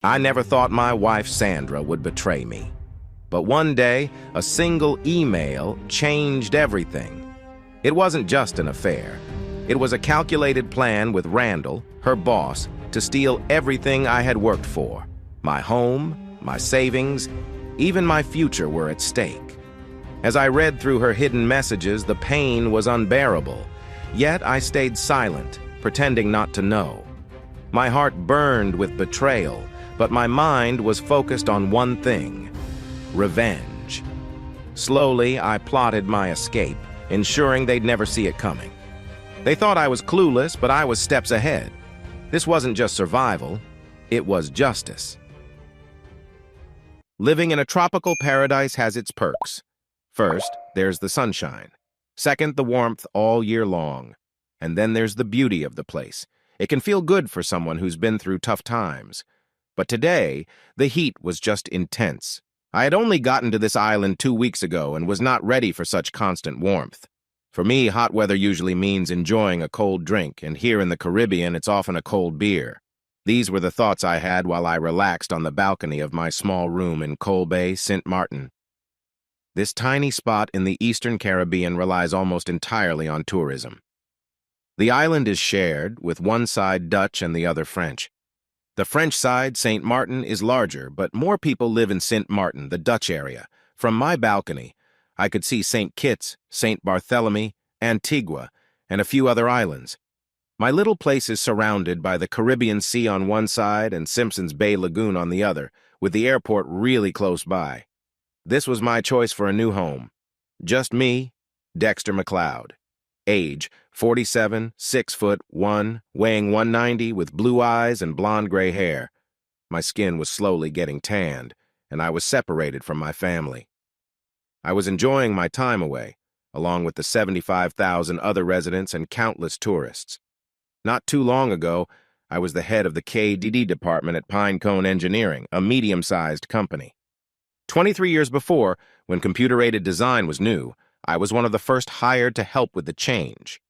I never thought my wife Sandra would betray me. But one day, a single email changed everything. It wasn't just an affair. It was a calculated plan with Randall, her boss, to steal everything I had worked for. My home, my savings, even my future were at stake. As I read through her hidden messages, the pain was unbearable. Yet I stayed silent, pretending not to know. My heart burned with betrayal, but my mind was focused on one thing: revenge. Slowly, I plotted my escape, ensuring they'd never see it coming. They thought I was clueless, but I was steps ahead. This wasn't just survival, it was justice. Living in a tropical paradise has its perks. First, there's the sunshine. Second, the warmth all year long. And then there's the beauty of the place. It can feel good for someone who's been through tough times. But today, the heat was just intense. I had only gotten to this island 2 weeks ago and was not ready for such constant warmth. For me, hot weather usually means enjoying a cold drink, and here in the Caribbean, it's often a cold beer. These were the thoughts I had while I relaxed on the balcony of my small room in Cole Bay, St. Martin. This tiny spot in the Eastern Caribbean relies almost entirely on tourism. The island is shared, with one side Dutch and the other French. The French side, St. Martin, is larger, but more people live in St. Martin, the Dutch area. From my balcony, I could see St. Kitts, St. Barthélemy, Antigua, and a few other islands. My little place is surrounded by the Caribbean Sea on one side and Simpsons Bay Lagoon on the other, with the airport really close by. This was my choice for a new home. Just me, Dexter McLeod. Age, 47, 6'1", weighing 190, with blue eyes and blonde-gray hair. My skin was slowly getting tanned, and I was separated from my family. I was enjoying my time away, along with the 75,000 other residents and countless tourists. Not too long ago, I was the head of the KDD department at Pinecone Engineering, a medium-sized company. 23 years before, when computer-aided design was new, I was one of the first hired to help with the change.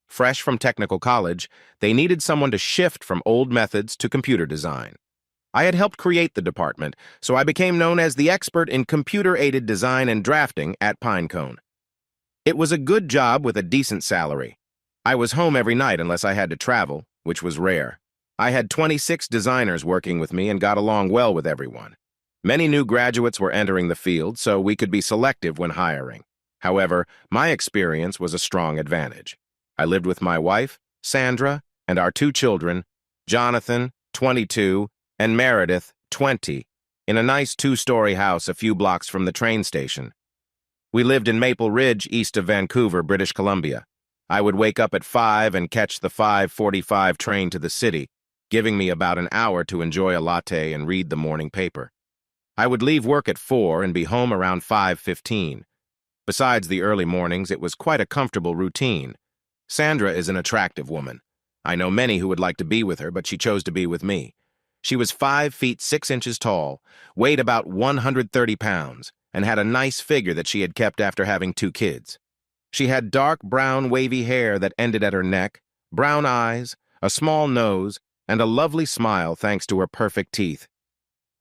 Fresh from technical college, they needed someone to shift from old methods to computer design. I had helped create the department, so I became known as the expert in computer-aided design and drafting at Pinecone. It was a good job with a decent salary. I was home every night unless I had to travel, which was rare. I had 26 designers working with me and got along well with everyone. Many new graduates were entering the field, so we could be selective when hiring. However, my experience was a strong advantage. I lived with my wife, Sandra, and our 2 children, Jonathan, 22, and Meredith, 20, in a nice 2-story house a few blocks from the train station. We lived in Maple Ridge, east of Vancouver, British Columbia. I would wake up at 5 and catch the 5:45 train to the city, giving me about an hour to enjoy a latte and read the morning paper. I would leave work at 4 and be home around 5:15. Besides the early mornings, it was quite a comfortable routine. Sandra is an attractive woman. I know many who would like to be with her, but she chose to be with me. She was 5 feet 6 inches tall, weighed about 130 pounds, and had a nice figure that she had kept after having 2 kids. She had dark brown wavy hair that ended at her neck, brown eyes, a small nose, and a lovely smile thanks to her perfect teeth.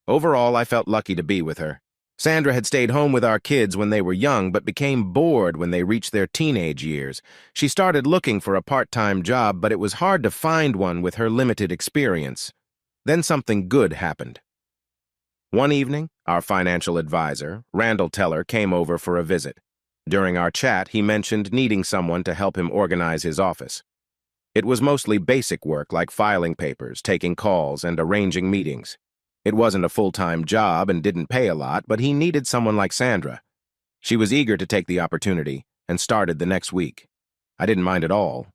Overall, I felt lucky to be with her. Sandra had stayed home with our kids when they were young, but became bored when they reached their teenage years. She started looking for a part-time job, but it was hard to find one with her limited experience. Then something good happened. One evening, our financial advisor, Randall Teller, came over for a visit. During our chat, he mentioned needing someone to help him organize his office. It was mostly basic work like filing papers, taking calls, and arranging meetings. It wasn't a full-time job and didn't pay a lot, but he needed someone like Sandra. She was eager to take the opportunity and started the next week. I didn't mind at all.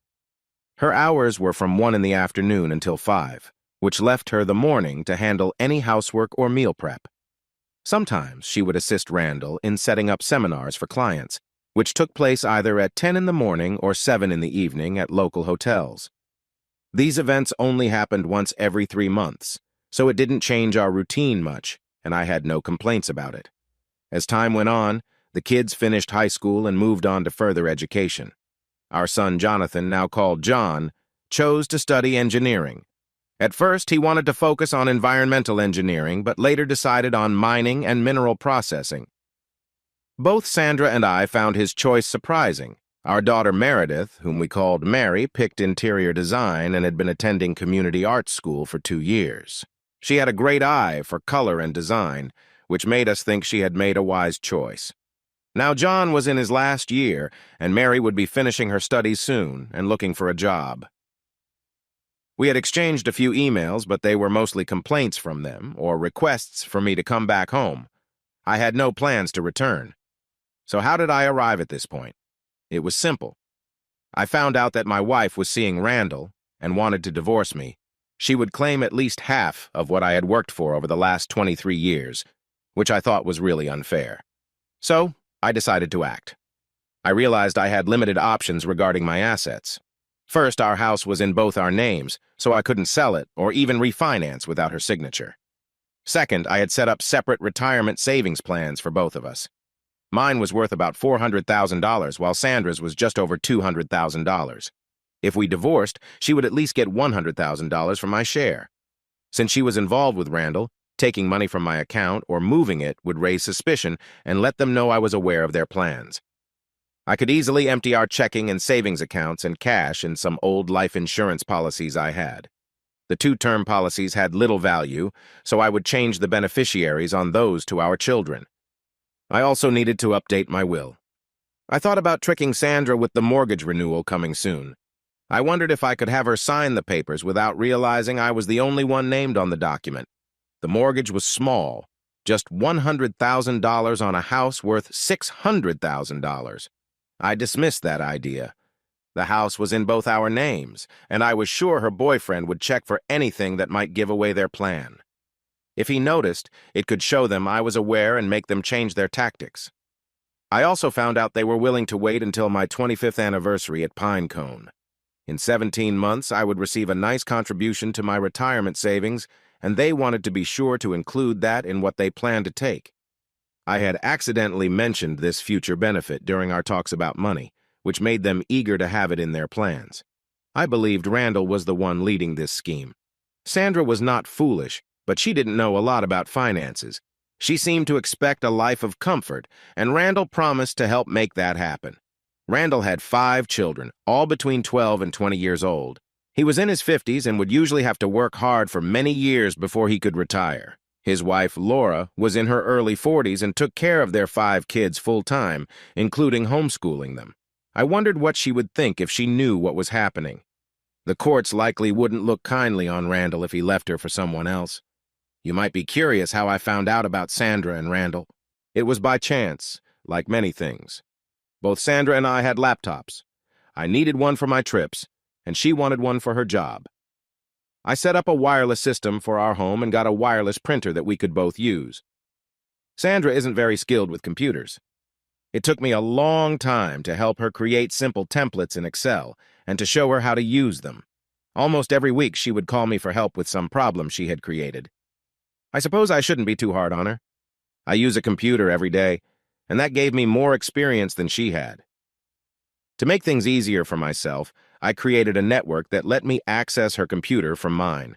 Her hours were from 1 in the afternoon until 5, which left her the morning to handle any housework or meal prep. Sometimes she would assist Randall in setting up seminars for clients, which took place either at 10 in the morning or 7 in the evening at local hotels. These events only happened once every 3 months, so it didn't change our routine much, and I had no complaints about it. As time went on, the kids finished high school and moved on to further education. Our son Jonathan, now called John, chose to study engineering. At first, he wanted to focus on environmental engineering, but later decided on mining and mineral processing. Both Sandra and I found his choice surprising. Our daughter Meredith, whom we called Mary, picked interior design and had been attending community art school for 2 years. She had a great eye for color and design, which made us think she had made a wise choice. Now John was in his last year, and Mary would be finishing her studies soon and looking for a job. We had exchanged a few emails, but they were mostly complaints from them or requests for me to come back home. I had no plans to return. So how did I arrive at this point? It was simple. I found out that my wife was seeing Randall and wanted to divorce me. She would claim at least half of what I had worked for over the last 23 years, which I thought was really unfair. So I decided to act. I realized I had limited options regarding my assets. First, our house was in both our names, so I couldn't sell it or even refinance without her signature. Second, I had set up separate retirement savings plans for both of us. Mine was worth about $400,000, while Sandra's was just over $200,000. If we divorced, she would at least get $100,000 from my share. Since she was involved with Randall, taking money from my account or moving it would raise suspicion and let them know I was aware of their plans. I could easily empty our checking and savings accounts and cash in some old life insurance policies I had. The 2-term policies had little value, so I would change the beneficiaries on those to our children. I also needed to update my will. I thought about tricking Sandra with the mortgage renewal coming soon. I wondered if I could have her sign the papers without realizing I was the only one named on the document. The mortgage was small, just $100,000 on a house worth $600,000. I dismissed that idea. The house was in both our names, and I was sure her boyfriend would check for anything that might give away their plan. If he noticed, it could show them I was aware and make them change their tactics. I also found out they were willing to wait until my 25th anniversary at Pinecone. In 17 months, I would receive a nice contribution to my retirement savings, and they wanted to be sure to include that in what they planned to take. I had accidentally mentioned this future benefit during our talks about money, which made them eager to have it in their plans. I believed Randall was the one leading this scheme. Sandra was not foolish, but she didn't know a lot about finances. She seemed to expect a life of comfort, and Randall promised to help make that happen. Randall had 5 children, all between 12 and 20 years old. He was in his 50s and would usually have to work hard for many years before he could retire. His wife, Laura, was in her early 40s and took care of their 5 kids full-time, including homeschooling them. I wondered what she would think if she knew what was happening. The courts likely wouldn't look kindly on Randall if he left her for someone else. You might be curious how I found out about Sandra and Randall. It was by chance, like many things. Both Sandra and I had laptops. I needed one for my trips, and she wanted one for her job. I set up a wireless system for our home and got a wireless printer that we could both use. Sandra isn't very skilled with computers. It took me a long time to help her create simple templates in Excel and to show her how to use them. Almost every week she would call me for help with some problem she had created. I suppose I shouldn't be too hard on her. I use a computer every day, and that gave me more experience than she had. To make things easier for myself, I created a network that let me access her computer from mine.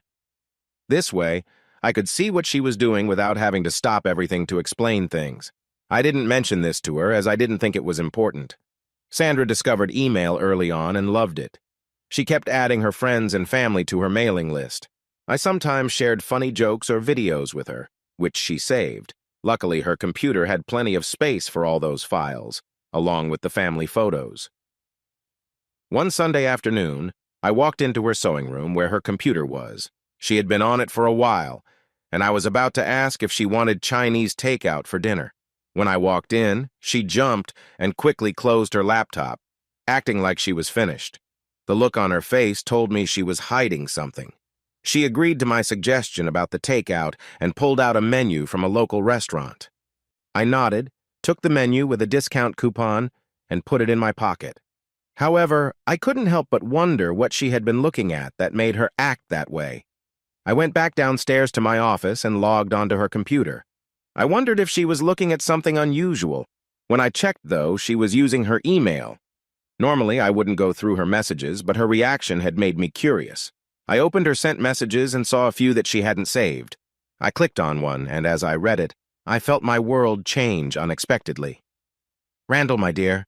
This way, I could see what she was doing without having to stop everything to explain things. I didn't mention this to her as I didn't think it was important. Sandra discovered email early on and loved it. She kept adding her friends and family to her mailing list. I sometimes shared funny jokes or videos with her, which she saved. Luckily, her computer had plenty of space for all those files, along with the family photos. One Sunday afternoon, I walked into her sewing room where her computer was. She had been on it for a while, and I was about to ask if she wanted Chinese takeout for dinner. When I walked in, she jumped and quickly closed her laptop, acting like she was finished. The look on her face told me she was hiding something. She agreed to my suggestion about the takeout and pulled out a menu from a local restaurant. I nodded, took the menu with a discount coupon, and put it in my pocket. However, I couldn't help but wonder what she had been looking at that made her act that way. I went back downstairs to my office and logged onto her computer. I wondered if she was looking at something unusual. When I checked, though, she was using her email. Normally, I wouldn't go through her messages, but her reaction had made me curious. I opened her sent messages and saw a few that she hadn't saved. I clicked on one, and as I read it, I felt my world change unexpectedly. Randall, my dear,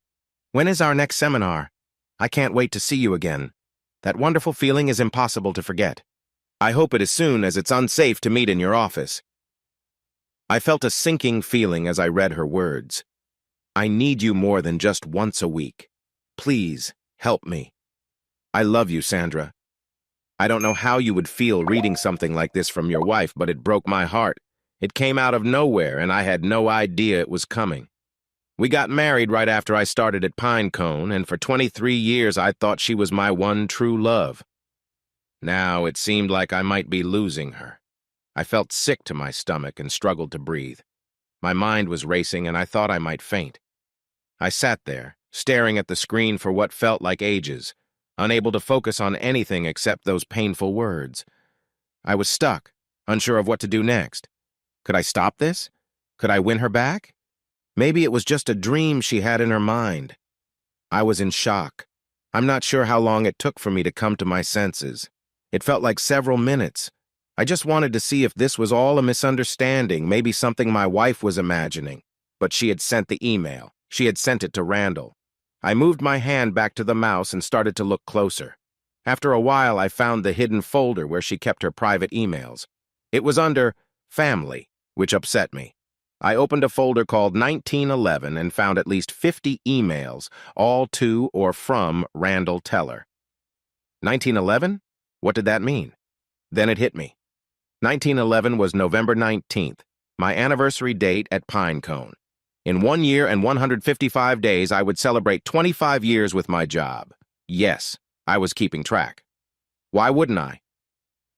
when is our next seminar? I can't wait to see you again. That wonderful feeling is impossible to forget. I hope it is soon, as it's unsafe to meet in your office. I felt a sinking feeling as I read her words. I need you more than just once a week. Please, help me. I love you, Sandra. I don't know how you would feel reading something like this from your wife, but it broke my heart. It came out of nowhere, and I had no idea it was coming. We got married right after I started at Pinecone, and for 23 years I thought she was my one true love. Now it seemed like I might be losing her. I felt sick to my stomach and struggled to breathe. My mind was racing, and I thought I might faint. I sat there, staring at the screen for what felt like ages, unable to focus on anything except those painful words. I was stuck, unsure of what to do next. Could I stop this? Could I win her back? Maybe it was just a dream she had in her mind. I was in shock. I'm not sure how long it took for me to come to my senses. It felt like several minutes. I just wanted to see if this was all a misunderstanding, maybe something my wife was imagining. But she had sent the email. She had sent it to Randall. I moved my hand back to the mouse and started to look closer. After a while, I found the hidden folder where she kept her private emails. It was under Family, which upset me. I opened a folder called 1911 and found at least 50 emails, all to or from Randall Teller. 1911? What did that mean? Then it hit me. 1911 was November 19th, my anniversary date at Pinecone. In 1 year and 155 days, I would celebrate 25 years with my job. Yes, I was keeping track. Why wouldn't I?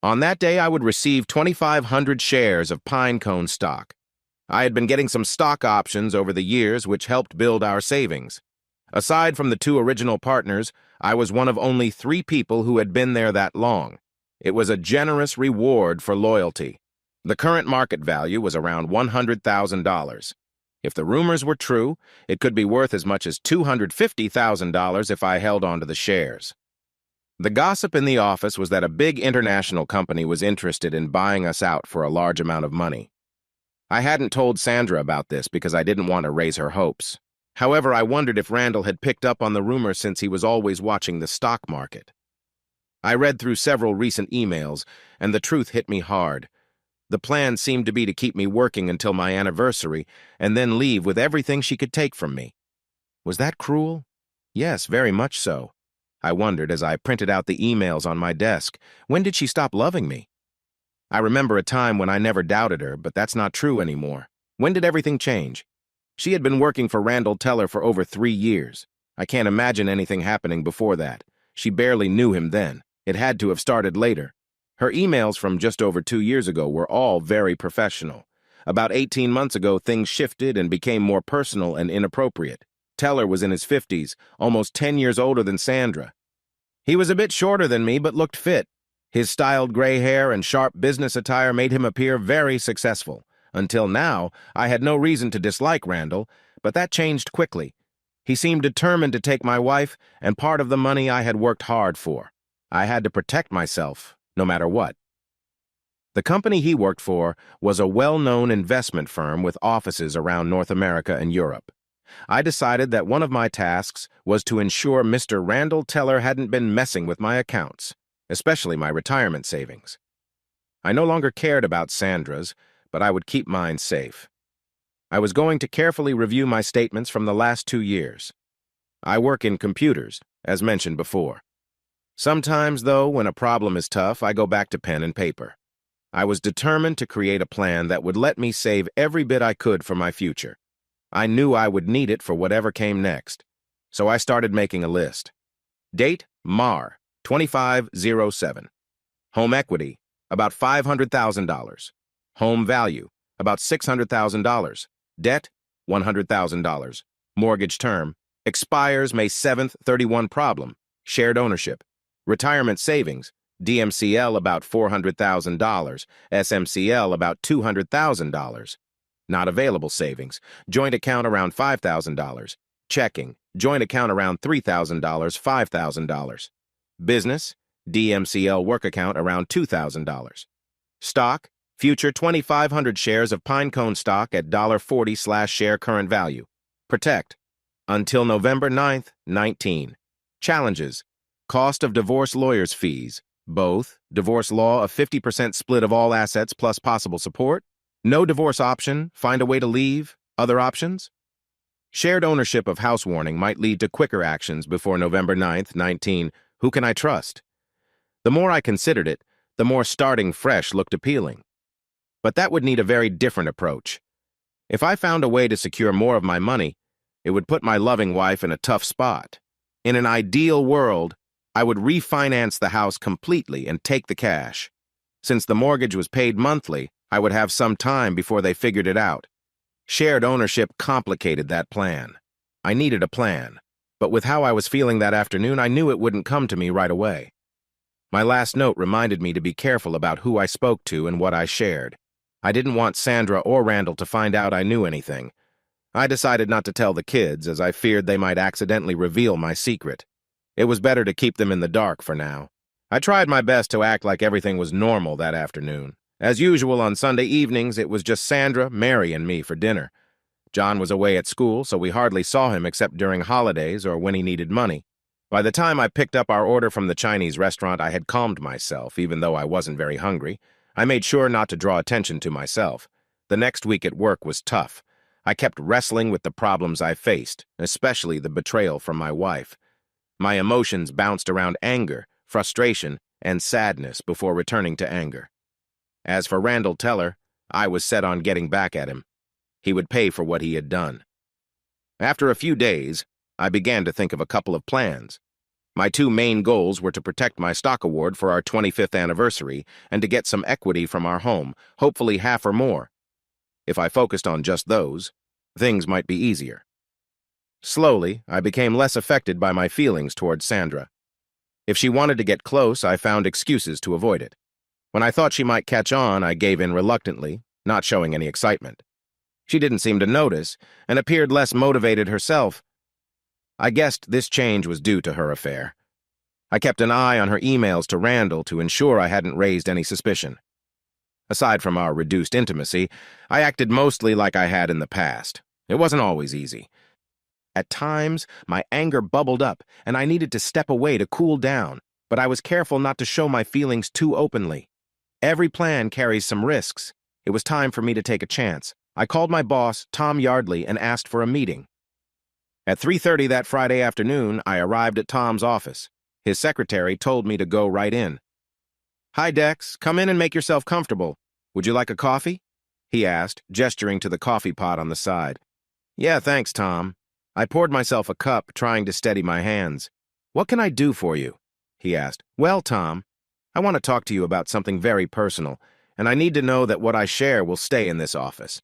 On that day, I would receive 2,500 shares of Pinecone stock. I had been getting some stock options over the years, which helped build our savings. Aside from the two original partners, I was one of only 3 people who had been there that long. It was a generous reward for loyalty. The current market value was around $100,000. If the rumors were true, it could be worth as much as $250,000 if I held on to the shares. The gossip in the office was that a big international company was interested in buying us out for a large amount of money. I hadn't told Sandra about this because I didn't want to raise her hopes. However, I wondered if Randall had picked up on the rumor since he was always watching the stock market. I read through several recent emails, and the truth hit me hard. The plan seemed to be to keep me working until my anniversary and then leave with everything she could take from me. Was that cruel? Yes, very much so. I wondered as I printed out the emails on my desk. When did she stop loving me? I remember a time when I never doubted her, but that's not true anymore. When did everything change? She had been working for Randall Teller for over 3 years. I can't imagine anything happening before that. She barely knew him then. It had to have started later. Her emails from just over 2 years ago were all very professional. About 18 months ago, things shifted and became more personal and inappropriate. Teller was in his 50s, almost 10 years older than Sandra. He was a bit shorter than me, but looked fit. His styled gray hair and sharp business attire made him appear very successful. Until now, I had no reason to dislike Randall, but that changed quickly. He seemed determined to take my wife and part of the money I had worked hard for. I had to protect myself, no matter what. The company he worked for was a well-known investment firm with offices around North America and Europe. I decided that one of my tasks was to ensure Mr. Randall Teller hadn't been messing with my accounts, especially my retirement savings. I no longer cared about Sandra's, but I would keep mine safe. I was going to carefully review my statements from the last 2 years. I work in computers, as mentioned before. Sometimes, though, when a problem is tough, I go back to pen and paper. I was determined to create a plan that would let me save every bit I could for my future. I knew I would need it for whatever came next, so I started making a list. Date, Mar, 2507. Home equity, about $500,000. Home value, about $600,000. Debt, $100,000. Mortgage term, expires May 7th, 31 problem. Shared ownership. Retirement savings, DMCL about $400,000, SMCL about $200,000. Not available savings, joint account around $5,000. Checking, joint account around $3,000, $5,000. Business, DMCL work account around $2,000. Stock, future 2,500 shares of Pinecone stock at $40/share current value. Protect. Until November 9th, 19. Challenges. Cost of divorce lawyer's fees. Both. Divorce law, a 50% split of all assets plus possible support. No divorce option. Find a way to leave. Other options. Shared ownership of house warning might lead to quicker actions before November 9th, 19. Who can I trust? The more I considered it, the more starting fresh looked appealing. But that would need a very different approach. If I found a way to secure more of my money, it would put my loving wife in a tough spot. In an ideal world, I would refinance the house completely and take the cash. Since the mortgage was paid monthly, I would have some time before they figured it out. Shared ownership complicated that plan. I needed a plan, but with how I was feeling that afternoon, I knew it wouldn't come to me right away. My last note reminded me to be careful about who I spoke to and what I shared. I didn't want Sandra or Randall to find out I knew anything. I decided not to tell the kids, as I feared they might accidentally reveal my secret. It was better to keep them in the dark for now. I tried my best to act like everything was normal that afternoon. As usual on Sunday evenings, it was just Sandra, Mary, and me for dinner. John was away at school, so we hardly saw him except during holidays or when he needed money. By the time I picked up our order from the Chinese restaurant, I had calmed myself, even though I wasn't very hungry. I made sure not to draw attention to myself. The next week at work was tough. I kept wrestling with the problems I faced, especially the betrayal from my wife. My emotions bounced around anger, frustration, and sadness before returning to anger. As for Randall Teller, I was set on getting back at him. He would pay for what he had done. After a few days, I began to think of a couple of plans. My two main goals were to protect my stock award for our 25th anniversary and to get some equity from our home, hopefully half or more. If I focused on just those, things might be easier. Slowly, I became less affected by my feelings towards Sandra. If she wanted to get close, I found excuses to avoid it. When I thought she might catch on, I gave in reluctantly, not showing any excitement. She didn't seem to notice and appeared less motivated herself. I guessed this change was due to her affair. I kept an eye on her emails to Randall to ensure I hadn't raised any suspicion. Aside from our reduced intimacy, I acted mostly like I had in the past. It wasn't always easy. At times, my anger bubbled up, and I needed to step away to cool down, but I was careful not to show my feelings too openly. Every plan carries some risks. It was time for me to take a chance. I called my boss, Tom Yardley, and asked for a meeting. At 3:30 that Friday afternoon, I arrived at Tom's office. His secretary told me to go right in. "Hi, Dex. Come in and make yourself comfortable. Would you like a coffee?" he asked, gesturing to the coffee pot on the side. "Yeah, thanks, Tom." I poured myself a cup, trying to steady my hands. "What can I do for you?" he asked. "Well, Tom, I want to talk to you about something very personal, and I need to know that what I share will stay in this office."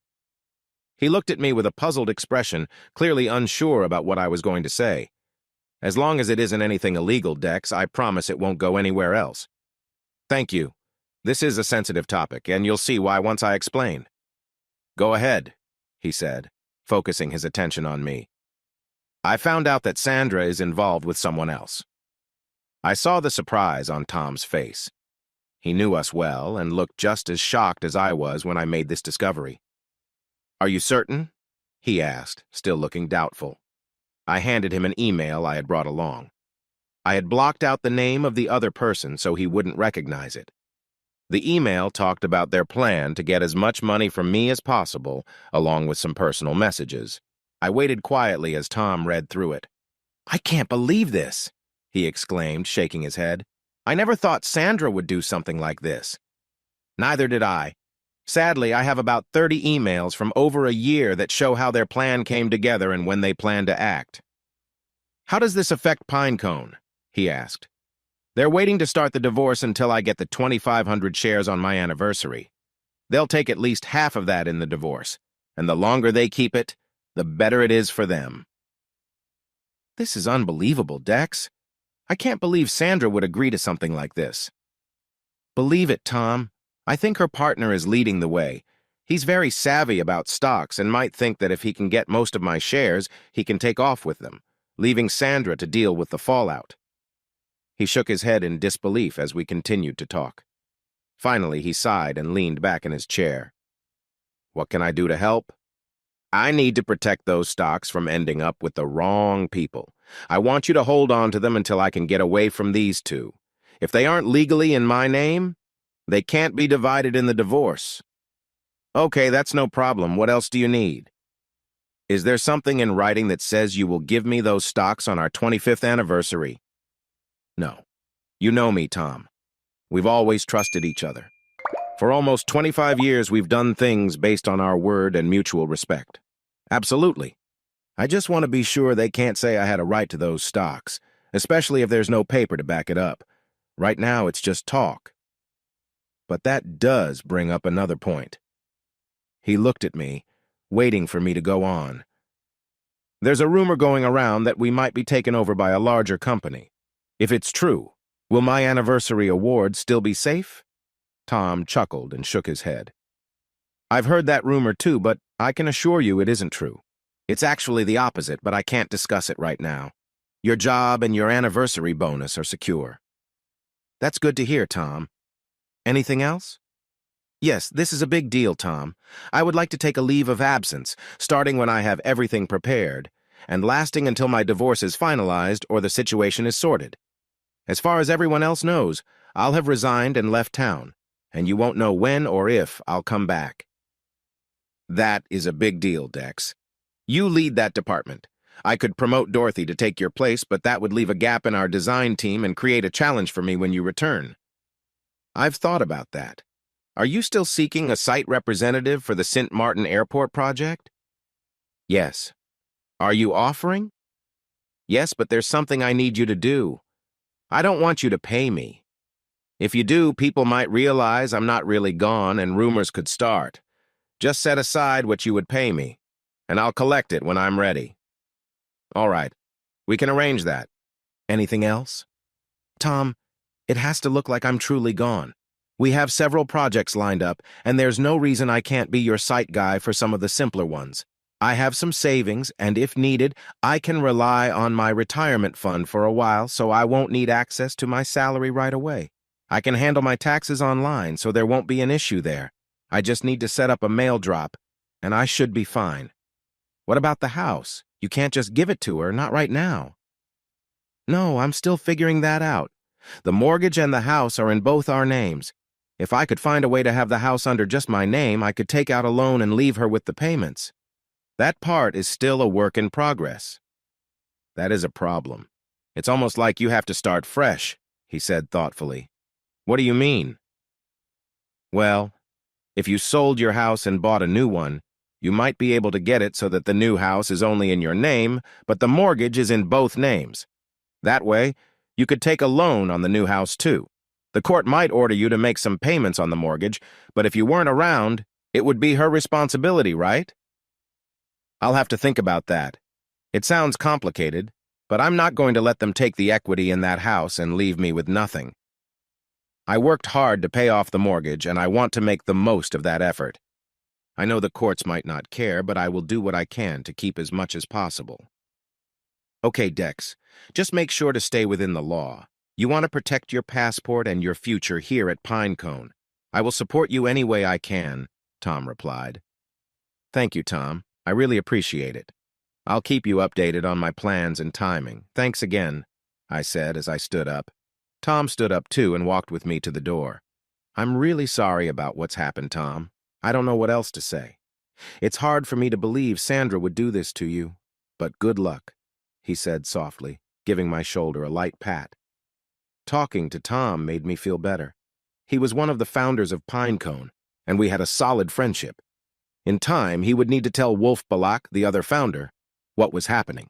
He looked at me with a puzzled expression, clearly unsure about what I was going to say. "As long as it isn't anything illegal, Dex, I promise it won't go anywhere else." "Thank you. This is a sensitive topic, and you'll see why once I explain." "Go ahead," he said, focusing his attention on me. "I found out that Sandra is involved with someone else." I saw the surprise on Tom's face. He knew us well and looked just as shocked as I was when I made this discovery. "Are you certain?" he asked, still looking doubtful. I handed him an email I had brought along. I had blocked out the name of the other person so he wouldn't recognize it. The email talked about their plan to get as much money from me as possible, along with some personal messages. I waited quietly as Tom read through it. "I can't believe this," he exclaimed, shaking his head. "I never thought Sandra would do something like this." Neither did I. Sadly, I have about 30 emails from over a year that show how their plan came together and when they planned to act. "How does this affect Pinecone?" he asked. "They're waiting to start the divorce until I get the 2,500 shares on my anniversary. They'll take at least half of that in the divorce, and the longer they keep it, the better it is for them." This is unbelievable, Dex. I can't believe Sandra would agree to something like this. Believe it, Tom. I think her partner is leading the way. He's very savvy about stocks and might think that if he can get most of my shares, he can take off with them, leaving Sandra to deal with the fallout. He shook his head in disbelief as we continued to talk. Finally, he sighed and leaned back in his chair. What can I do to help? I need to protect those stocks from ending up with the wrong people. I want you to hold on to them until I can get away from these two. If they aren't legally in my name, they can't be divided in the divorce. Okay, that's no problem. What else do you need? Is there something in writing that says you will give me those stocks on our 25th anniversary? No. You know me, Tom. We've always trusted each other. For almost 25 years, we've done things based on our word and mutual respect. Absolutely. I just want to be sure they can't say I had a right to those stocks, especially if there's no paper to back it up. Right now, it's just talk. But that does bring up another point. He looked at me, waiting for me to go on. There's a rumor going around that we might be taken over by a larger company. If it's true, will my anniversary award still be safe? Tom chuckled and shook his head. I've heard that rumor too, but I can assure you it isn't true. It's actually the opposite, but I can't discuss it right now. Your job and your anniversary bonus are secure. That's good to hear, Tom. Anything else? Yes, this is a big deal, Tom. I would like to take a leave of absence, starting when I have everything prepared, and lasting until my divorce is finalized or the situation is sorted. As far as everyone else knows, I'll have resigned and left town, and you won't know when or if I'll come back. That is a big deal, Dex. You lead that department. I could promote Dorothy to take your place, but that would leave a gap in our design team and create a challenge for me when you return. I've thought about that. Are you still seeking a site representative for the St. Martin Airport project? Yes. Are you offering? Yes, but there's something I need you to do. I don't want you to pay me. If you do, people might realize I'm not really gone and rumors could start. Just set aside what you would pay me, and I'll collect it when I'm ready. All right, we can arrange that. Anything else? Tom, it has to look like I'm truly gone. We have several projects lined up, and there's no reason I can't be your site guy for some of the simpler ones. I have some savings, and if needed, I can rely on my retirement fund for a while, so I won't need access to my salary right away. I can handle my taxes online, so there won't be an issue there. I just need to set up a mail drop, and I should be fine. What about the house? You can't just give it to her, not right now. No, I'm still figuring that out. The mortgage and the house are in both our names. If I could find a way to have the house under just my name, I could take out a loan and leave her with the payments. That part is still a work in progress. That is a problem. It's almost like you have to start fresh, he said thoughtfully. What do you mean? Well, if you sold your house and bought a new one, you might be able to get it so that the new house is only in your name, but the mortgage is in both names. That way, you could take a loan on the new house too. The court might order you to make some payments on the mortgage, but if you weren't around, it would be her responsibility, right? I'll have to think about that. It sounds complicated, but I'm not going to let them take the equity in that house and leave me with nothing. I worked hard to pay off the mortgage, and I want to make the most of that effort. I know the courts might not care, but I will do what I can to keep as much as possible. Okay, Dex, just make sure to stay within the law. You want to protect your passport and your future here at Pinecone. I will support you any way I can, Tom replied. Thank you, Tom. I really appreciate it. I'll keep you updated on my plans and timing. Thanks again, I said as I stood up. Tom stood up too and walked with me to the door. I'm really sorry about what's happened, Tom. I don't know what else to say. It's hard for me to believe Sandra would do this to you, but good luck, he said softly, giving my shoulder a light pat. Talking to Tom made me feel better. He was one of the founders of Pinecone, and we had a solid friendship. In time, he would need to tell Wolf Balak, the other founder, what was happening.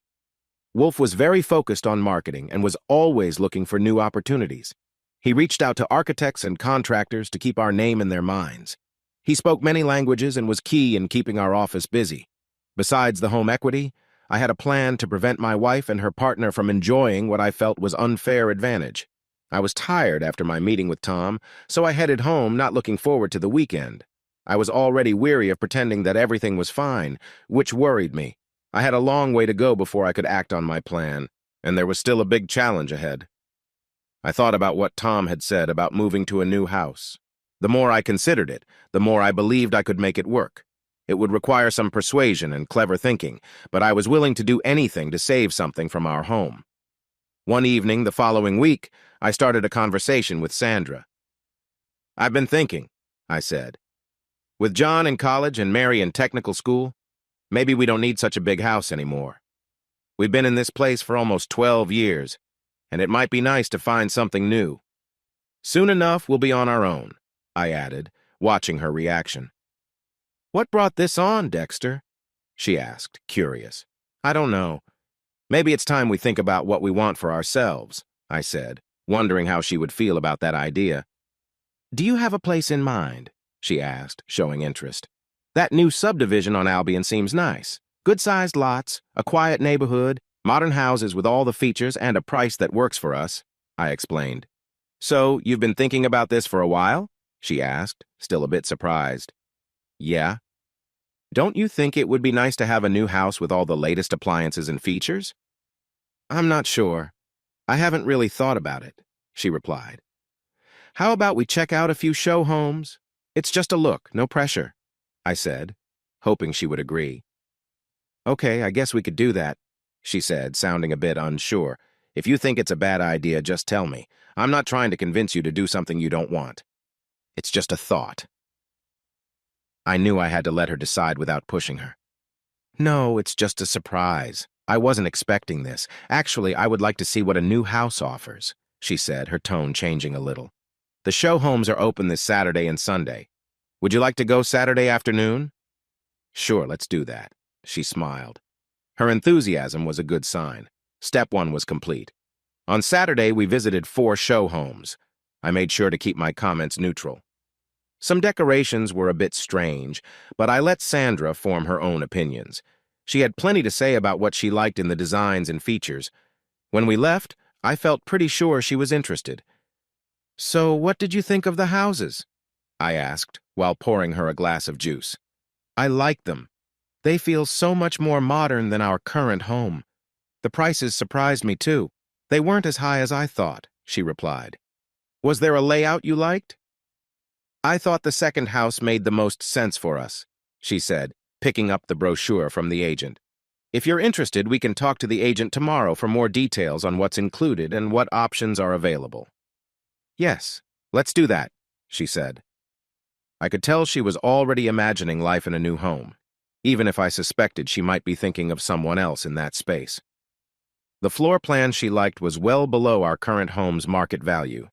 Wolf was very focused on marketing and was always looking for new opportunities. He reached out to architects and contractors to keep our name in their minds. He spoke many languages and was key in keeping our office busy. Besides the home equity, I had a plan to prevent my wife and her partner from enjoying what I felt was unfair advantage. I was tired after my meeting with Tom, so I headed home, not looking forward to the weekend. I was already weary of pretending that everything was fine, which worried me. I had a long way to go before I could act on my plan, and there was still a big challenge ahead. I thought about what Tom had said about moving to a new house. The more I considered it, the more I believed I could make it work. It would require some persuasion and clever thinking, but I was willing to do anything to save something from our home. One evening the following week, I started a conversation with Sandra. "I've been thinking," I said. "With John in college and Mary in technical school, maybe we don't need such a big house anymore. We've been in this place for almost 12 years, and it might be nice to find something new. Soon enough, we'll be on our own," I added, watching her reaction. "What brought this on, Dexter?" she asked, curious. "I don't know. Maybe it's time we think about what we want for ourselves," I said, wondering how she would feel about that idea. "Do you have a place in mind?" she asked, showing interest. "That new subdivision on Albion seems nice. Good-sized lots, a quiet neighborhood, modern houses with all the features and a price that works for us," I explained. "So, you've been thinking about this for a while?" she asked, still a bit surprised. "Yeah. Don't you think it would be nice to have a new house with all the latest appliances and features?" "I'm not sure. I haven't really thought about it," she replied. "How about we check out a few show homes? It's just a look, no pressure," I said, hoping she would agree. "Okay, I guess we could do that," she said, sounding a bit unsure. "If you think it's a bad idea, just tell me. I'm not trying to convince you to do something you don't want. It's just a thought." I knew I had to let her decide without pushing her. "No, it's just a surprise. I wasn't expecting this. Actually, I would like to see what a new house offers," she said, her tone changing a little. "The show homes are open this Saturday and Sunday. Would you like to go Saturday afternoon?" "Sure, let's do that," she smiled. Her enthusiasm was a good sign. Step one was complete. On Saturday, we visited 4 show homes. I made sure to keep my comments neutral. Some decorations were a bit strange, but I let Sandra form her own opinions. She had plenty to say about what she liked in the designs and features. When we left, I felt pretty sure she was interested. "So what did you think of the houses?" I asked, while pouring her a glass of juice. "I like them. They feel so much more modern than our current home. The prices surprised me, too. They weren't as high as I thought," she replied. "Was there a layout you liked?" "I thought the second house made the most sense for us," she said, picking up the brochure from the agent. "If you're interested, we can talk to the agent tomorrow for more details on what's included and what options are available." "Yes, let's do that," she said. I could tell she was already imagining life in a new home, even if I suspected she might be thinking of someone else in that space. The floor plan she liked was well below our current home's market value.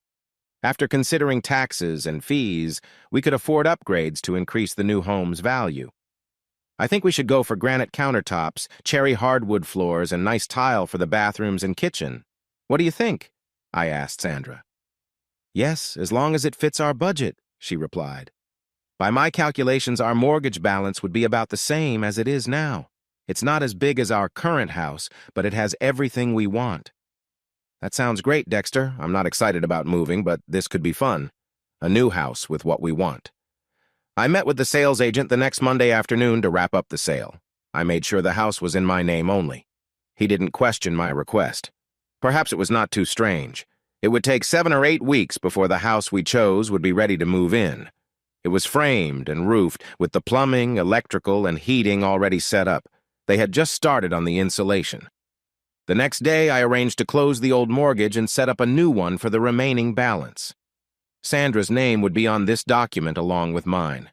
After considering taxes and fees, we could afford upgrades to increase the new home's value. "I think we should go for granite countertops, cherry hardwood floors, and nice tile for the bathrooms and kitchen. What do you think?" I asked Sandra. "Yes, as long as it fits our budget," she replied. "By my calculations, our mortgage balance would be about the same as it is now. It's not as big as our current house, but it has everything we want." "That sounds great, Dexter. I'm not excited about moving, but this could be fun. A new house with what we want." I met with the sales agent the next Monday afternoon to wrap up the sale. I made sure the house was in my name only. He didn't question my request. Perhaps it was not too strange. It would take 7 or 8 weeks before the house we chose would be ready to move in. It was framed and roofed, with the plumbing, electrical, and heating already set up. They had just started on the insulation. The next day, I arranged to close the old mortgage and set up a new one for the remaining balance. Sandra's name would be on this document along with mine.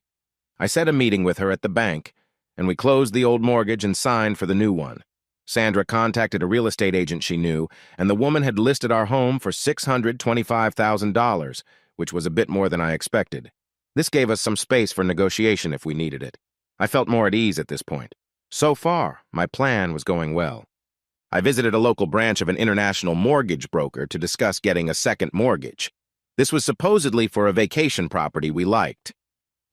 I set a meeting with her at the bank, and we closed the old mortgage and signed for the new one. Sandra contacted a real estate agent she knew, and the woman had listed our home for $625,000, which was a bit more than I expected. This gave us some space for negotiation if we needed it. I felt more at ease at this point. So far, my plan was going well. I visited a local branch of an international mortgage broker to discuss getting a second mortgage. This was supposedly for a vacation property we liked.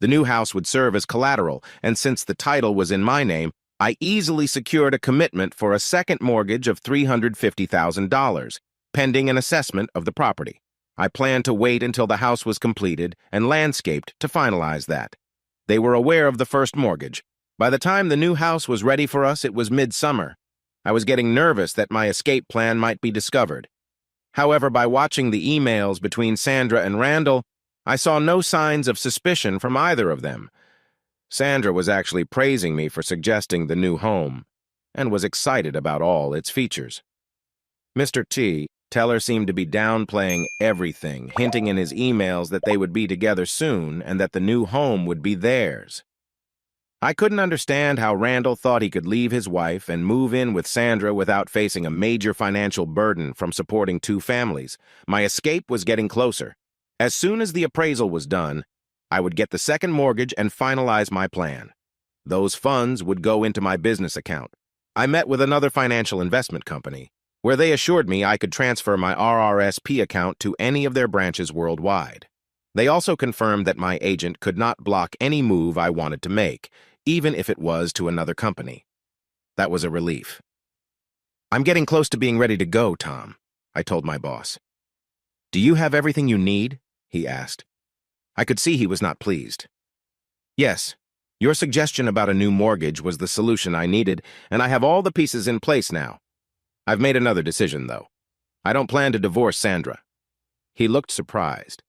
The new house would serve as collateral, and since the title was in my name, I easily secured a commitment for a second mortgage of $350,000, pending an assessment of the property. I planned to wait until the house was completed and landscaped to finalize that. They were aware of the first mortgage. By the time the new house was ready for us, it was midsummer. I was getting nervous that my escape plan might be discovered. However, by watching the emails between Sandra and Randall, I saw no signs of suspicion from either of them. Sandra was actually praising me for suggesting the new home, and was excited about all its features. Mr. Teller seemed to be downplaying everything, hinting in his emails that they would be together soon and that the new home would be theirs. I couldn't understand how Randall thought he could leave his wife and move in with Sandra without facing a major financial burden from supporting two families. My escape was getting closer. As soon as the appraisal was done, I would get the second mortgage and finalize my plan. Those funds would go into my business account. I met with another financial investment company, where they assured me I could transfer my RRSP account to any of their branches worldwide. They also confirmed that my agent could not block any move I wanted to make, even if it was to another company. That was a relief. "I'm getting close to being ready to go, Tom," I told my boss. "Do you have everything you need?" he asked. I could see he was not pleased. "Yes, your suggestion about a new mortgage was the solution I needed, and I have all the pieces in place now. I've made another decision, though. I don't plan to divorce Sandra." He looked surprised.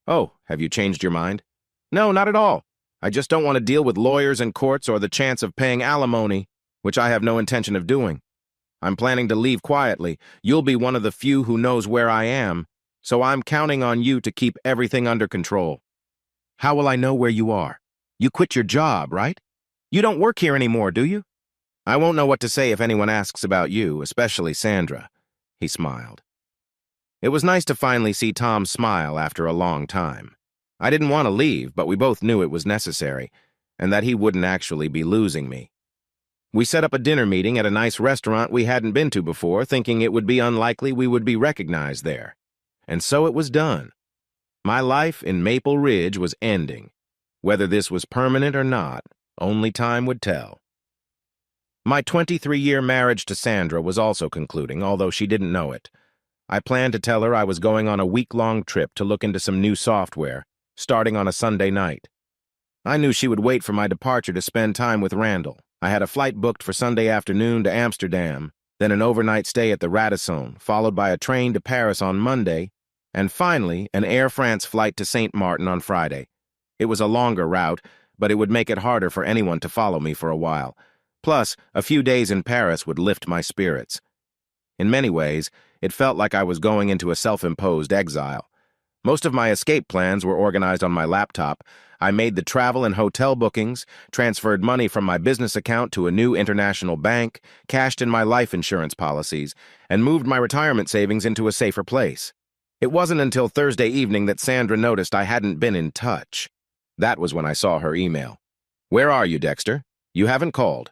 "Oh, have you changed your mind?" "No, not at all. I just don't want to deal with lawyers and courts or the chance of paying alimony, which I have no intention of doing. I'm planning to leave quietly. You'll be one of the few who knows where I am, so I'm counting on you to keep everything under control." "How will I know where you are? You quit your job, right? You don't work here anymore, do you?" "I won't know what to say if anyone asks about you, especially Sandra," he smiled. It was nice to finally see Tom smile after a long time. I didn't want to leave, but we both knew it was necessary, and that he wouldn't actually be losing me. We set up a dinner meeting at a nice restaurant we hadn't been to before, thinking it would be unlikely we would be recognized there. And so it was done. My life in Maple Ridge was ending. Whether this was permanent or not, only time would tell. My 23-year marriage to Sandra was also concluding, although she didn't know it. I planned to tell her I was going on a week-long trip to look into some new software, starting on a Sunday night. I knew she would wait for my departure to spend time with Randall. I had a flight booked for Sunday afternoon to Amsterdam, then an overnight stay at the Radisson, followed by a train to Paris on Monday, and finally an Air France flight to St. Martin on Friday. It was a longer route, but it would make it harder for anyone to follow me for a while. Plus, a few days in Paris would lift my spirits. In many ways, it felt like I was going into a self-imposed exile. Most of my escape plans were organized on my laptop. I made the travel and hotel bookings, transferred money from my business account to a new international bank, cashed in my life insurance policies, and moved my retirement savings into a safer place. It wasn't until Thursday evening that Sandra noticed I hadn't been in touch. That was when I saw her email. "Where are you, Dexter? You haven't called.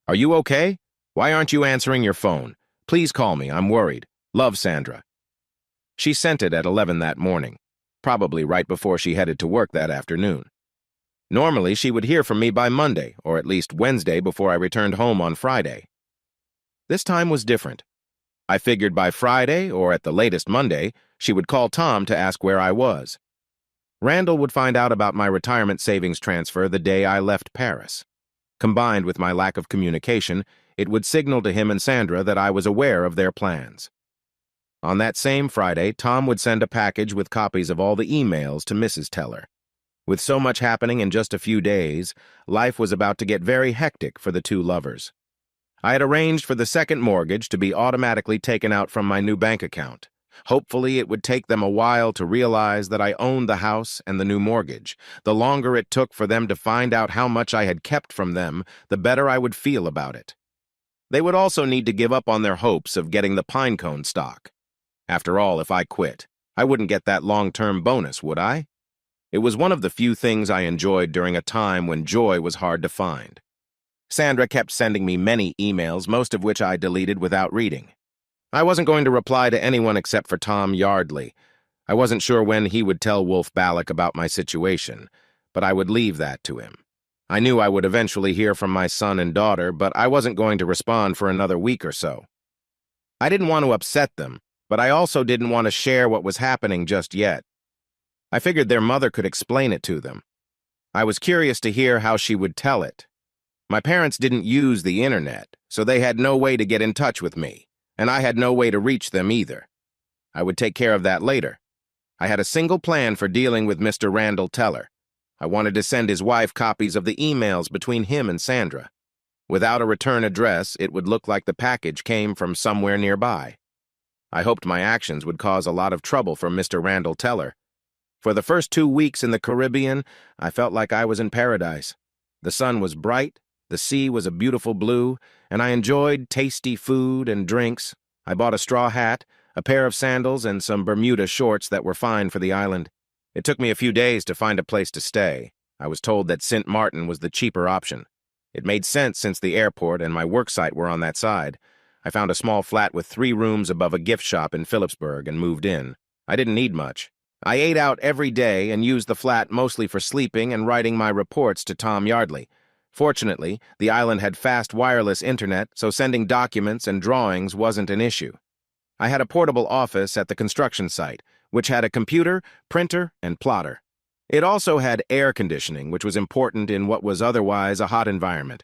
Are you okay? Why aren't you answering your phone? Please call me, I'm worried. Love, Sandra." She sent it at 11 that morning, probably right before she headed to work that afternoon. Normally, she would hear from me by Monday, or at least Wednesday before I returned home on Friday. This time was different. I figured by Friday, or at the latest Monday, she would call Tom to ask where I was. Randall would find out about my retirement savings transfer the day I left Paris. Combined with my lack of communication, it would signal to him and Sandra that I was aware of their plans. On that same Friday, Tom would send a package with copies of all the emails to Mrs. Teller. With so much happening in just a few days, life was about to get very hectic for the two lovers. I had arranged for the second mortgage to be automatically taken out from my new bank account. Hopefully, it would take them a while to realize that I owned the house and the new mortgage. The longer it took for them to find out how much I had kept from them, the better I would feel about it. They would also need to give up on their hopes of getting the Pinecone stock. After all, if I quit, I wouldn't get that long-term bonus, would I? It was one of the few things I enjoyed during a time when joy was hard to find. Sandra kept sending me many emails, most of which I deleted without reading. I wasn't going to reply to anyone except for Tom Yardley. I wasn't sure when he would tell Wolf Ballack about my situation, but I would leave that to him. I knew I would eventually hear from my son and daughter, but I wasn't going to respond for another week or so. I didn't want to upset them, but I also didn't want to share what was happening just yet. I figured their mother could explain it to them. I was curious to hear how she would tell it. My parents didn't use the internet, so they had no way to get in touch with me, and I had no way to reach them either. I would take care of that later. I had a single plan for dealing with Mr. Randall Teller. I wanted to send his wife copies of the emails between him and Sandra. Without a return address, it would look like the package came from somewhere nearby. I hoped my actions would cause a lot of trouble for Mr. Randall Teller. For the first 2 weeks in the Caribbean, I felt like I was in paradise. The sun was bright, the sea was a beautiful blue, and I enjoyed tasty food and drinks. I bought a straw hat, a pair of sandals, and some Bermuda shorts that were fine for the island. It took me a few days to find a place to stay. I was told that St. Martin was the cheaper option. It made sense since the airport and my work site were on that side. I found a small flat with 3 rooms above a gift shop in Phillipsburg and moved in. I didn't need much. I ate out every day and used the flat mostly for sleeping and writing my reports to Tom Yardley. Fortunately, the island had fast wireless internet, so sending documents and drawings wasn't an issue. I had a portable office at the construction site, which had a computer, printer, and plotter. It also had air conditioning, which was important in what was otherwise a hot environment.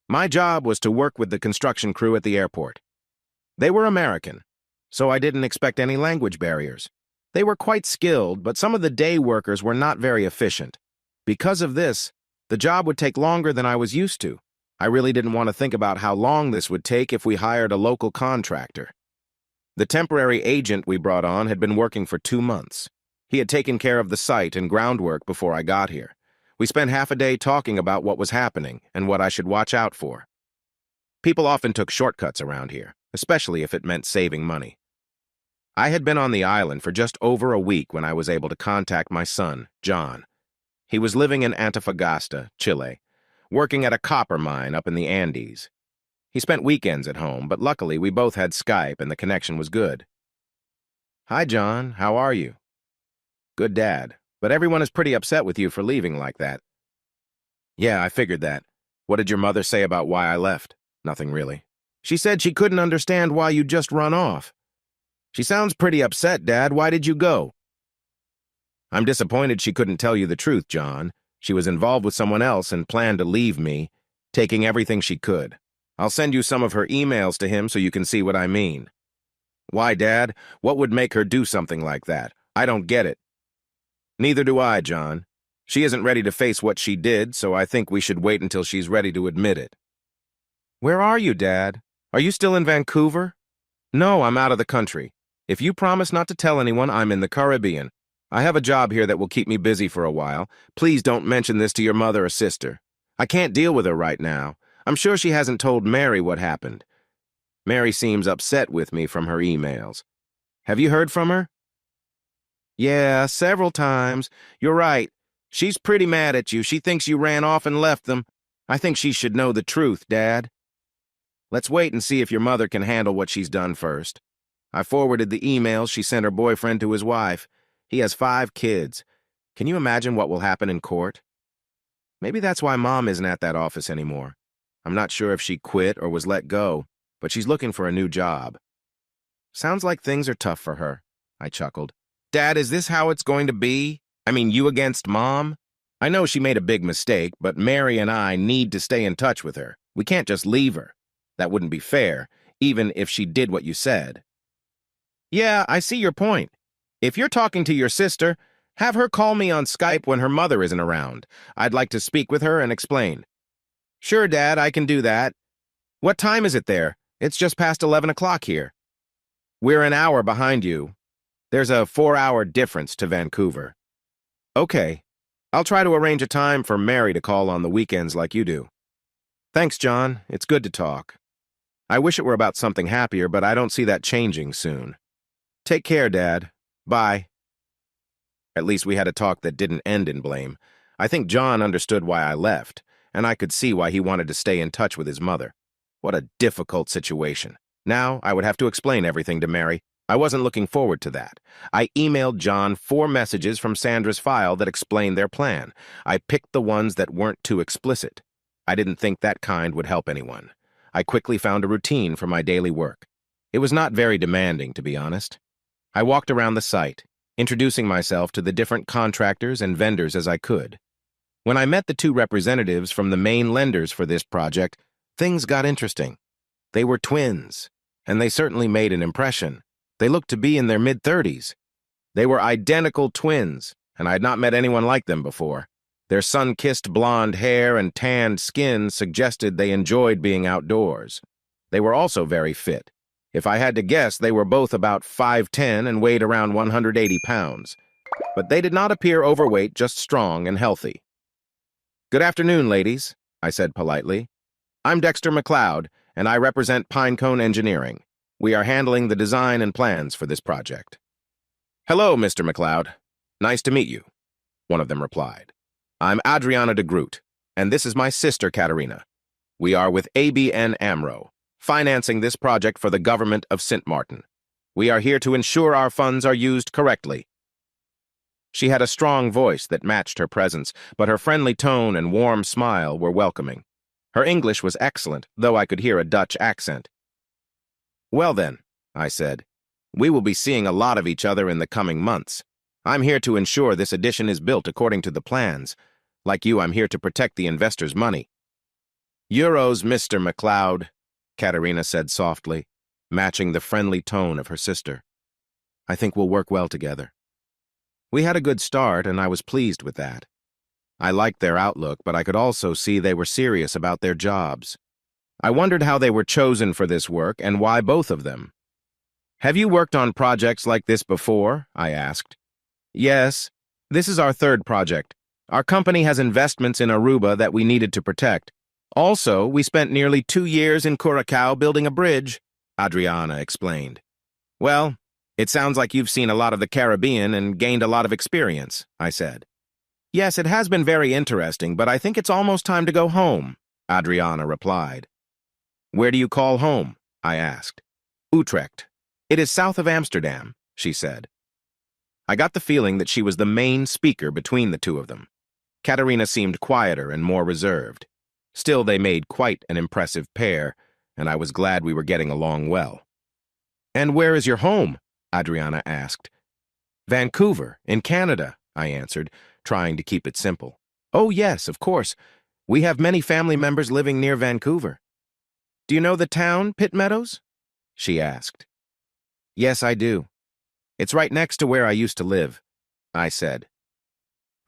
My job was to work with the construction crew at the airport. They were American, so I didn't expect any language barriers. They were quite skilled, but some of the day workers were not very efficient. Because of this, the job would take longer than I was used to. I really didn't want to think about how long this would take if we hired a local contractor. The temporary agent we brought on had been working for 2 months. He had taken care of the site and groundwork before I got here. We spent half a day talking about what was happening and what I should watch out for. People often took shortcuts around here, especially if it meant saving money. I had been on the island for just over a week when I was able to contact my son, John. He was living in Antofagasta, Chile, working at a copper mine up in the Andes. He spent weekends at home, but luckily we both had Skype and the connection was good. "Hi, John. How are you?" "Good, Dad. But everyone is pretty upset with you for leaving like that." "Yeah, I figured that. What did your mother say about why I left?" "Nothing really. She said she couldn't understand why you just run off." "She sounds pretty upset, Dad. Why did you go?" "I'm disappointed she couldn't tell you the truth, John. She was involved with someone else and planned to leave me, taking everything she could. I'll send you some of her emails to him so you can see what I mean." "Why, Dad? What would make her do something like that? I don't get it." "Neither do I, John. She isn't ready to face what she did, so I think we should wait until she's ready to admit it." "Where are you, Dad? Are you still in Vancouver?" "No, I'm out of the country. If you promise not to tell anyone, I'm in the Caribbean. I have a job here that will keep me busy for a while. Please don't mention this to your mother or sister. I can't deal with her right now. I'm sure she hasn't told Mary what happened. Mary seems upset with me from her emails. Have you heard from her?" "Yeah, several times. You're right. She's pretty mad at you. She thinks you ran off and left them. I think she should know the truth, Dad. Let's wait and see if your mother can handle what she's done first." I forwarded the emails she sent her boyfriend to his wife. He has 5 kids. Can you imagine what will happen in court? Maybe that's why Mom isn't at that office anymore. I'm not sure if she quit or was let go, but she's looking for a new job. Sounds like things are tough for her, I chuckled. Dad, is this how it's going to be? I mean, you against Mom? I know she made a big mistake, but Mary and I need to stay in touch with her. We can't just leave her. That wouldn't be fair, even if she did what you said. Yeah, I see your point. If you're talking to your sister, have her call me on Skype when her mother isn't around. I'd like to speak with her and explain. Sure, Dad, I can do that. What time is it there? It's just past 11 o'clock here. We're an hour behind you. There's a 4-hour difference to Vancouver. Okay. I'll try to arrange a time for Mary to call on the weekends like you do. Thanks, John. It's good to talk. I wish it were about something happier, but I don't see that changing soon. Take care, Dad. Bye. At least we had a talk that didn't end in blame. I think John understood why I left, and I could see why he wanted to stay in touch with his mother. What a difficult situation. Now I would have to explain everything to Mary. I wasn't looking forward to that. I emailed John 4 messages from Sandra's file that explained their plan. I picked the ones that weren't too explicit. I didn't think that kind would help anyone. I quickly found a routine for my daily work. It was not very demanding, to be honest. I walked around the site, introducing myself to the different contractors and vendors as I could. When I met the 2 representatives from the main lenders for this project, things got interesting. They were twins, and they certainly made an impression. They looked to be in their mid-30s. They were identical twins, and I had not met anyone like them before. Their sun-kissed blonde hair and tanned skin suggested they enjoyed being outdoors. They were also very fit. If I had to guess, they were both about 5'10" and weighed around 180 pounds. But they did not appear overweight, just strong and healthy. "Good afternoon, ladies," I said politely. "I'm Dexter McLeod, and I represent Pinecone Engineering. We are handling the design and plans for this project." "Hello, Mr. McLeod. Nice to meet you," one of them replied. "I'm Adriana de Groot, and this is my sister, Katerina. We are with ABN AMRO, financing this project for the government of St. Martin. We are here to ensure our funds are used correctly." She had a strong voice that matched her presence, but her friendly tone and warm smile were welcoming. Her English was excellent, though I could hear a Dutch accent. "Well then," I said, "we will be seeing a lot of each other in the coming months. I'm here to ensure this addition is built according to the plans. Like you, I'm here to protect the investors' money." "Euros, Mr. McLeod," Katerina said softly, matching the friendly tone of her sister. "I think we'll work well together." We had a good start, and I was pleased with that. I liked their outlook, but I could also see they were serious about their jobs. I wondered how they were chosen for this work and why both of them. "Have you worked on projects like this before?" I asked. "Yes. This is our third project. Our company has investments in Aruba that we needed to protect. Also, we spent nearly 2 years in Curacao building a bridge," Adriana explained. "Well, it sounds like you've seen a lot of the Caribbean and gained a lot of experience," I said. "Yes, it has been very interesting, but I think it's almost time to go home," Adriana replied. "Where do you call home?" I asked. "Utrecht. It is south of Amsterdam," she said. I got the feeling that she was the main speaker between the two of them. Katerina seemed quieter and more reserved. Still, they made quite an impressive pair, and I was glad we were getting along well. "And where is your home?" Adriana asked. "Vancouver, in Canada," I answered, trying to keep it simple. "Oh, yes, of course. We have many family members living near Vancouver." "Do you know the town, Pitt Meadows?" she asked. "Yes, I do. It's right next to where I used to live," I said.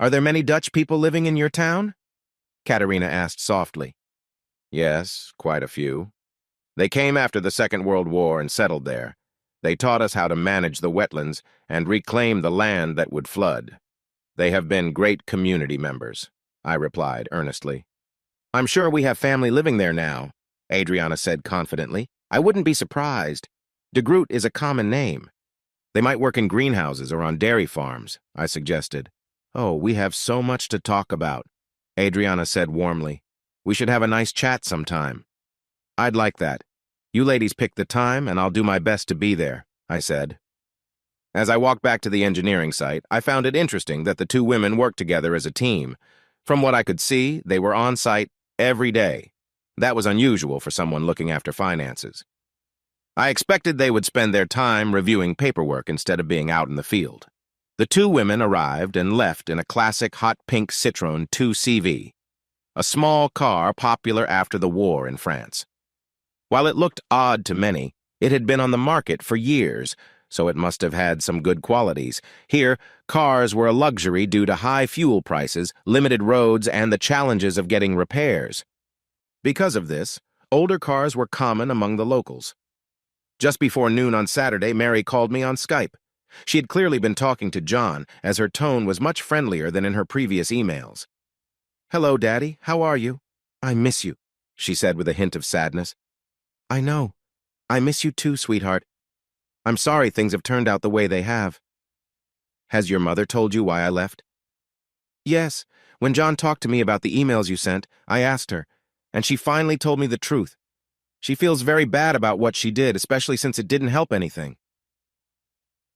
"Are there many Dutch people living in your town?" Katerina asked softly. "Yes, quite a few. They came after the Second World War and settled there. They taught us how to manage the wetlands and reclaim the land that would flood. They have been great community members," I replied earnestly. "I'm sure we have family living there now," Adriana said confidently. "I wouldn't be surprised. De Groot is a common name. They might work in greenhouses or on dairy farms," I suggested. "Oh, we have so much to talk about," Adriana said warmly. "We should have a nice chat sometime." "I'd like that. You ladies pick the time, and I'll do my best to be there," I said. As I walked back to the engineering site, I found it interesting that the two women worked together as a team. From what I could see, they were on site every day. That was unusual for someone looking after finances. I expected they would spend their time reviewing paperwork instead of being out in the field. The two women arrived and left in a classic hot pink Citroën 2CV, a small car popular after the war in France. While it looked odd to many, it had been on the market for years, so it must have had some good qualities. Here, cars were a luxury due to high fuel prices, limited roads, and the challenges of getting repairs. Because of this, older cars were common among the locals. Just before noon on Saturday, Mary called me on Skype. She had clearly been talking to John, as her tone was much friendlier than in her previous emails. "Hello, Daddy. How are you?" "I miss you," she said with a hint of sadness. "I know. I miss you too, sweetheart. I'm sorry things have turned out the way they have." "Has your mother told you why I left?" "Yes. When John talked to me about the emails you sent, I asked her, and she finally told me the truth. She feels very bad about what she did, especially since it didn't help anything."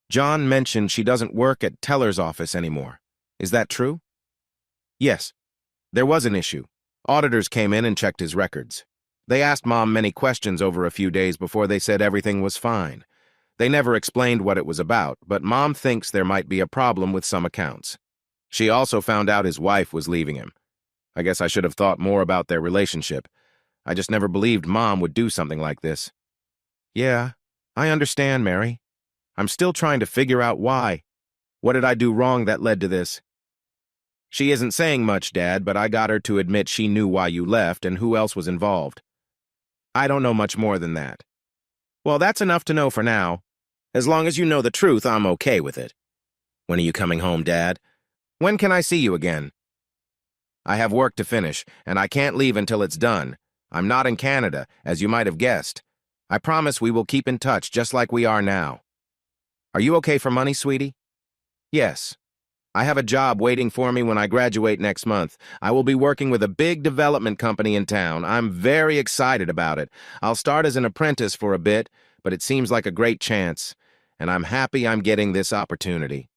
"John mentioned she doesn't work at Teller's office anymore. Is that true?" "Yes. There was an issue. Auditors came in and checked his records. They asked Mom many questions over a few days before they said everything was fine. They never explained what it was about, but Mom thinks there might be a problem with some accounts. She also found out his wife was leaving him. I guess I should have thought more about their relationship. I just never believed Mom would do something like this." "Yeah, I understand, Mary. I'm still trying to figure out why. What did I do wrong that led to this? She isn't saying much, Dad, but I got her to admit she knew why you left and who else was involved. I don't know much more than that. Well, that's enough to know for now. As long as you know the truth, I'm okay with it. When are you coming home, Dad? When can I see you again? I have work to finish, and I can't leave until it's done. I'm not in Canada, as you might have guessed. I promise we will keep in touch just like we are now. Are you okay for money, sweetie? Yes. I have a job waiting for me when I graduate next month. I will be working with a big development company in town. I'm very excited about it. I'll start as an apprentice for a bit, but it seems like a great chance, and I'm happy I'm getting this opportunity.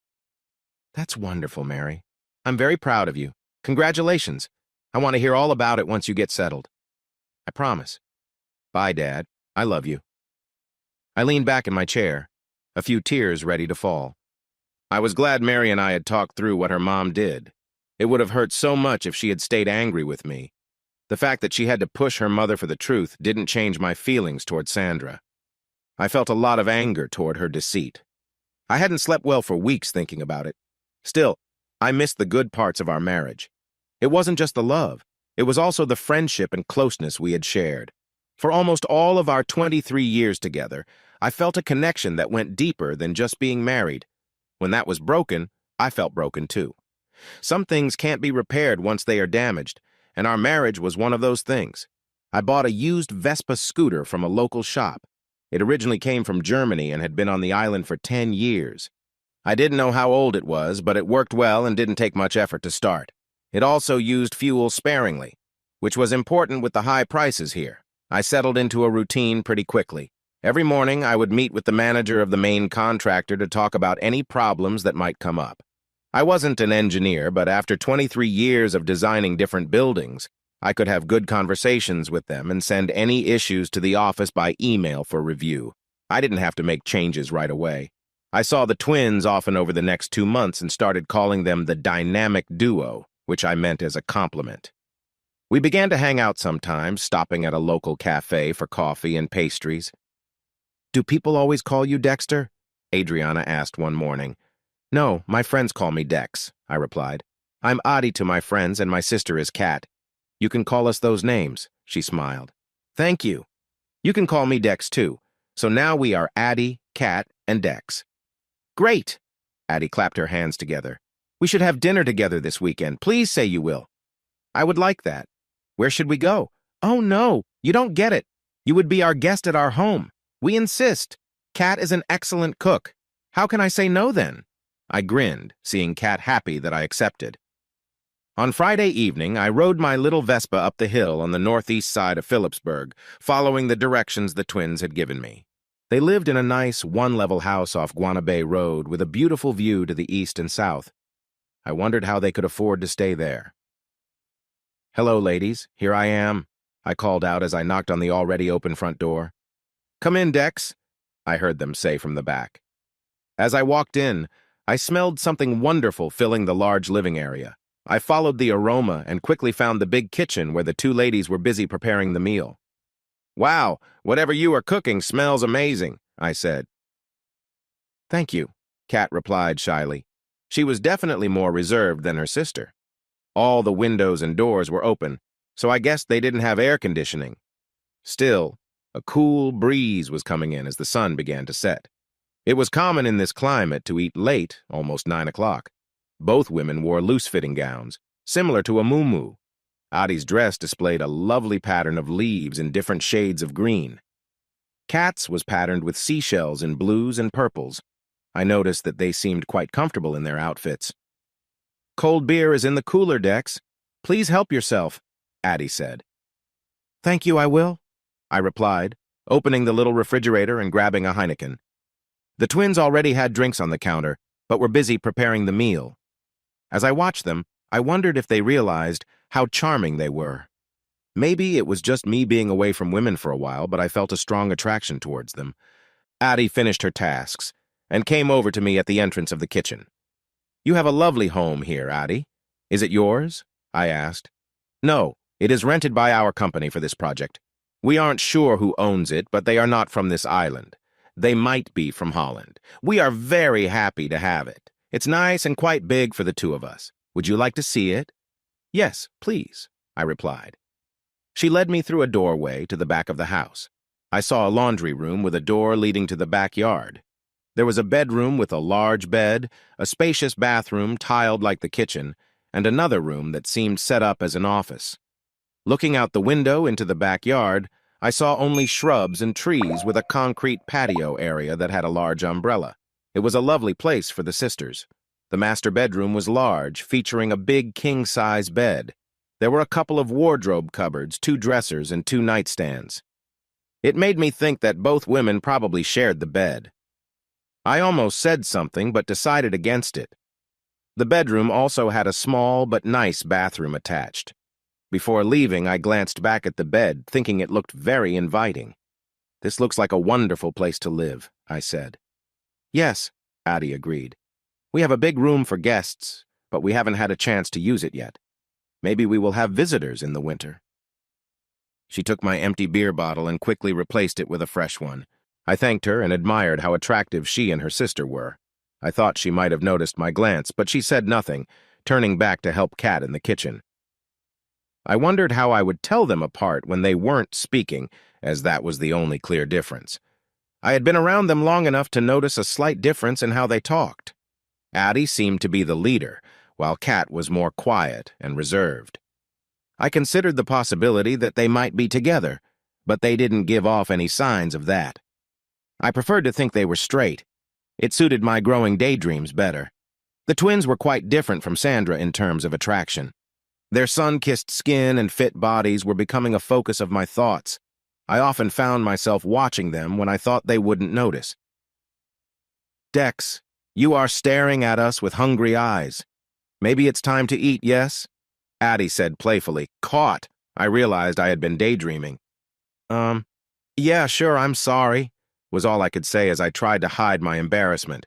That's wonderful, Mary. I'm very proud of you. Congratulations. I want to hear all about it once you get settled. I promise. Bye, Dad. I love you. I leaned back in my chair, a few tears ready to fall. I was glad Mary and I had talked through what her mom did. It would have hurt so much if she had stayed angry with me. The fact that she had to push her mother for the truth didn't change my feelings toward Sandra. I felt a lot of anger toward her deceit. I hadn't slept well for weeks thinking about it. Still, I missed the good parts of our marriage. It wasn't just the love. It was also the friendship and closeness we had shared. For almost all of our 23 years together, I felt a connection that went deeper than just being married. When that was broken, I felt broken too. Some things can't be repaired once they are damaged, and our marriage was one of those things. I bought a used Vespa scooter from a local shop. It originally came from Germany and had been on the island for 10 years. I didn't know how old it was, but it worked well and didn't take much effort to start. It also used fuel sparingly, which was important with the high prices here. I settled into a routine pretty quickly. Every morning, I would meet with the manager of the main contractor to talk about any problems that might come up. I wasn't an engineer, but after 23 years of designing different buildings, I could have good conversations with them and send any issues to the office by email for review. I didn't have to make changes right away. I saw the twins often over the next 2 months and started calling them the dynamic duo, which I meant as a compliment. We began to hang out sometimes, stopping at a local cafe for coffee and pastries. Do people always call you Dexter? Adriana asked one morning. No, my friends call me Dex, I replied. I'm Adi to my friends and my sister is Kat. You can call us those names, she smiled. Thank you. You can call me Dex too. So now we are Adi, Kat, and Dex. Great! Adi clapped her hands together. We should have dinner together this weekend. Please say you will. I would like that. Where should we go? Oh no, you don't get it. You would be our guest at our home. We insist. Kat is an excellent cook. How can I say no then? I grinned, seeing Kat happy that I accepted. On Friday evening, I rode my little Vespa up the hill on the northeast side of Phillipsburg, following the directions the twins had given me. They lived in a nice one-level house off Guana Bay Road with a beautiful view to the east and south. I wondered how they could afford to stay there. Hello, ladies. Here I am, I called out as I knocked on the already open front door. Come in, Dex, I heard them say from the back. As I walked in, I smelled something wonderful filling the large living area. I followed the aroma and quickly found the big kitchen where the two ladies were busy preparing the meal. Wow, whatever you are cooking smells amazing, I said. Thank you, Kat replied shyly. She was definitely more reserved than her sister. All the windows and doors were open, so I guessed they didn't have air conditioning. Still, a cool breeze was coming in as the sun began to set. It was common in this climate to eat late, almost 9 o'clock. Both women wore loose-fitting gowns, similar to a muumuu. Adi's dress displayed a lovely pattern of leaves in different shades of green. Kat's was patterned with seashells in blues and purples. I noticed that they seemed quite comfortable in their outfits. Cold beer is in the cooler, Dex. Please help yourself, Adi said. Thank you, I will, I replied, opening the little refrigerator and grabbing a Heineken. The twins already had drinks on the counter, but were busy preparing the meal. As I watched them, I wondered if they realized how charming they were. Maybe it was just me being away from women for a while, but I felt a strong attraction towards them. Adi finished her tasks and came over to me at the entrance of the kitchen. You have a lovely home here, Adi. Is it yours? I asked. No, it is rented by our company for this project. We aren't sure who owns it, but they are not from this island. They might be from Holland. We are very happy to have it. It's nice and quite big for the two of us. Would you like to see it? Yes, please, I replied. She led me through a doorway to the back of the house. I saw a laundry room with a door leading to the backyard. There was a bedroom with a large bed, a spacious bathroom tiled like the kitchen, and another room that seemed set up as an office. Looking out the window into the backyard, I saw only shrubs and trees with a concrete patio area that had a large umbrella. It was a lovely place for the sisters. The master bedroom was large, featuring a big king-size bed. There were a couple of wardrobe cupboards, 2 dressers, and 2 nightstands. It made me think that both women probably shared the bed. I almost said something, but decided against it. The bedroom also had a small but nice bathroom attached. Before leaving, I glanced back at the bed, thinking it looked very inviting. This looks like a wonderful place to live, I said. Yes, Addie agreed. We have a big room for guests, but we haven't had a chance to use it yet. Maybe we will have visitors in the winter. She took my empty beer bottle and quickly replaced it with a fresh one. I thanked her and admired how attractive she and her sister were. I thought she might have noticed my glance, but she said nothing, turning back to help Kat in the kitchen. I wondered how I would tell them apart when they weren't speaking, as that was the only clear difference. I had been around them long enough to notice a slight difference in how they talked. Addie seemed to be the leader, while Kat was more quiet and reserved. I considered the possibility that they might be together, but they didn't give off any signs of that. I preferred to think they were straight. It suited my growing daydreams better. The twins were quite different from Sandra in terms of attraction. Their sun-kissed skin and fit bodies were becoming a focus of my thoughts. I often found myself watching them when I thought they wouldn't notice. Dex, you are staring at us with hungry eyes. Maybe it's time to eat, yes? Addie said playfully. Caught. I realized I had been daydreaming. Yeah, sure, I'm sorry, was all I could say as I tried to hide my embarrassment.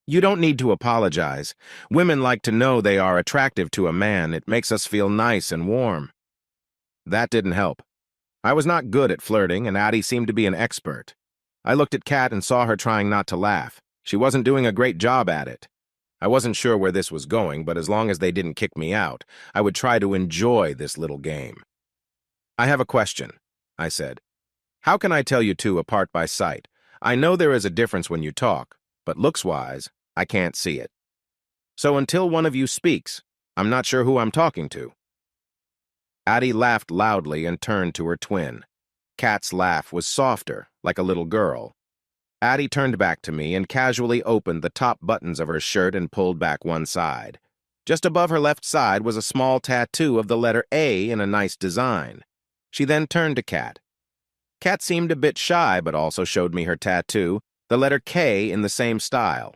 You don't need to apologize. Women like to know they are attractive to a man. It makes us feel nice and warm. That didn't help. I was not good at flirting, and Addie seemed to be an expert. I looked at Kat and saw her trying not to laugh. She wasn't doing a great job at it. I wasn't sure where this was going, but as long as they didn't kick me out, I would try to enjoy this little game. I have a question, I said. How can I tell you two apart by sight? I know there is a difference when you talk, but looks-wise, I can't see it. So until one of you speaks, I'm not sure who I'm talking to. Addie laughed loudly and turned to her twin. Kat's laugh was softer, like a little girl. Addie turned back to me and casually opened the top buttons of her shirt and pulled back one side. Just above her left side was a small tattoo of the letter A in a nice design. She then turned to Kat. Kat seemed a bit shy, but also showed me her tattoo, the letter K in the same style.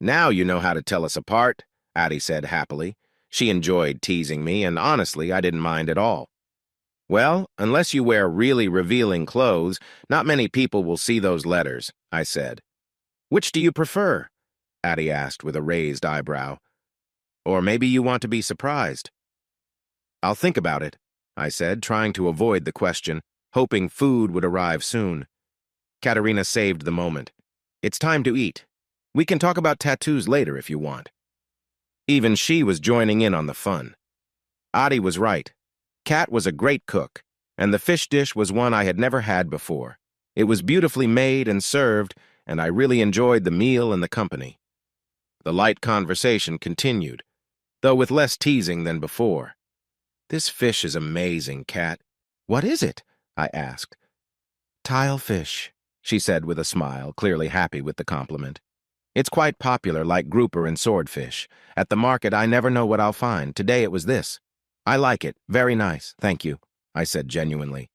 Now you know how to tell us apart, Addie said happily. She enjoyed teasing me, and honestly, I didn't mind at all. Well, unless you wear really revealing clothes, not many people will see those letters, I said. Which do you prefer? Addie asked with a raised eyebrow. Or maybe you want to be surprised. I'll think about it, I said, trying to avoid the question, hoping food would arrive soon. Katerina saved the moment. It's time to eat. We can talk about tattoos later if you want. Even she was joining in on the fun. Addie was right. Kat was a great cook, and the fish dish was one I had never had before. It was beautifully made and served, and I really enjoyed the meal and the company. The light conversation continued, though with less teasing than before. This fish is amazing, Kat. What is it? I asked. Tile fish, she said with a smile, clearly happy with the compliment. It's quite popular like grouper and swordfish. At the market, I never know what I'll find. Today it was this. I like it. Very nice. Thank you, I said genuinely.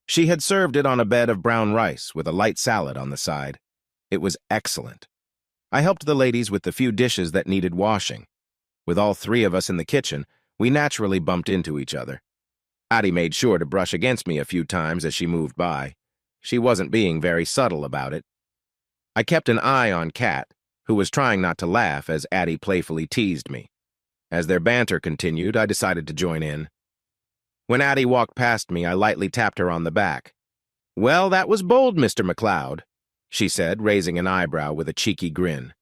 She had served it on a bed of brown rice with a light salad on the side. It was excellent. I helped the ladies with the few dishes that needed washing. With all three of us in the kitchen, we naturally bumped into each other. Addie made sure to brush against me a few times as she moved by. She wasn't being very subtle about it. I kept an eye on Kat, who was trying not to laugh as Addie playfully teased me. As their banter continued, I decided to join in. When Addie walked past me, I lightly tapped her on the back. Well, that was bold, Mr. McLeod. she said, raising an eyebrow with a cheeky grin.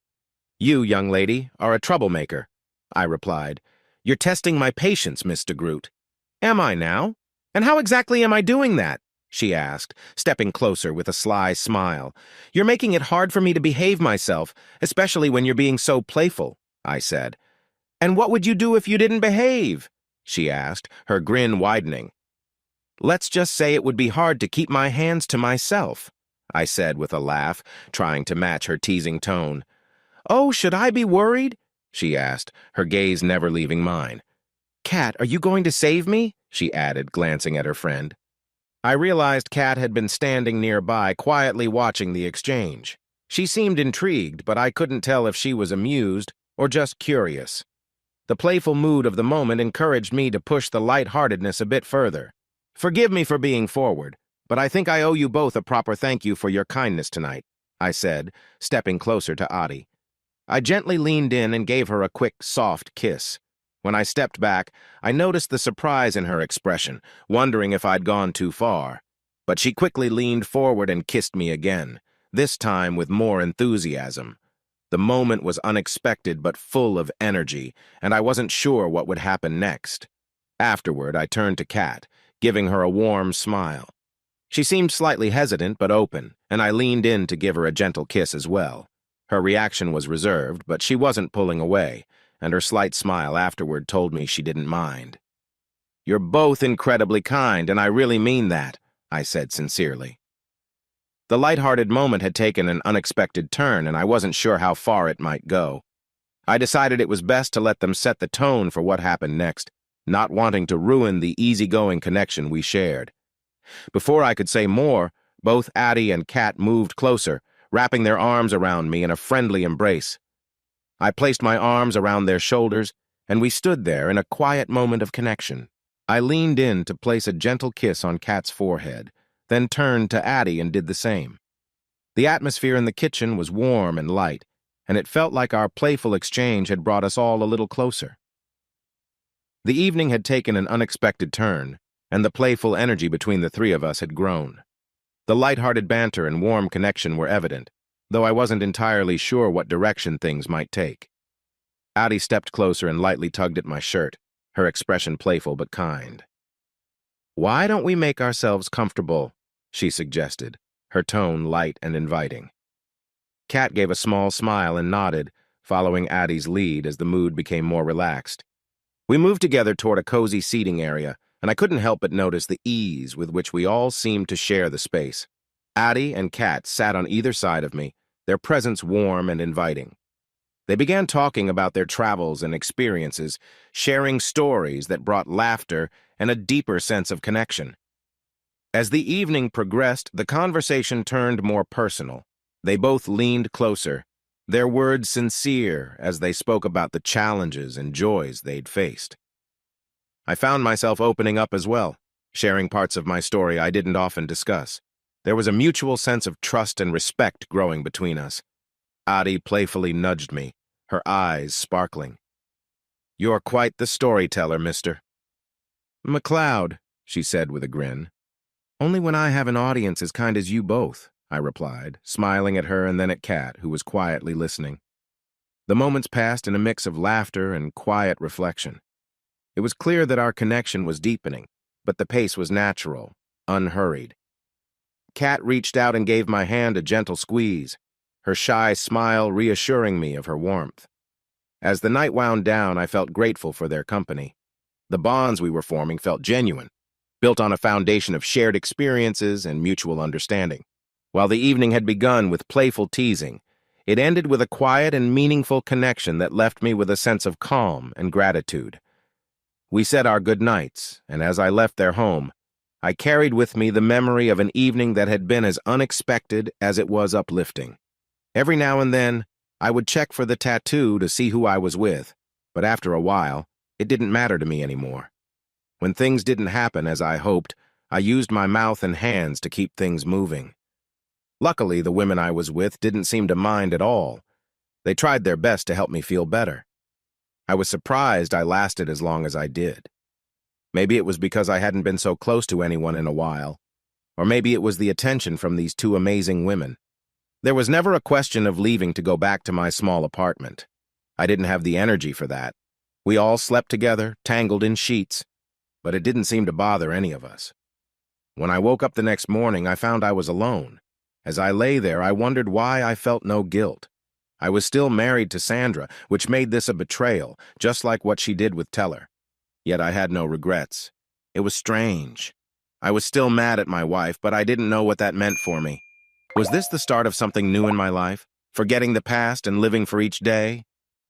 You, young lady, are a troublemaker, I replied. You're testing my patience, Mr. Groot. Am I now? And how exactly am I doing that? She asked, stepping closer with a sly smile. You're making it hard for me to behave myself, especially when you're being so playful, I said. And what would you do if you didn't behave? She asked, her grin widening. Let's just say it would be hard to keep my hands to myself, I said with a laugh, trying to match her teasing tone. Oh, should I be worried? She asked, her gaze never leaving mine. Kat, are you going to save me? She added, glancing at her friend. I realized Kat had been standing nearby, quietly watching the exchange. She seemed intrigued, but I couldn't tell if she was amused or just curious. The playful mood of the moment encouraged me to push the lightheartedness a bit further. Forgive me for being forward, but I think I owe you both a proper thank you for your kindness tonight, I said, stepping closer to Adi. I gently leaned in and gave her a quick, soft kiss. When I stepped back, I noticed the surprise in her expression, wondering if I'd gone too far. But she quickly leaned forward and kissed me again, this time with more enthusiasm. The moment was unexpected but full of energy, and I wasn't sure what would happen next. Afterward, I turned to Kat, giving her a warm smile. She seemed slightly hesitant but open, and I leaned in to give her a gentle kiss as well. Her reaction was reserved, but she wasn't pulling away, and her slight smile afterward told me she didn't mind. You're both incredibly kind, and I really mean that, I said sincerely. The lighthearted moment had taken an unexpected turn, and I wasn't sure how far it might go. I decided it was best to let them set the tone for what happened next, not wanting to ruin the easygoing connection we shared. Before I could say more, both Addie and Kat moved closer, wrapping their arms around me in a friendly embrace. I placed my arms around their shoulders, and we stood there in a quiet moment of connection. I leaned in to place a gentle kiss on Kat's forehead, then turned to Addie and did the same. The atmosphere in the kitchen was warm and light, and it felt like our playful exchange had brought us all a little closer. The evening had taken an unexpected turn, and the playful energy between the three of us had grown. The light-hearted banter and warm connection were evident, though I wasn't entirely sure what direction things might take. Addie stepped closer and lightly tugged at my shirt, her expression playful but kind. Why don't we make ourselves comfortable? She suggested, her tone light and inviting. Kat gave a small smile and nodded, following Addie's lead as the mood became more relaxed. We moved together toward a cozy seating area, and I couldn't help but notice the ease with which we all seemed to share the space. Addie and Kat sat on either side of me, their presence warm and inviting. They began talking about their travels and experiences, sharing stories that brought laughter and a deeper sense of connection. As the evening progressed, the conversation turned more personal. They both leaned closer, their words sincere as they spoke about the challenges and joys they'd faced. I found myself opening up as well, sharing parts of my story I didn't often discuss. There was a mutual sense of trust and respect growing between us. Addie playfully nudged me, her eyes sparkling. You're quite the storyteller, mister. McLeod, she said with a grin. Only when I have an audience as kind as you both, I replied, smiling at her and then at Kat, who was quietly listening. The moments passed in a mix of laughter and quiet reflection. It was clear that our connection was deepening, but the pace was natural, unhurried. Kat reached out and gave my hand a gentle squeeze, her shy smile reassuring me of her warmth. As the night wound down, I felt grateful for their company. The bonds we were forming felt genuine, built on a foundation of shared experiences and mutual understanding. While the evening had begun with playful teasing, it ended with a quiet and meaningful connection that left me with a sense of calm and gratitude. We said our good nights, and as I left their home, I carried with me the memory of an evening that had been as unexpected as it was uplifting. Every now and then, I would check for the tattoo to see who I was with, but after a while, it didn't matter to me anymore. When things didn't happen as I hoped, I used my mouth and hands to keep things moving. Luckily, the women I was with didn't seem to mind at all. They tried their best to help me feel better. I was surprised I lasted as long as I did. Maybe it was because I hadn't been so close to anyone in a while, or maybe it was the attention from these two amazing women. There was never a question of leaving to go back to my small apartment. I didn't have the energy for that. We all slept together, tangled in sheets, but it didn't seem to bother any of us. When I woke up the next morning, I found I was alone. As I lay there, I wondered why I felt no guilt. I was still married to Sandra, which made this a betrayal, just like what she did with Teller. Yet I had no regrets. It was strange. I was still mad at my wife, but I didn't know what that meant for me. Was this the start of something new in my life? Forgetting the past and living for each day?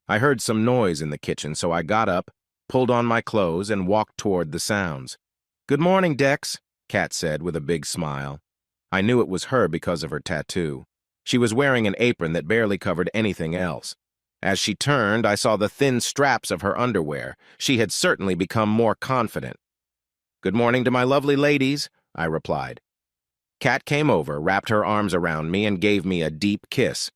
I heard some noise in the kitchen, so I got up, pulled on my clothes, and walked toward the sounds. "Good morning, Dex," Kat said with a big smile. I knew it was her because of her tattoo. She was wearing an apron that barely covered anything else. As she turned, I saw the thin straps of her underwear. She had certainly become more confident. "Good morning to my lovely ladies," I replied. Kat came over, wrapped her arms around me, and gave me a deep kiss.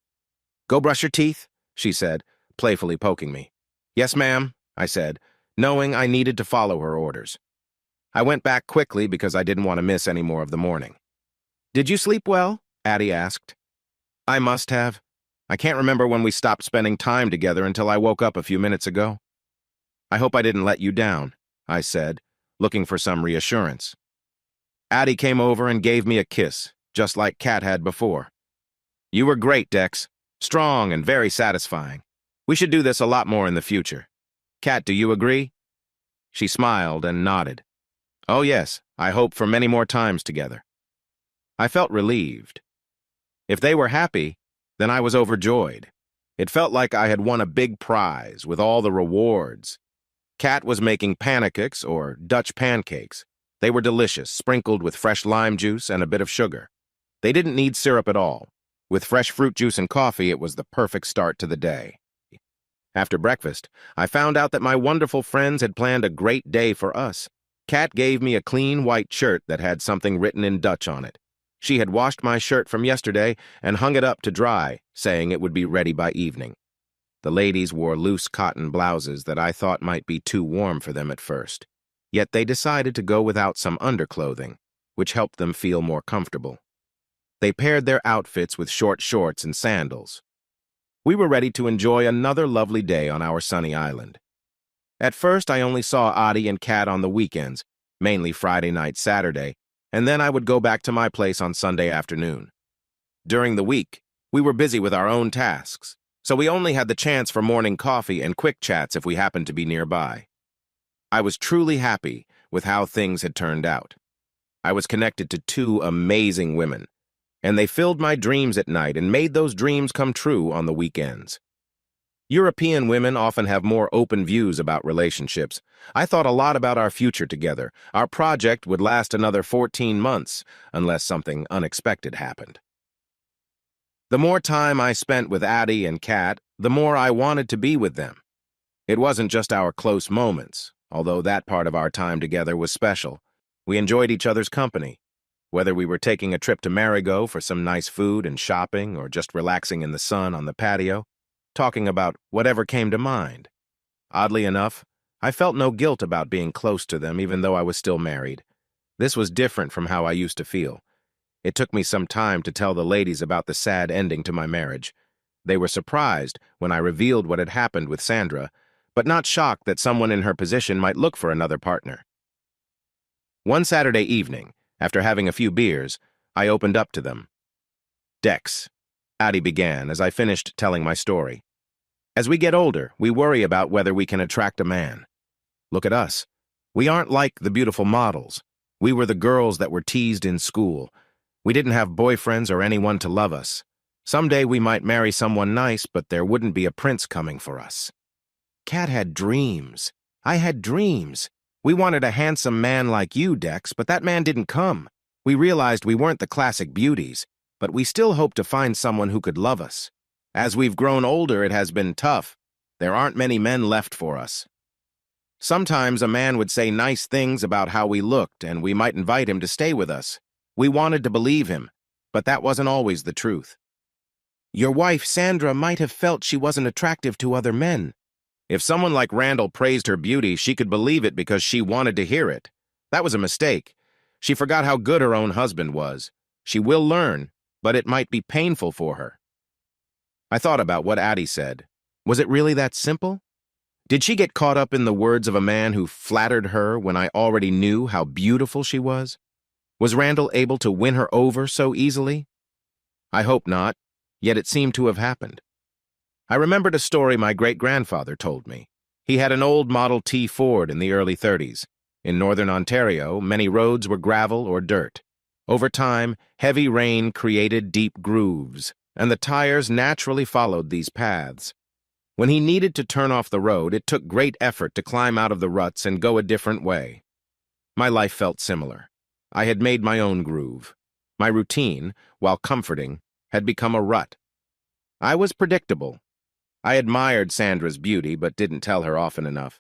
"Go brush your teeth," she said, playfully poking me. "Yes, ma'am," I said, knowing I needed to follow her orders. I went back quickly because I didn't want to miss any more of the morning. "Did you sleep well?" Addie asked. "I must have. I can't remember when we stopped spending time together until I woke up a few minutes ago." "I hope I didn't let you down," I said, looking for some reassurance. Addie came over and gave me a kiss, just like Kat had before. "You were great, Dex. Strong and very satisfying. We should do this a lot more in the future. Kat, do you agree?" She smiled and nodded. "Oh yes, I hope for many more times together." I felt relieved. If they were happy, then I was overjoyed. It felt like I had won a big prize with all the rewards. Kat was making pancakes, or Dutch pancakes. They were delicious, sprinkled with fresh lime juice and a bit of sugar. They didn't need syrup at all. With fresh fruit juice and coffee, it was the perfect start to the day. After breakfast, I found out that my wonderful friends had planned a great day for us. Kat gave me a clean white shirt that had something written in Dutch on it. She had washed my shirt from yesterday and hung it up to dry, saying it would be ready by evening. The ladies wore loose cotton blouses that I thought might be too warm for them at first. Yet they decided to go without some underclothing, which helped them feel more comfortable. They paired their outfits with short shorts and sandals. We were ready to enjoy another lovely day on our sunny island. At first, I only saw Addie and Kat on the weekends, mainly Friday night, Saturday, and then I would go back to my place on Sunday afternoon. During the week, we were busy with our own tasks, so we only had the chance for morning coffee and quick chats if we happened to be nearby. I was truly happy with how things had turned out. I was connected to two amazing women, and they filled my dreams at night and made those dreams come true on the weekends. European women often have more open views about relationships. I thought a lot about our future together. Our project would last another 14 months, unless something unexpected happened. The more time I spent with Addie and Kat, the more I wanted to be with them. It wasn't just our close moments, although that part of our time together was special. We enjoyed each other's company. Whether we were taking a trip to Marigot for some nice food and shopping, or just relaxing in the sun on the patio, talking about whatever came to mind. Oddly enough, I felt no guilt about being close to them even though I was still married. This was different from how I used to feel. It took me some time to tell the ladies about the sad ending to my marriage. They were surprised when I revealed what had happened with Sandra, but not shocked that someone in her position might look for another partner. One Saturday evening, after having a few beers, I opened up to them. "Dex," Addie began as I finished telling my story. "As we get older, we worry about whether we can attract a man. Look at us. We aren't like the beautiful models. We were the girls that were teased in school. We didn't have boyfriends or anyone to love us. Someday we might marry someone nice, but there wouldn't be a prince coming for us." Kat had dreams. I had dreams. We wanted a handsome man like you, Dex, but that man didn't come. We realized we weren't the classic beauties, but we still hoped to find someone who could love us. As we've grown older, it has been tough. There aren't many men left for us. Sometimes a man would say nice things about how we looked, and we might invite him to stay with us. We wanted to believe him, but that wasn't always the truth. Your wife, Sandra, might have felt she wasn't attractive to other men. If someone like Randall praised her beauty, she could believe it because she wanted to hear it. That was a mistake. She forgot how good her own husband was. She will learn, but it might be painful for her. I thought about what Addie said. Was it really that simple? Did she get caught up in the words of a man who flattered her when I already knew how beautiful she was? Was Randall able to win her over so easily? I hope not, yet it seemed to have happened. I remembered a story my great-grandfather told me. He had an old Model T Ford in the early 30s. In northern Ontario, many roads were gravel or dirt. Over time, heavy rain created deep grooves, and the tires naturally followed these paths. When he needed to turn off the road, it took great effort to climb out of the ruts and go a different way. My life felt similar. I had made my own groove. My routine, while comforting, had become a rut. I was predictable. I admired Sandra's beauty, but didn't tell her often enough.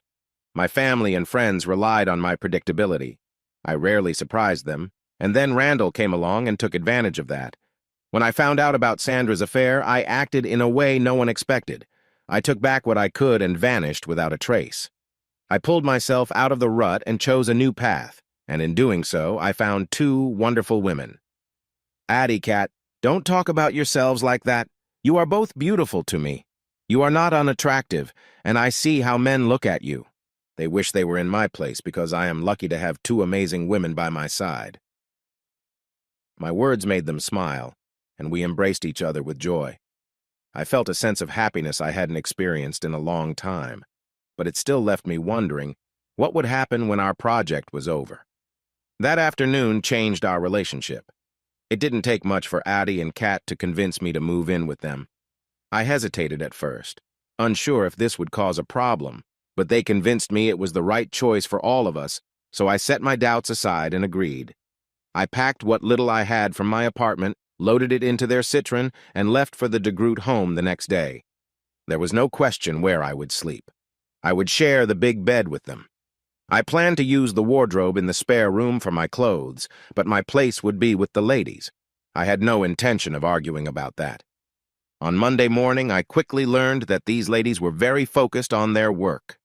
My family and friends relied on my predictability. I rarely surprised them, and then Randall came along and took advantage of that. When I found out about Sandra's affair, I acted in a way no one expected. I took back what I could and vanished without a trace. I pulled myself out of the rut and chose a new path, and in doing so, I found two wonderful women. Addie, Cat, don't talk about yourselves like that. You are both beautiful to me. You are not unattractive, and I see how men look at you. They wish they were in my place because I am lucky to have two amazing women by my side. My words made them smile, and we embraced each other with joy. I felt a sense of happiness I hadn't experienced in a long time, but it still left me wondering what would happen when our project was over. That afternoon changed our relationship. It didn't take much for Addie and Kat to convince me to move in with them. I hesitated at first, unsure if this would cause a problem, but they convinced me it was the right choice for all of us, so I set my doubts aside and agreed. I packed what little I had from my apartment, loaded it into their Citroen, and left for the DeGroot home the next day. There was no question where I would sleep. I would share the big bed with them. I planned to use the wardrobe in the spare room for my clothes, but my place would be with the ladies. I had no intention of arguing about that. On Monday morning, I quickly learned that these ladies were very focused on their work.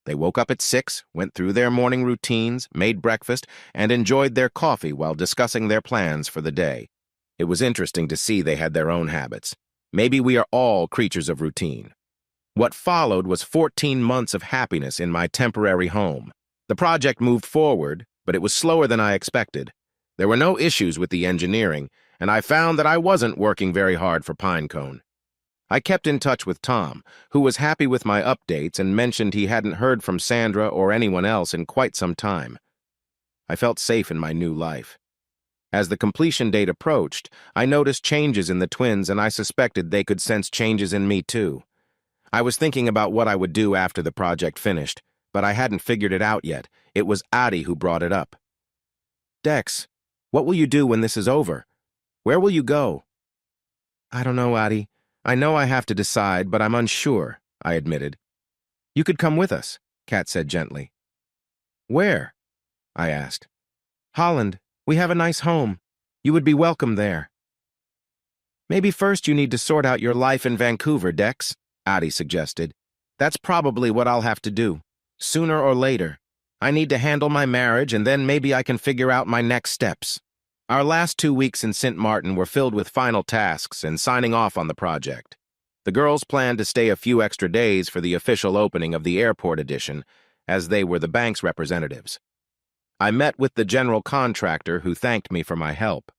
They woke up at 6, went through their morning routines, made breakfast, and enjoyed their coffee while discussing their plans for the day. It was interesting to see they had their own habits. Maybe we are all creatures of routine. What followed was 14 months of happiness in my temporary home. The project moved forward, but it was slower than I expected. There were no issues with the engineering, and I found that I wasn't working very hard for Pinecone. I kept in touch with Tom, who was happy with my updates and mentioned he hadn't heard from Sandra or anyone else in quite some time. I felt safe in my new life. As the completion date approached, I noticed changes in the twins, and I suspected they could sense changes in me too. I was thinking about what I would do after the project finished, but I hadn't figured it out yet. It was Addie who brought it up. Dex, what will you do when this is over? Where will you go? I don't know, Addie. I know I have to decide, but I'm unsure, I admitted. You could come with us, Kat said gently. Where? I asked. Holland. We have a nice home. You would be welcome there. Maybe first you need to sort out your life in Vancouver, Dex, Addie suggested. That's probably what I'll have to do, sooner or later. I need to handle my marriage, and then maybe I can figure out my next steps. Our last 2 weeks in St. Martin were filled with final tasks and signing off on the project. The girls planned to stay a few extra days for the official opening of the airport edition, as they were the bank's representatives. I met with the general contractor, who thanked me for my help.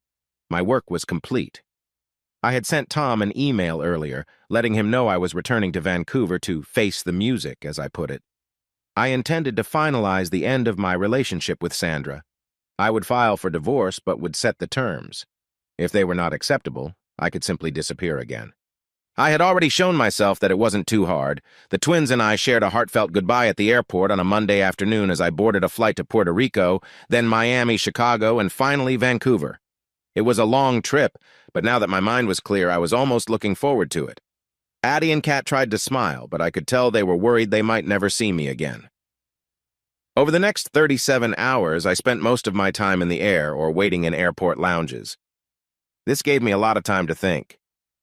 My work was complete. I had sent Tom an email earlier, letting him know I was returning to Vancouver to face the music, as I put it. I intended to finalize the end of my relationship with Sandra. I would file for divorce, but would set the terms. If they were not acceptable, I could simply disappear again. I had already shown myself that it wasn't too hard. The twins and I shared a heartfelt goodbye at the airport on a Monday afternoon as I boarded a flight to Puerto Rico, then Miami, Chicago, and finally Vancouver. It was a long trip, but now that my mind was clear, I was almost looking forward to it. Addie and Kat tried to smile, but I could tell they were worried they might never see me again. Over the next 37 hours, I spent most of my time in the air or waiting in airport lounges. This gave me a lot of time to think.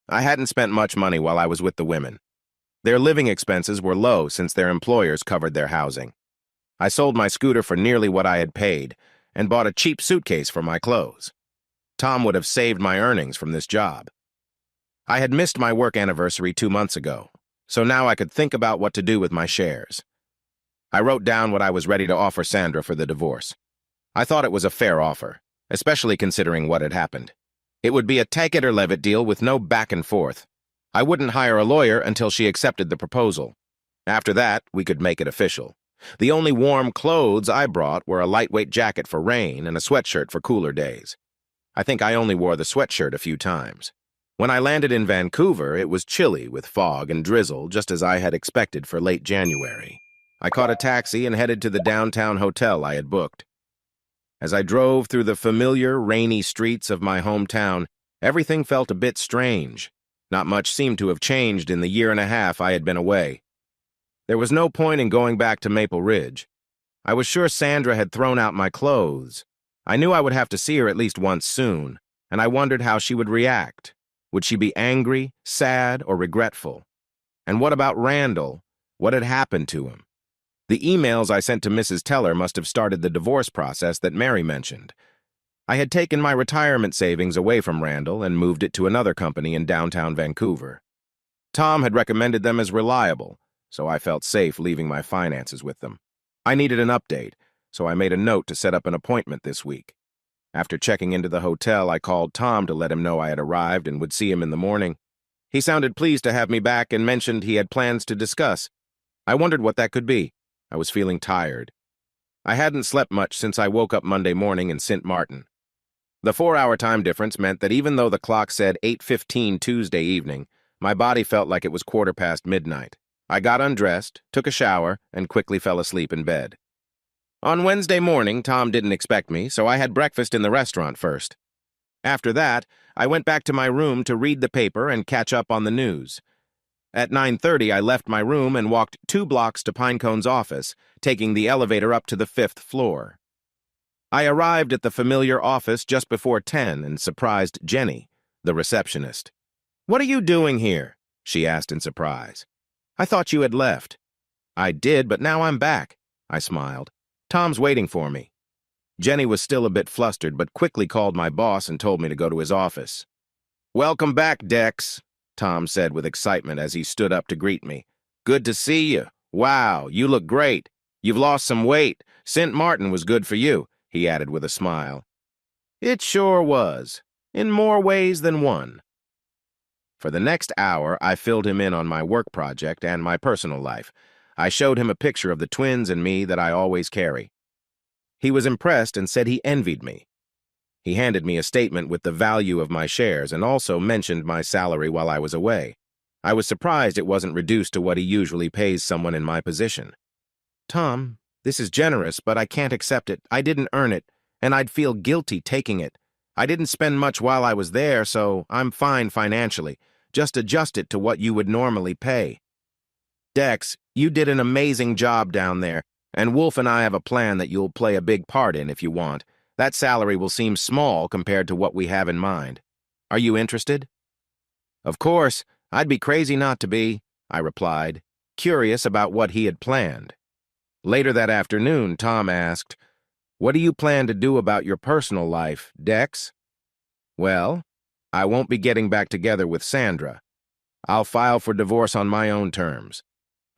I hadn't spent much money while I was with the women. Their living expenses were low since their employers covered their housing. I sold my scooter for nearly what I had paid and bought a cheap suitcase for my clothes. Tom would have saved my earnings from this job. I had missed my work anniversary 2 months ago, so now I could think about what to do with my shares. I wrote down what I was ready to offer Sandra for the divorce. I thought it was a fair offer, especially considering what had happened. It would be a take-it-or-leave-it deal with no back and forth. I wouldn't hire a lawyer until she accepted the proposal. After that, we could make it official. The only warm clothes I brought were a lightweight jacket for rain and a sweatshirt for cooler days. I think I only wore the sweatshirt a few times. When I landed in Vancouver, it was chilly with fog and drizzle, just as I had expected for late January. I caught a taxi and headed to the downtown hotel I had booked. As I drove through the familiar, rainy streets of my hometown, everything felt a bit strange. Not much seemed to have changed in the year and a half I had been away. There was no point in going back to Maple Ridge. I was sure Sandra had thrown out my clothes. I knew I would have to see her at least once soon, and I wondered how she would react. Would she be angry, sad, or regretful? And what about Randall? What had happened to him? The emails I sent to Mrs. Teller must have started the divorce process that Mary mentioned. I had taken my retirement savings away from Randall and moved it to another company in downtown Vancouver. Tom had recommended them as reliable, so I felt safe leaving my finances with them. I needed an update, so I made a note to set up an appointment this week. After checking into the hotel, I called Tom to let him know I had arrived and would see him in the morning. He sounded pleased to have me back and mentioned he had plans to discuss. I wondered what that could be. I was feeling tired. I hadn't slept much since I woke up Monday morning in St. Martin. The 4-hour time difference meant that even though the clock said 8:15 Tuesday evening, my body felt like it was 1:15 midnight. I got undressed, took a shower, and quickly fell asleep in bed. On Wednesday morning, Tom didn't expect me, so I had breakfast in the restaurant first. After that, I went back to my room to read the paper and catch up on the news. At 9:30, I left my room and walked 2 blocks to Pinecone's office, taking the elevator up to the 5th floor. I arrived at the familiar office just before 10 and surprised Jenny, the receptionist. "What are you doing here?" she asked in surprise. "I thought you had left." "I did, but now I'm back," I smiled. "Tom's waiting for me." Jenny was still a bit flustered, but quickly called my boss and told me to go to his office. "Welcome back, Dex," Tom said with excitement as he stood up to greet me. "Good to see you. Wow, you look great. You've lost some weight. St. Martin was good for you," he added with a smile. "It sure was, in more ways than one." For the next hour, I filled him in on my work project and my personal life. I showed him a picture of the twins and me that I always carry. He was impressed and said he envied me. He handed me a statement with the value of my shares and also mentioned my salary while I was away. I was surprised it wasn't reduced to what he usually pays someone in my position. "Tom, this is generous, but I can't accept it. I didn't earn it, and I'd feel guilty taking it. I didn't spend much while I was there, so I'm fine financially. Just adjust it to what you would normally pay." "Dex, you did an amazing job down there, and Wolf and I have a plan that you'll play a big part in if you want. That salary will seem small compared to what we have in mind. Are you interested?" "Of course, I'd be crazy not to be," I replied, curious about what he had planned. Later that afternoon, Tom asked, "What do you plan to do about your personal life, Dex?" "Well, I won't be getting back together with Sandra. I'll file for divorce on my own terms.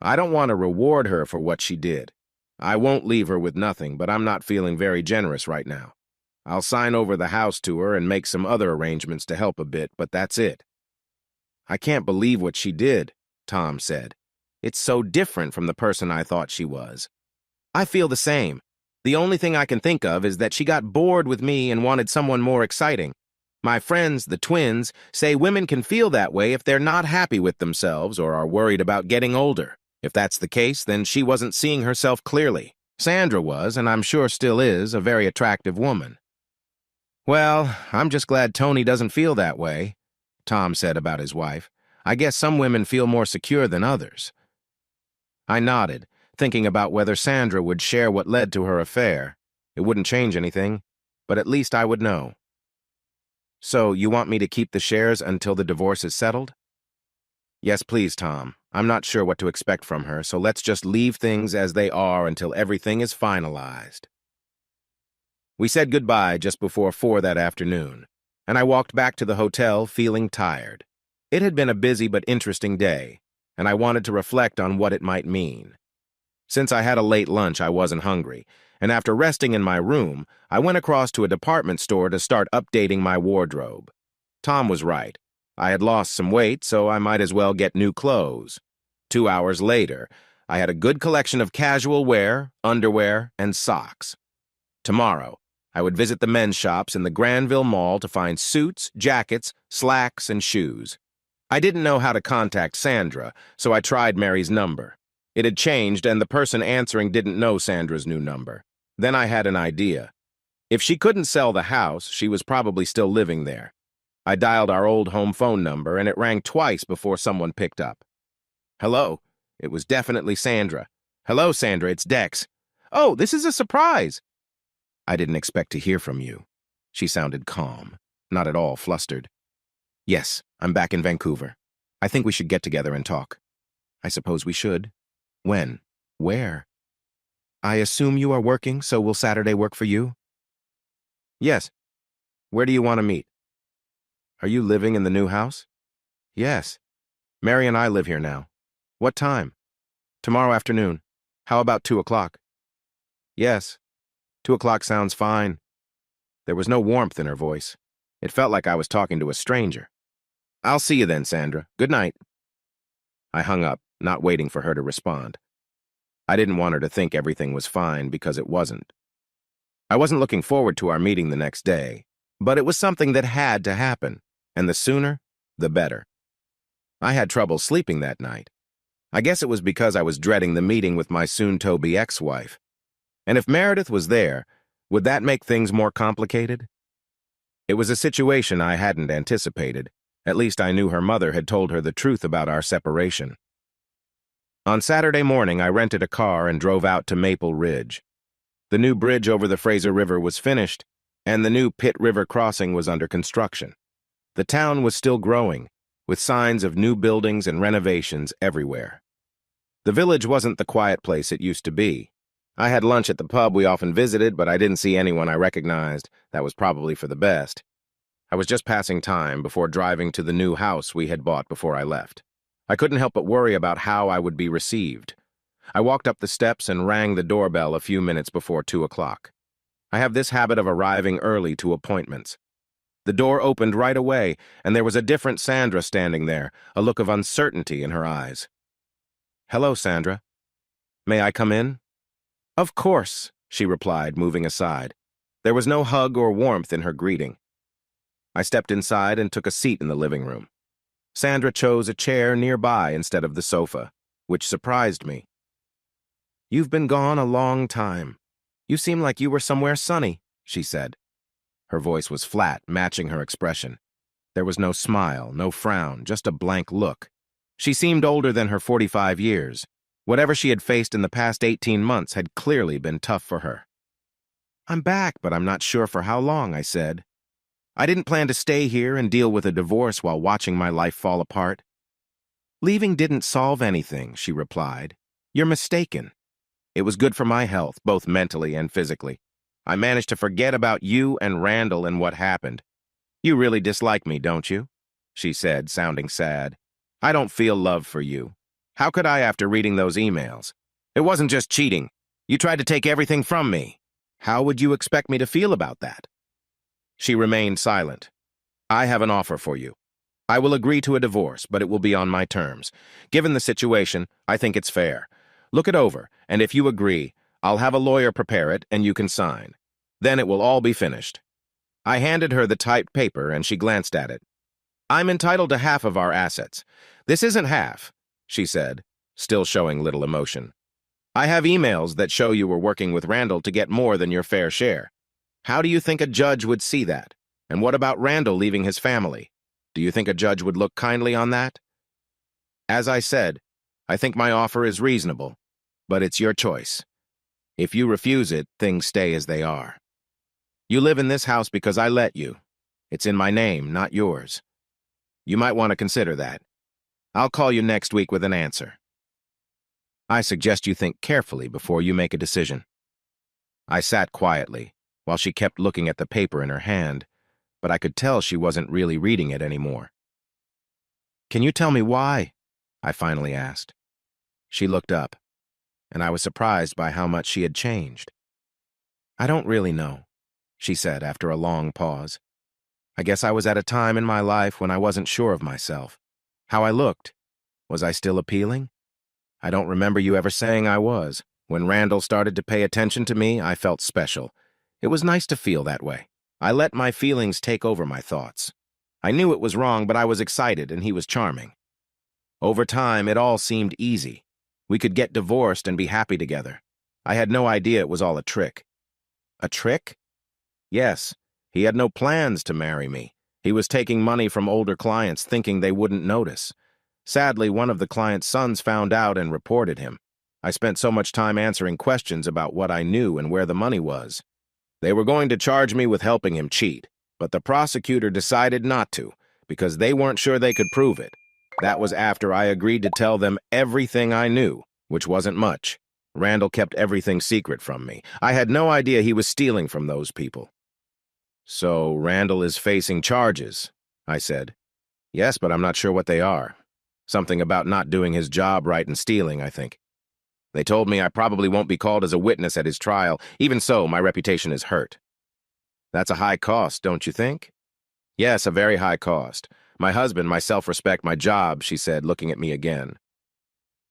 I don't want to reward her for what she did. I won't leave her with nothing, but I'm not feeling very generous right now. I'll sign over the house to her and make some other arrangements to help a bit, but that's it." "I can't believe what she did," Tom said. "It's so different from the person I thought she was." "I feel the same. The only thing I can think of is that she got bored with me and wanted someone more exciting. My friends, the twins, say women can feel that way if they're not happy with themselves or are worried about getting older. If that's the case, then she wasn't seeing herself clearly. Sandra was, and I'm sure still is, a very attractive woman." "Well, I'm just glad Tony doesn't feel that way," Tom said about his wife. "I guess some women feel more secure than others." I nodded, thinking about whether Sandra would share what led to her affair. It wouldn't change anything, but at least I would know. "So you want me to keep the shares until the divorce is settled?" "Yes, please, Tom. I'm not sure what to expect from her, so let's just leave things as they are until everything is finalized." We said goodbye just before 4 that afternoon. and I walked back to the hotel feeling tired. It had been a busy but interesting day, and I wanted to reflect on what it might mean. Since I had a late lunch, I wasn't hungry, and after resting in my room, I went across to a department store to start updating my wardrobe. Tom was right. I had lost some weight, so I might as well get new clothes. 2 hours later, I had a good collection of casual wear, underwear, and socks. Tomorrow, I would visit the men's shops in the Granville Mall to find suits, jackets, slacks, and shoes. I didn't know how to contact Sandra, so I tried Mary's number. It had changed, and the person answering didn't know Sandra's new number. Then I had an idea. If she couldn't sell the house, she was probably still living there. I dialed our old home phone number, and it rang twice before someone picked up. Hello. It was definitely Sandra. Hello, Sandra, it's Dex. Oh, this is a surprise. I didn't expect to hear from you. She sounded calm, not at all flustered. Yes, I'm back in Vancouver. I think we should get together and talk. I suppose we should. When? Where? I assume you are working, so will Saturday work for you? Yes. Where do you want to meet? Are you living in the new house? Yes. Mary and I live here now. What time? Tomorrow afternoon. How about 2 o'clock? Yes. 2 o'clock sounds fine. There was no warmth in her voice. It felt like I was talking to a stranger. I'll see you then, Sandra. Good night. I hung up, not waiting for her to respond. I didn't want her to think everything was fine because it wasn't. I wasn't looking forward to our meeting the next day, but it was something that had to happen, and the sooner, the better. I had trouble sleeping that night. I guess it was because I was dreading the meeting with my soon-to-be ex-wife. And if Meredith was there, would that make things more complicated? It was a situation I hadn't anticipated. At least I knew her mother had told her the truth about our separation. On Saturday morning, I rented a car and drove out to Maple Ridge. The new bridge over the Fraser River was finished, and the new Pitt River crossing was under construction. The town was still growing, with signs of new buildings and renovations everywhere. The village wasn't the quiet place it used to be. I had lunch at the pub we often visited, but I didn't see anyone I recognized. That was probably for the best. I was just passing time before driving to the new house we had bought before I left. I couldn't help but worry about how I would be received. I walked up the steps and rang the doorbell a few minutes before 2 o'clock. I have this habit of arriving early to appointments. The door opened right away, and there was a different Sandra standing there, a look of uncertainty in her eyes. Hello, Sandra. May I come in? Of course, she replied, moving aside. There was no hug or warmth in her greeting. I stepped inside and took a seat in the living room. Sandra chose a chair nearby instead of the sofa, which surprised me. You've been gone a long time. You seem like you were somewhere sunny, she said. Her voice was flat, matching her expression. There was no smile, no frown, just a blank look. She seemed older than her 45 years. Whatever she had faced in the past 18 months had clearly been tough for her. I'm back, but I'm not sure for how long, I said. I didn't plan to stay here and deal with a divorce while watching my life fall apart. Leaving didn't solve anything, she replied. You're mistaken. It was good for my health, both mentally and physically. I managed to forget about you and Randall and what happened. You really dislike me, don't you? She said, sounding sad. I don't feel love for you. How could I after reading those emails? It wasn't just cheating. You tried to take everything from me. How would you expect me to feel about that? She remained silent. I have an offer for you. I will agree to a divorce, but it will be on my terms. Given the situation, I think it's fair. Look it over, and if you agree, I'll have a lawyer prepare it and you can sign. Then it will all be finished. I handed her the typed paper and she glanced at it. I'm entitled to half of our assets. This isn't half, she said, still showing little emotion. I have emails that show you were working with Randall to get more than your fair share. How do you think a judge would see that? And what about Randall leaving his family? Do you think a judge would look kindly on that? As I said, I think my offer is reasonable, but it's your choice. If you refuse it, things stay as they are. You live in this house because I let you. It's in my name, not yours. You might want to consider that. I'll call you next week with an answer. I suggest you think carefully before you make a decision. I sat quietly, while she kept looking at the paper in her hand. but I could tell she wasn't really reading it anymore. "Can you tell me why?" I finally asked. She looked up, and I was surprised by how much she had changed. "I don't really know," she said after a long pause. "I guess I was at a time in my life when I wasn't sure of myself. How I looked. Was I still appealing? I don't remember you ever saying I was. When Randall started to pay attention to me, I felt special. It was nice to feel that way. I let my feelings take over my thoughts. I knew it was wrong, but I was excited, and he was charming. Over time, it all seemed easy. We could get divorced and be happy together. I had no idea it was all a trick." "A trick?" "Yes. He had no plans to marry me. He was taking money from older clients thinking they wouldn't notice. Sadly, one of the client's sons found out and reported him. I spent so much time answering questions about what I knew and where the money was. They were going to charge me with helping him cheat, but the prosecutor decided not to, because they weren't sure they could prove it. That was after I agreed to tell them everything I knew, which wasn't much. Randall kept everything secret from me. I had no idea he was stealing from those people." "So Randall is facing charges," I said. "Yes, but I'm not sure what they are. Something about not doing his job right and stealing, I think. They told me I probably won't be called as a witness at his trial. Even so, my reputation is hurt." "That's a high cost, don't you think?" "Yes, a very high cost. My husband, my self-respect, my job," she said, looking at me again.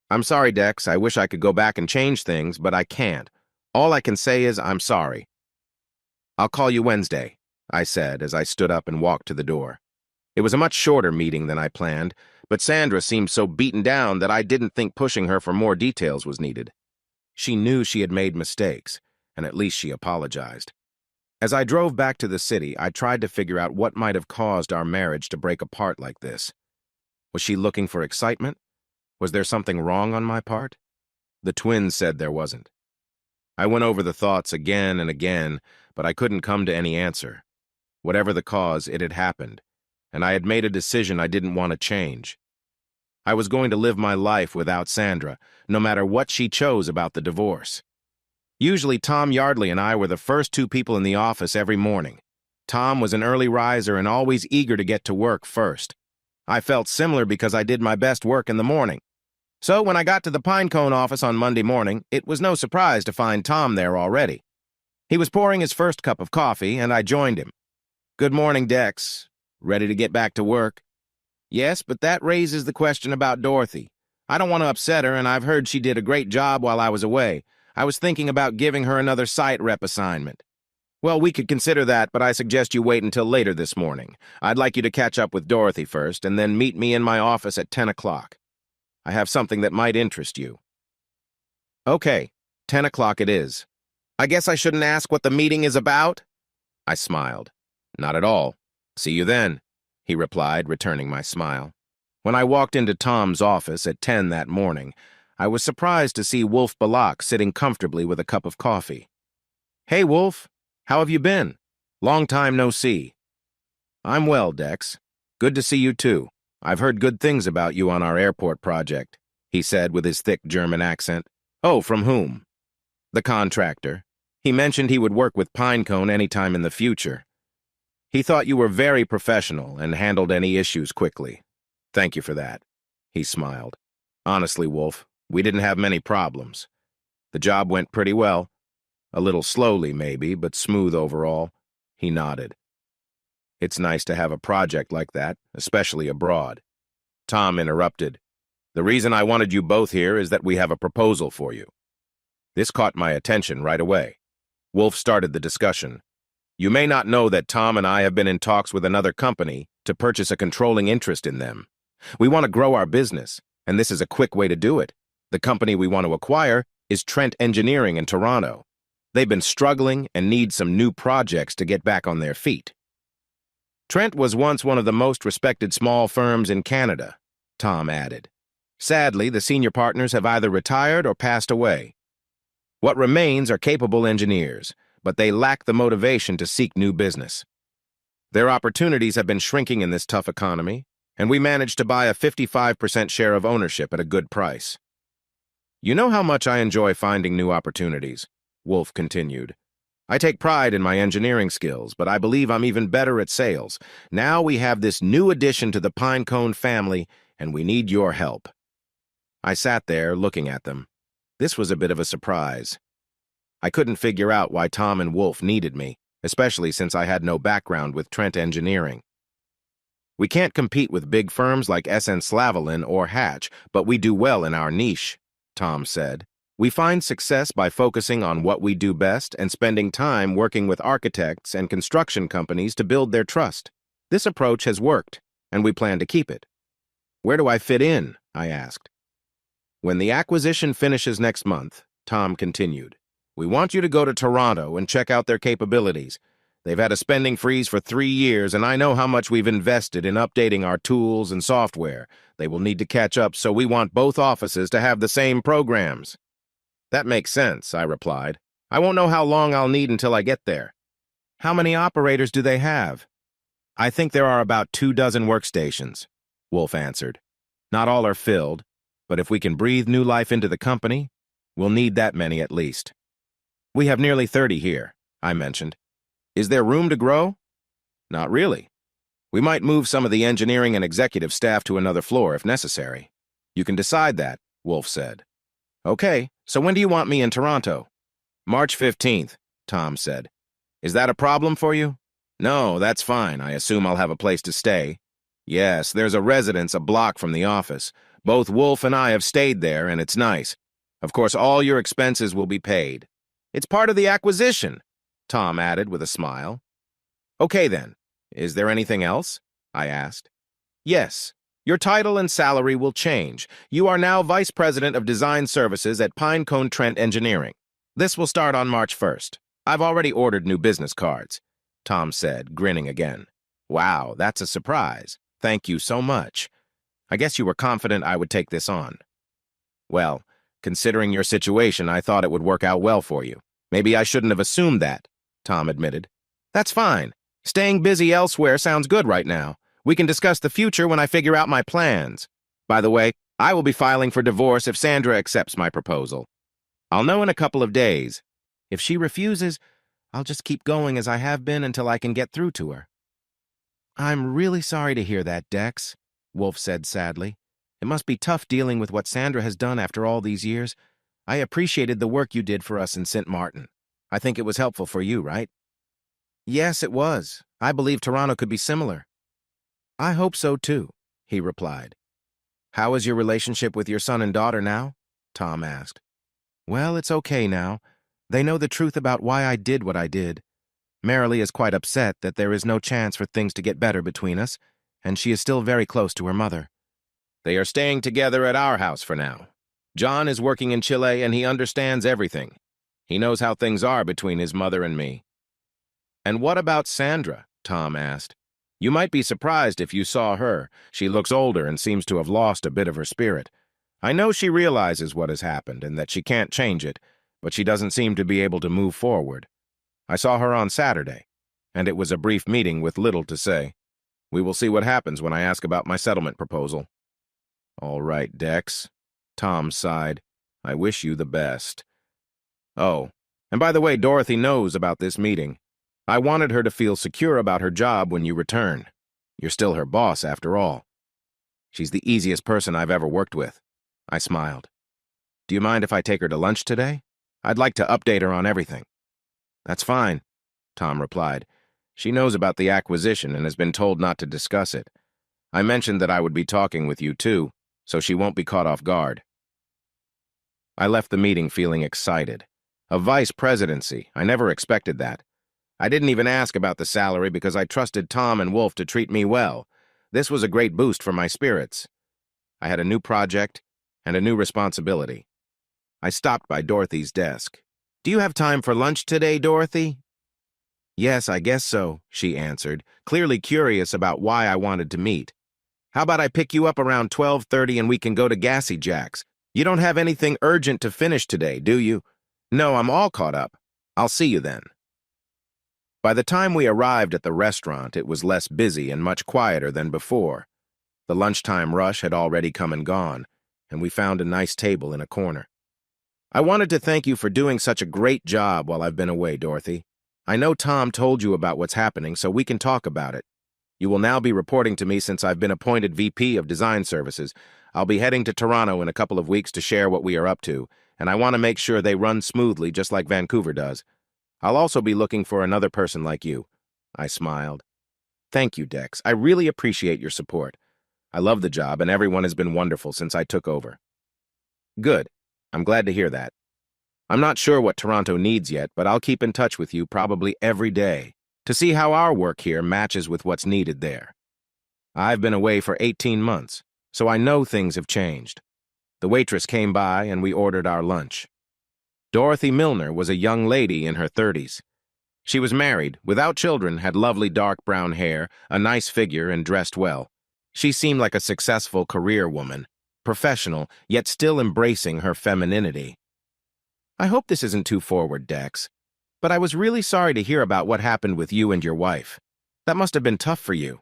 "I'm sorry, Dex. I wish I could go back and change things, but I can't. All I can say is I'm sorry." "I'll call you Wednesday," I said as I stood up and walked to the door. It was a much shorter meeting than I planned, but Sandra seemed so beaten down that I didn't think pushing her for more details was needed. She knew she had made mistakes, and at least she apologized. As I drove back to the city, I tried to figure out what might have caused our marriage to break apart like this. Was she looking for excitement? Was there something wrong on my part? The twins said there wasn't. I went over the thoughts again and again, but I couldn't come to any answer. Whatever the cause, it had happened, and I had made a decision I didn't want to change. I was going to live my life without Sandra, no matter what she chose about the divorce. Usually, Tom Yardley and I were the first two people in the office every morning. Tom was an early riser and always eager to get to work first. I felt similar because I did my best work in the morning. So when I got to the Pinecone office on Monday morning, it was no surprise to find Tom there already. He was pouring his first cup of coffee, and I joined him. "Good morning, Dex. Ready to get back to work?" "Yes, but that raises the question about Dorothy. I don't want to upset her, and I've heard she did a great job while I was away. I was thinking about giving her another site rep assignment." "Well, we could consider that, but I suggest you wait until later this morning. I'd like you to catch up with Dorothy first, and then meet me in my office at 10 o'clock. I have something that might interest you." "Okay, 10 o'clock it is. I guess I shouldn't ask what the meeting is about?" I smiled. "Not at all. See you then," he replied, returning my smile. When I walked into Tom's office at 10 that morning, I was surprised to see Wolf Balak sitting comfortably with a cup of coffee. "Hey, Wolf. How have you been? Long time no see." "I'm well, Dex. Good to see you, too. I've heard good things about you on our airport project," he said with his thick German accent. "Oh, from whom?" "The contractor. He mentioned he would work with Pinecone any time in the future. He thought you were very professional and handled any issues quickly. Thank you for that." He smiled. "Honestly, Wolf, we didn't have many problems. The job went pretty well. A little slowly, maybe, but smooth overall." He nodded. "It's nice to have a project like that, especially abroad." Tom interrupted. "The reason I wanted you both here is that we have a proposal for you." This caught my attention right away. Wolf started the discussion. "You may not know that Tom and I have been in talks with another company to purchase a controlling interest in them. We want to grow our business, and this is a quick way to do it. The company we want to acquire is Trent Engineering in Toronto. They've been struggling and need some new projects to get back on their feet." "Trent was once one of the most respected small firms in Canada," Tom added. "Sadly, the senior partners have either retired or passed away. What remains are capable engineers, but they lack the motivation to seek new business. Their opportunities have been shrinking in this tough economy, and we managed to buy a 55% share of ownership at a good price." "You know how much I enjoy finding new opportunities," Wolf continued. I take pride in my engineering skills, but I believe I'm even better at sales. Now we have this new addition to the Pinecone family, and we need your help." I sat there, looking at them. This was a bit of a surprise. I couldn't figure out why Tom and Wolf needed me, especially since I had no background with Trent Engineering. "We can't compete with big firms like SN Slavalin or Hatch, but we do well in our niche," Tom said. "We find success by focusing on what we do best and spending time working with architects and construction companies to build their trust. This approach has worked, and we plan to keep it." "Where do I fit in?" I asked. "When the acquisition finishes next month," Tom continued, "we want you to go to Toronto and check out their capabilities. They've had a spending freeze for 3 years, and I know how much we've invested in updating our tools and software. They will need to catch up, so we want both offices to have the same programs." "That makes sense," I replied. "I won't know how long I'll need until I get there." "How many operators do they have?" "I think there are about 24 workstations," Wolf answered. "Not all are filled, but if we can breathe new life into the company, we'll need that many at least." "We have nearly 30 here," I mentioned. "Is there room to grow?" "Not really. We might move some of the engineering and executive staff to another floor if necessary." "You can decide that," Wolf said. "Okay, so when do you want me in Toronto?" "March 15th, Tom said. "Is that a problem for you?" "No, that's fine. I assume I'll have a place to stay." "Yes, there's a residence a block from the office. Both Wolf and I have stayed there, and it's nice. Of course, all your expenses will be paid." "It's part of the acquisition," Tom added with a smile. "Okay then. Is there anything else?" I asked. "Yes. Your title and salary will change. You are now Vice President of Design Services at Pinecone Trent Engineering. This will start on March 1st. I've already ordered new business cards," Tom said, grinning again. "Wow, that's a surprise. Thank you so much. I guess you were confident I would take this on." "Well, considering your situation, I thought it would work out well for you. Maybe I shouldn't have assumed that," Tom admitted. "That's fine. Staying busy elsewhere sounds good right now. We can discuss the future when I figure out my plans. By the way, I will be filing for divorce if Sandra accepts my proposal. I'll know in a couple of days. If she refuses, I'll just keep going as I have been until I can get through to her." "I'm really sorry to hear that, Dex," Wolf said sadly. "It must be tough dealing with what Sandra has done after all these years. I appreciated the work you did for us in St. Martin. I think it was helpful for you, right?" "Yes, it was. I believe Toronto could be similar." "I hope so, too," he replied. "How is your relationship with your son and daughter now?" Tom asked. "Well, it's okay now. They know the truth about why I did what I did. Marilee is quite upset that there is no chance for things to get better between us, and she is still very close to her mother." "They are staying together at our house for now. John is working in Chile, and he understands everything. He knows how things are between his mother and me." "And what about Sandra?" Tom asked. "You might be surprised if you saw her. She looks older and seems to have lost a bit of her spirit. I know she realizes what has happened and that she can't change it, but she doesn't seem to be able to move forward. I saw her on Saturday, and it was a brief meeting with little to say. We will see what happens when I ask about my settlement proposal." "All right, Dex," Tom sighed. "I wish you the best. Oh, and by the way, Dorothy knows about this meeting. I wanted her to feel secure about her job when you return. You're still her boss, after all. She's the easiest person I've ever worked with." I smiled. "Do you mind if I take her to lunch today? I'd like to update her on everything." "That's fine," Tom replied. "She knows about the acquisition and has been told not to discuss it. I mentioned that I would be talking with you too, so she won't be caught off guard." I left the meeting feeling excited. A vice presidency, I never expected that. I didn't even ask about the salary because I trusted Tom and Wolf to treat me well. This was a great boost for my spirits. I had a new project and a new responsibility. I stopped by Dorothy's desk. "Do you have time for lunch today, Dorothy?" "Yes, I guess so," she answered, clearly curious about why I wanted to meet. "How about I pick you up around 12:30 and we can go to Gassy Jack's? You don't have anything urgent to finish today, do you?" "No, I'm all caught up. I'll see you then." By the time we arrived at the restaurant, it was less busy and much quieter than before. The lunchtime rush had already come and gone, and we found a nice table in a corner. "I wanted to thank you for doing such a great job while I've been away, Dorothy," I know Tom told you about what's happening, so we can talk about it. You will now be reporting to me since I've been appointed VP of Design Services. I'll be heading to Toronto in a couple of weeks to share what we are up to, and I want to make sure they run smoothly just like Vancouver does. I'll also be looking for another person like you. I smiled. Thank you, Dex. I really appreciate your support. I love the job, and everyone has been wonderful since I took over. Good. I'm glad to hear that. I'm not sure what Toronto needs yet, but I'll keep in touch with you probably every day to see how our work here matches with what's needed there. I've been away for 18 months, so I know things have changed. The waitress came by and we ordered our lunch. Dorothy Milner was a young lady in her 30s. She was married, without children, had lovely dark brown hair, a nice figure, and dressed well. She seemed like a successful career woman, professional, yet still embracing her femininity. I hope this isn't too forward, Dex, but I was really sorry to hear about what happened with you and your wife. That must have been tough for you.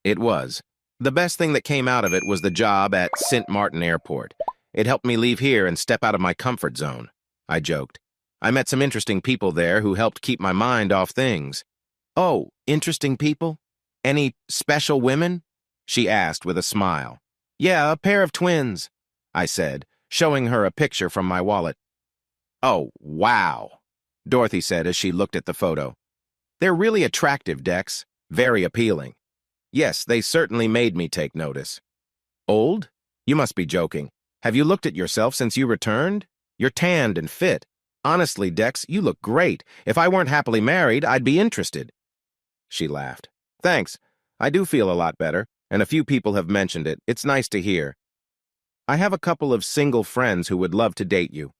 It was. The best thing that came out of it was the job at St. Martin Airport. It helped me leave here and step out of my comfort zone, I joked. I met some interesting people there who helped keep my mind off things. Oh, interesting people? Any special women? She asked with a smile. Yeah, a pair of twins, I said, showing her a picture from my wallet. Oh, wow, Dorothy said as she looked at the photo. They're really attractive, Dex. Very appealing. Yes, they certainly made me take notice. Old? You must be joking. Have you looked at yourself since you returned? You're tanned and fit. Honestly, Dex, you look great. If I weren't happily married, I'd be interested. She laughed. Thanks. I do feel a lot better, and a few people have mentioned it. It's nice to hear. I have a couple of single friends who would love to date you.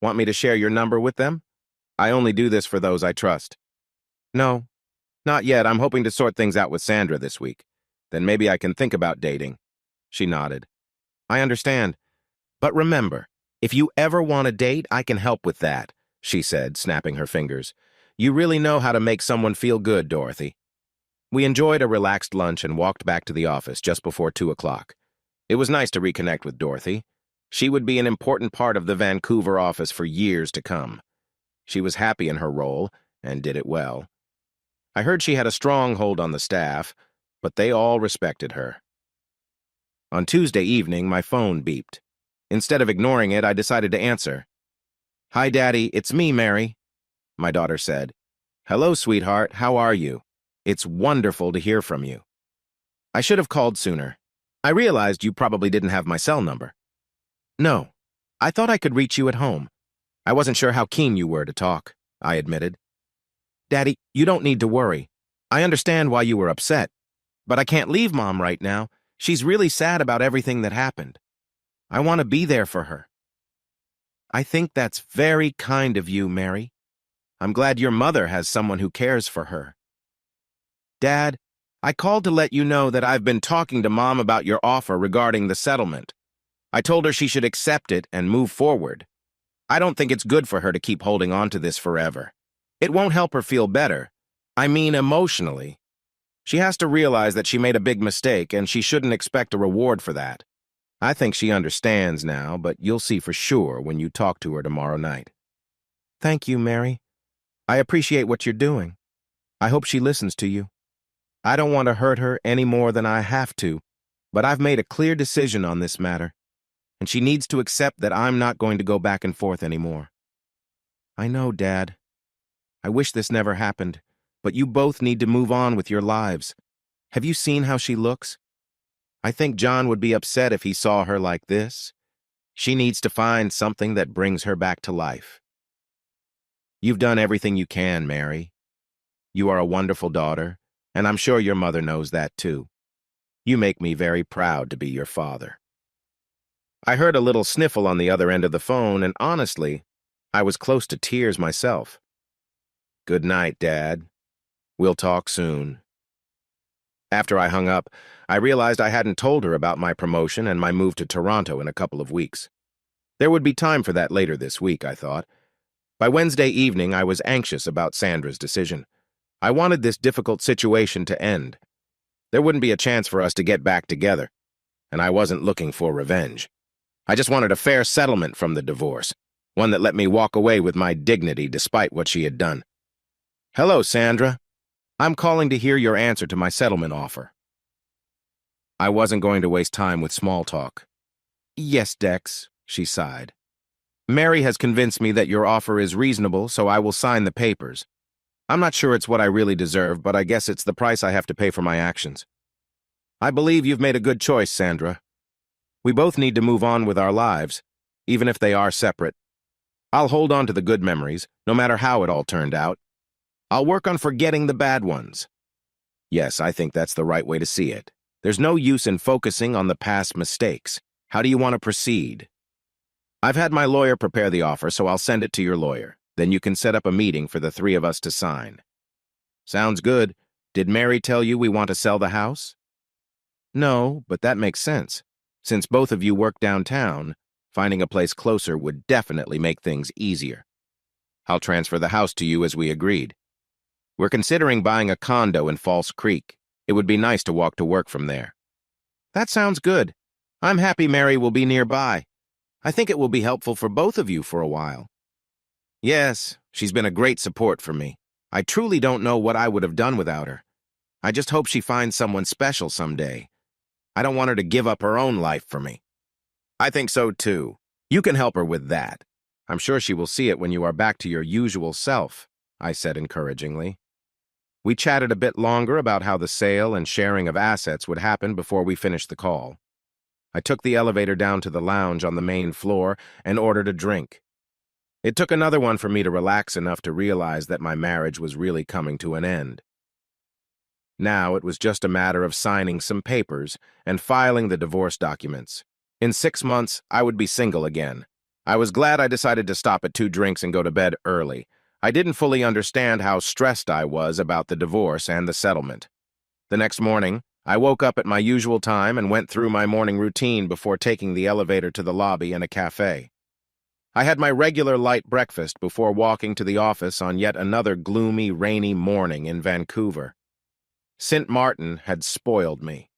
Want me to share your number with them? I only do this for those I trust. No, not yet. I'm hoping to sort things out with Sandra this week. Then maybe I can think about dating. She nodded. I understand. But remember, if you ever want a date, I can help with that, she said, snapping her fingers. You really know how to make someone feel good, Dorothy. We enjoyed a relaxed lunch and walked back to the office just before 2 o'clock. It was nice to reconnect with Dorothy. She would be an important part of the Vancouver office for years to come. She was happy in her role and did it well. I heard she had a strong hold on the staff, but they all respected her. On Tuesday evening, my phone beeped. Instead of ignoring it, I decided to answer. Hi, Daddy, it's me, Mary, my daughter said. Hello, sweetheart, how are you? It's wonderful to hear from you. I should have called sooner. I realized you probably didn't have my cell number. No, I thought I could reach you at home. I wasn't sure how keen you were to talk, I admitted. Daddy, you don't need to worry. I understand why you were upset, but I can't leave Mom right now. She's really sad about everything that happened. I want to be there for her. I think that's very kind of you, Mary. I'm glad your mother has someone who cares for her. Dad, I called to let you know that I've been talking to Mom about your offer regarding the settlement. I told her she should accept it and move forward. I don't think it's good for her to keep holding on to this forever. It won't help her feel better. I mean emotionally. She has to realize that she made a big mistake and she shouldn't expect a reward for that. I think she understands now, but you'll see for sure when you talk to her tomorrow night. Thank you, Mary. I appreciate what you're doing. I hope she listens to you. I don't want to hurt her any more than I have to, but I've made a clear decision on this matter, and she needs to accept that I'm not going to go back and forth anymore. I know, Dad. I wish this never happened, but you both need to move on with your lives. Have you seen how she looks? I think John would be upset if he saw her like this. She needs to find something that brings her back to life. You've done everything you can, Mary. You are a wonderful daughter, and I'm sure your mother knows that too. You make me very proud to be your father. I heard a little sniffle on the other end of the phone, and honestly, I was close to tears myself. Good night, Dad. We'll talk soon. After I hung up, I realized I hadn't told her about my promotion and my move to Toronto in a couple of weeks. There would be time for that later this week, I thought. By Wednesday evening, I was anxious about Sandra's decision. I wanted this difficult situation to end. There wouldn't be a chance for us to get back together, and I wasn't looking for revenge. I just wanted a fair settlement from the divorce, one that let me walk away with my dignity despite what she had done. Hello, Sandra. I'm calling to hear your answer to my settlement offer. I wasn't going to waste time with small talk. Yes, Dex, she sighed. Mary has convinced me that your offer is reasonable, so I will sign the papers. I'm not sure it's what I really deserve, but I guess it's the price I have to pay for my actions. I believe you've made a good choice, Sandra. We both need to move on with our lives, even if they are separate. I'll hold on to the good memories, no matter how it all turned out. I'll work on forgetting the bad ones. Yes, I think that's the right way to see it. There's no use in focusing on the past mistakes. How do you want to proceed? I've had my lawyer prepare the offer, so I'll send it to your lawyer. Then you can set up a meeting for the three of us to sign. Sounds good. Did Mary tell you we want to sell the house? No, but that makes sense. Since both of you work downtown, finding a place closer would definitely make things easier. I'll transfer the house to you as we agreed. We're considering buying a condo in False Creek. It would be nice to walk to work from there. That sounds good. I'm happy Mary will be nearby. I think it will be helpful for both of you for a while. Yes, she's been a great support for me. I truly don't know what I would have done without her. I just hope she finds someone special someday. I don't want her to give up her own life for me. I think so too. You can help her with that. I'm sure she will see it when you are back to your usual self, I said encouragingly. We chatted a bit longer about how the sale and sharing of assets would happen before we finished the call. I took the elevator down to the lounge on the main floor and ordered a drink. It took another one for me to relax enough to realize that my marriage was really coming to an end. Now it was just a matter of signing some papers and filing the divorce documents. In 6 months, I would be single again. I was glad I decided to stop at 2 drinks and go to bed early. I didn't fully understand how stressed I was about the divorce and the settlement. The next morning, I woke up at my usual time and went through my morning routine before taking the elevator to the lobby and a cafe. I had my regular light breakfast before walking to the office on yet another gloomy, rainy morning in Vancouver. St. Martin had spoiled me.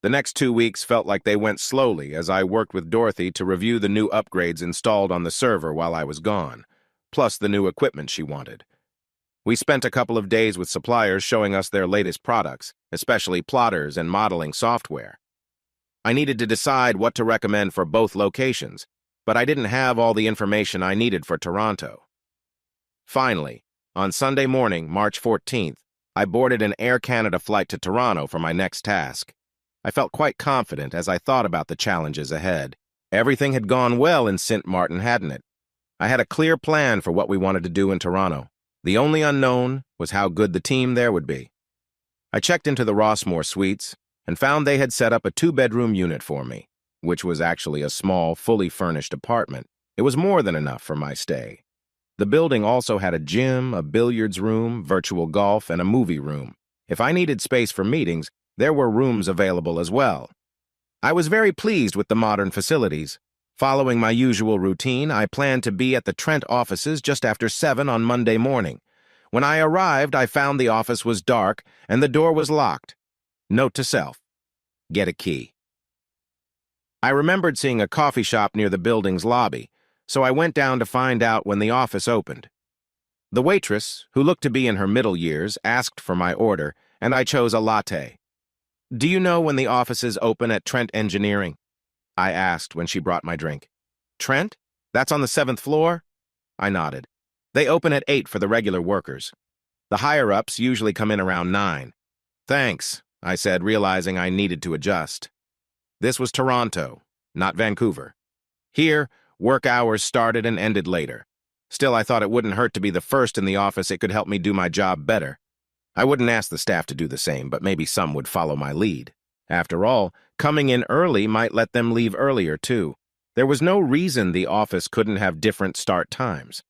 The next 2 weeks felt like they went slowly as I worked with Dorothy to review the new upgrades installed on the server while I was gone, plus the new equipment she wanted. We spent a couple of days with suppliers showing us their latest products, especially plotters and modeling software. I needed to decide what to recommend for both locations, but I didn't have all the information I needed for Toronto. Finally, on Sunday morning, March 14th, I boarded an Air Canada flight to Toronto for my next task. I felt quite confident as I thought about the challenges ahead. Everything had gone well in St. Martin, hadn't it? I had a clear plan for what we wanted to do in Toronto. The only unknown was how good the team there would be. I checked into the Rossmore Suites and found they had set up a 2-bedroom unit for me, which was actually a small, fully furnished apartment. It was more than enough for my stay. The building also had a gym, a billiards room, virtual golf, and a movie room. If I needed space for meetings, there were rooms available as well. I was very pleased with the modern facilities. Following my usual routine, I planned to be at the Trent offices just after 7 on Monday morning. When I arrived, I found the office was dark and the door was locked. Note to self: get a key. I remembered seeing a coffee shop near the building's lobby, so I went down to find out when the office opened. The waitress, who looked to be in her middle years, asked for my order, and I chose a latte. Do you know when the offices open at Trent Engineering? I asked when she brought my drink. Trent? That's on the 7th floor? I nodded. They open at 8 for the regular workers. The higher-ups usually come in around 9. Thanks, I said, realizing I needed to adjust. This was Toronto, not Vancouver. Here, work hours started and ended later. Still, I thought it wouldn't hurt to be the first in the office. It could help me do my job better. I wouldn't ask the staff to do the same, but maybe some would follow my lead. After all, coming in early might let them leave earlier, too. There was no reason the office couldn't have different start times.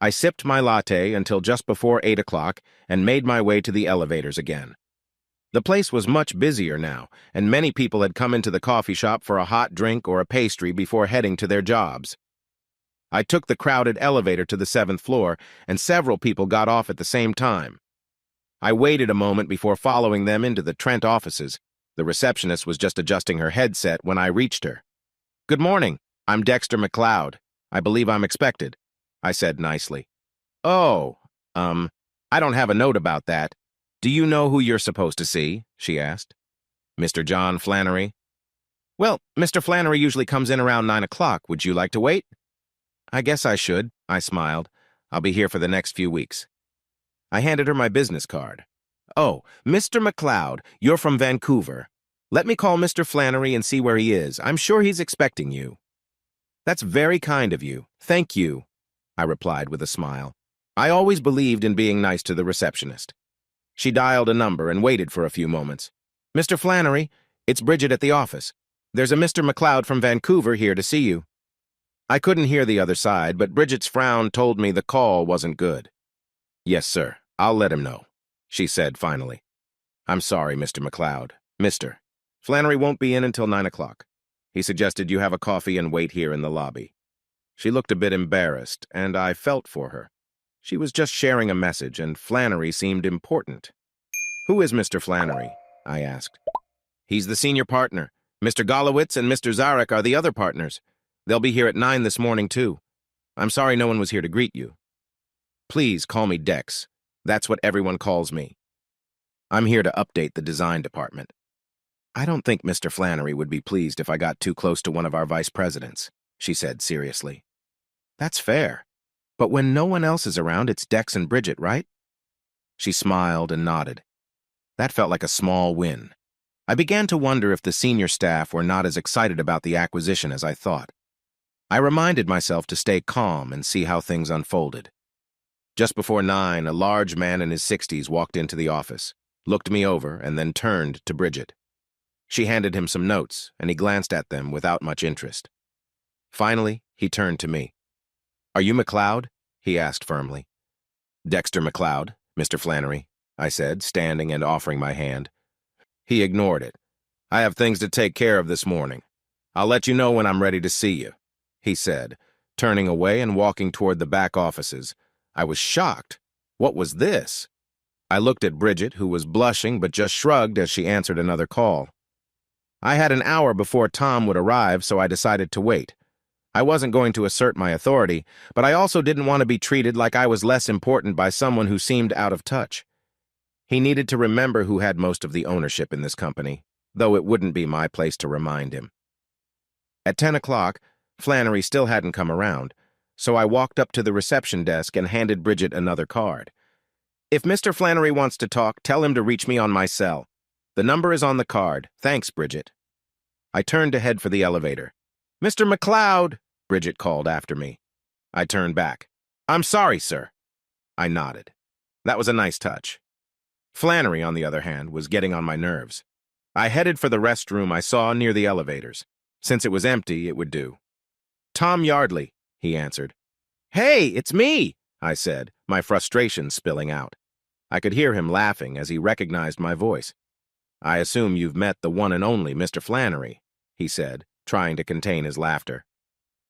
I sipped my latte until just before 8 o'clock and made my way to the elevators again. The place was much busier now, and many people had come into the coffee shop for a hot drink or a pastry before heading to their jobs. I took the crowded elevator to the 7th floor, and several people got off at the same time. I waited a moment before following them into the Trent offices. The receptionist was just adjusting her headset when I reached her. Good morning. I'm Dexter McLeod. I believe I'm expected, I said nicely. Oh, Um, I don't have a note about that. Do you know who you're supposed to see? She asked. Mr. John Flannery. Well, Mr. Flannery usually comes in around 9 o'clock. Would you like to wait? I guess I should, I smiled. I'll be here for the next few weeks. I handed her my business card. Oh, Mr. McLeod, you're from Vancouver. Let me call Mr. Flannery and see where he is. I'm sure he's expecting you. That's very kind of you. Thank you, I replied with a smile. I always believed in being nice to the receptionist. She dialed a number and waited for a few moments. Mr. Flannery, it's Bridget at the office. There's a Mr. McLeod from Vancouver here to see you. I couldn't hear the other side, but Bridget's frown told me the call wasn't good. Yes, sir. I'll let him know, she said finally. I'm sorry, Mr. McLeod. Mr. Flannery won't be in until 9 o'clock. He suggested you have a coffee and wait here in the lobby. She looked a bit embarrassed, and I felt for her. She was just sharing a message, and Flannery seemed important. Who is Mr. Flannery? I asked. He's the senior partner. Mr. Golowitz and Mr. Zarek are the other partners. They'll be here at 9 this morning, too. I'm sorry no one was here to greet you. Please call me Dex. That's what everyone calls me. I'm here to update the design department. I don't think Mr. Flannery would be pleased if I got too close to one of our vice presidents, she said seriously. That's fair. But when no one else is around, it's Dex and Bridget, right? She smiled and nodded. That felt like a small win. I began to wonder if the senior staff were not as excited about the acquisition as I thought. I reminded myself to stay calm and see how things unfolded. Just before 9, a large man in his 60s walked into the office, looked me over, and then turned to Bridget. She handed him some notes, and he glanced at them without much interest. Finally, he turned to me. Are you McLeod? He asked firmly. Dexter McLeod, Mr. Flannery, I said, standing and offering my hand. He ignored it. I have things to take care of this morning. I'll let you know when I'm ready to see you, he said, turning away and walking toward the back offices. I was shocked. What was this? I looked at Bridget, who was blushing but just shrugged as she answered another call. I had an hour before Tom would arrive, so I decided to wait. I wasn't going to assert my authority, but I also didn't want to be treated like I was less important by someone who seemed out of touch. He needed to remember who had most of the ownership in this company, though it wouldn't be my place to remind him. At 10 o'clock, Flannery still hadn't come around, so I walked up to the reception desk and handed Bridget another card. If Mr. Flannery wants to talk, tell him to reach me on my cell. The number is on the card. Thanks, Bridget. I turned to head for the elevator. Mr. McLeod, Bridget called after me. I turned back. I'm sorry, sir. I nodded. That was a nice touch. Flannery, on the other hand, was getting on my nerves. I headed for the restroom I saw near the elevators. Since it was empty, it would do. Tom Yardley, he answered. Hey, it's me, I said, my frustration spilling out. I could hear him laughing as he recognized my voice. I assume you've met the one and only Mr. Flannery, he said, trying to contain his laughter.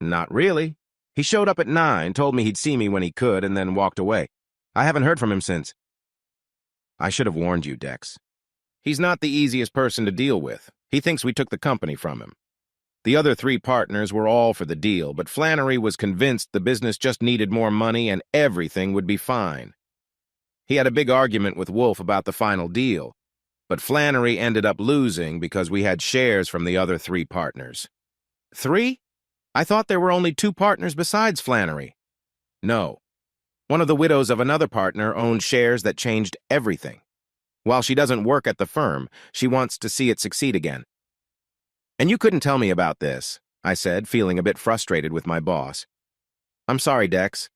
Not really. He showed up at 9, told me he'd see me when he could, and then walked away. I haven't heard from him since. I should have warned you, Dex. He's not the easiest person to deal with. He thinks we took the company from him. The other 3 partners were all for the deal, but Flannery was convinced the business just needed more money and everything would be fine. He had a big argument with Wolf about the final deal, but Flannery ended up losing because we had shares from the other 3 partners. 3? I thought there were only 2 partners besides Flannery. No. One of the widows of another partner owned shares that changed everything. While she doesn't work at the firm, she wants to see it succeed again. And you couldn't tell me about this, I said, feeling a bit frustrated with my boss. I'm sorry, Dex.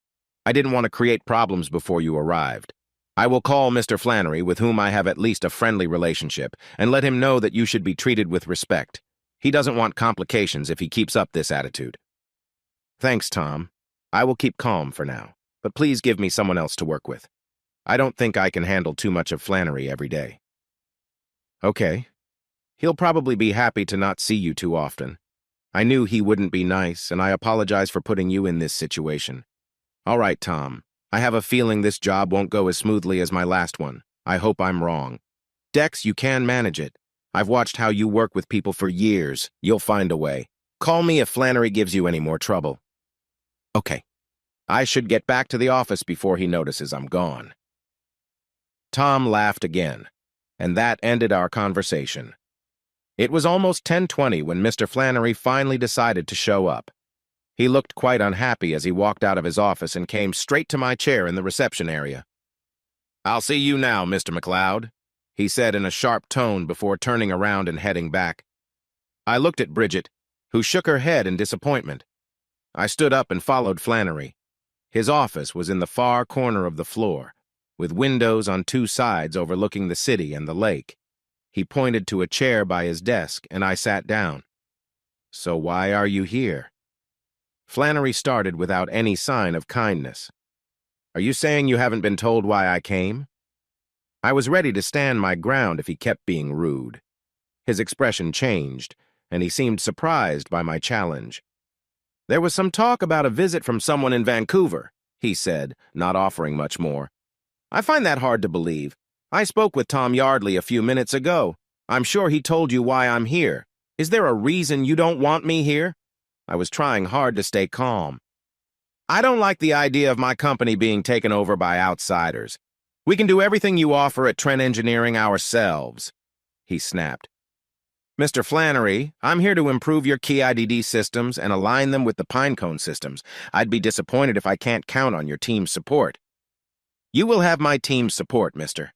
I didn't want to create problems before you arrived. I will call Mr. Flannery, with whom I have at least a friendly relationship, and let him know that you should be treated with respect. He doesn't want complications if he keeps up this attitude. Thanks, Tom. I will keep calm for now, but please give me someone else to work with. I don't think I can handle too much of Flannery every day. Okay. He'll probably be happy to not see you too often. I knew he wouldn't be nice, and I apologize for putting you in this situation. All right, Tom. I have a feeling this job won't go as smoothly as my last one. I hope I'm wrong. Dex, you can manage it. I've watched how you work with people for years. You'll find a way. Call me if Flannery gives you any more trouble. Okay. I should get back to the office before he notices I'm gone. Tom laughed again, and that ended our conversation. It was almost 10:20 when Mr. Flannery finally decided to show up. He looked quite unhappy as he walked out of his office and came straight to my chair in the reception area. "I'll see you now, Mr. McLeod," he said in a sharp tone before turning around and heading back. I looked at Bridget, who shook her head in disappointment. I stood up and followed Flannery. His office was in the far corner of the floor, with windows on two sides overlooking the city and the lake. He pointed to a chair by his desk, and I sat down. "So why are you here?" Flannery started without any sign of kindness. "Are you saying you haven't been told why I came?" I was ready to stand my ground if he kept being rude. His expression changed, and he seemed surprised by my challenge. "There was some talk about a visit from someone in Vancouver," he said, not offering much more. "I find that hard to believe. I spoke with Tom Yardley a few minutes ago. I'm sure he told you why I'm here. Is there a reason you don't want me here?" I was trying hard to stay calm. "I don't like the idea of my company being taken over by outsiders. We can do everything you offer at Trent Engineering ourselves," he snapped. "Mr. Flannery, I'm here to improve your key IDD systems and align them with the Pinecone systems. I'd be disappointed if I can't count on your team's support." "You will have my team's support, Mr.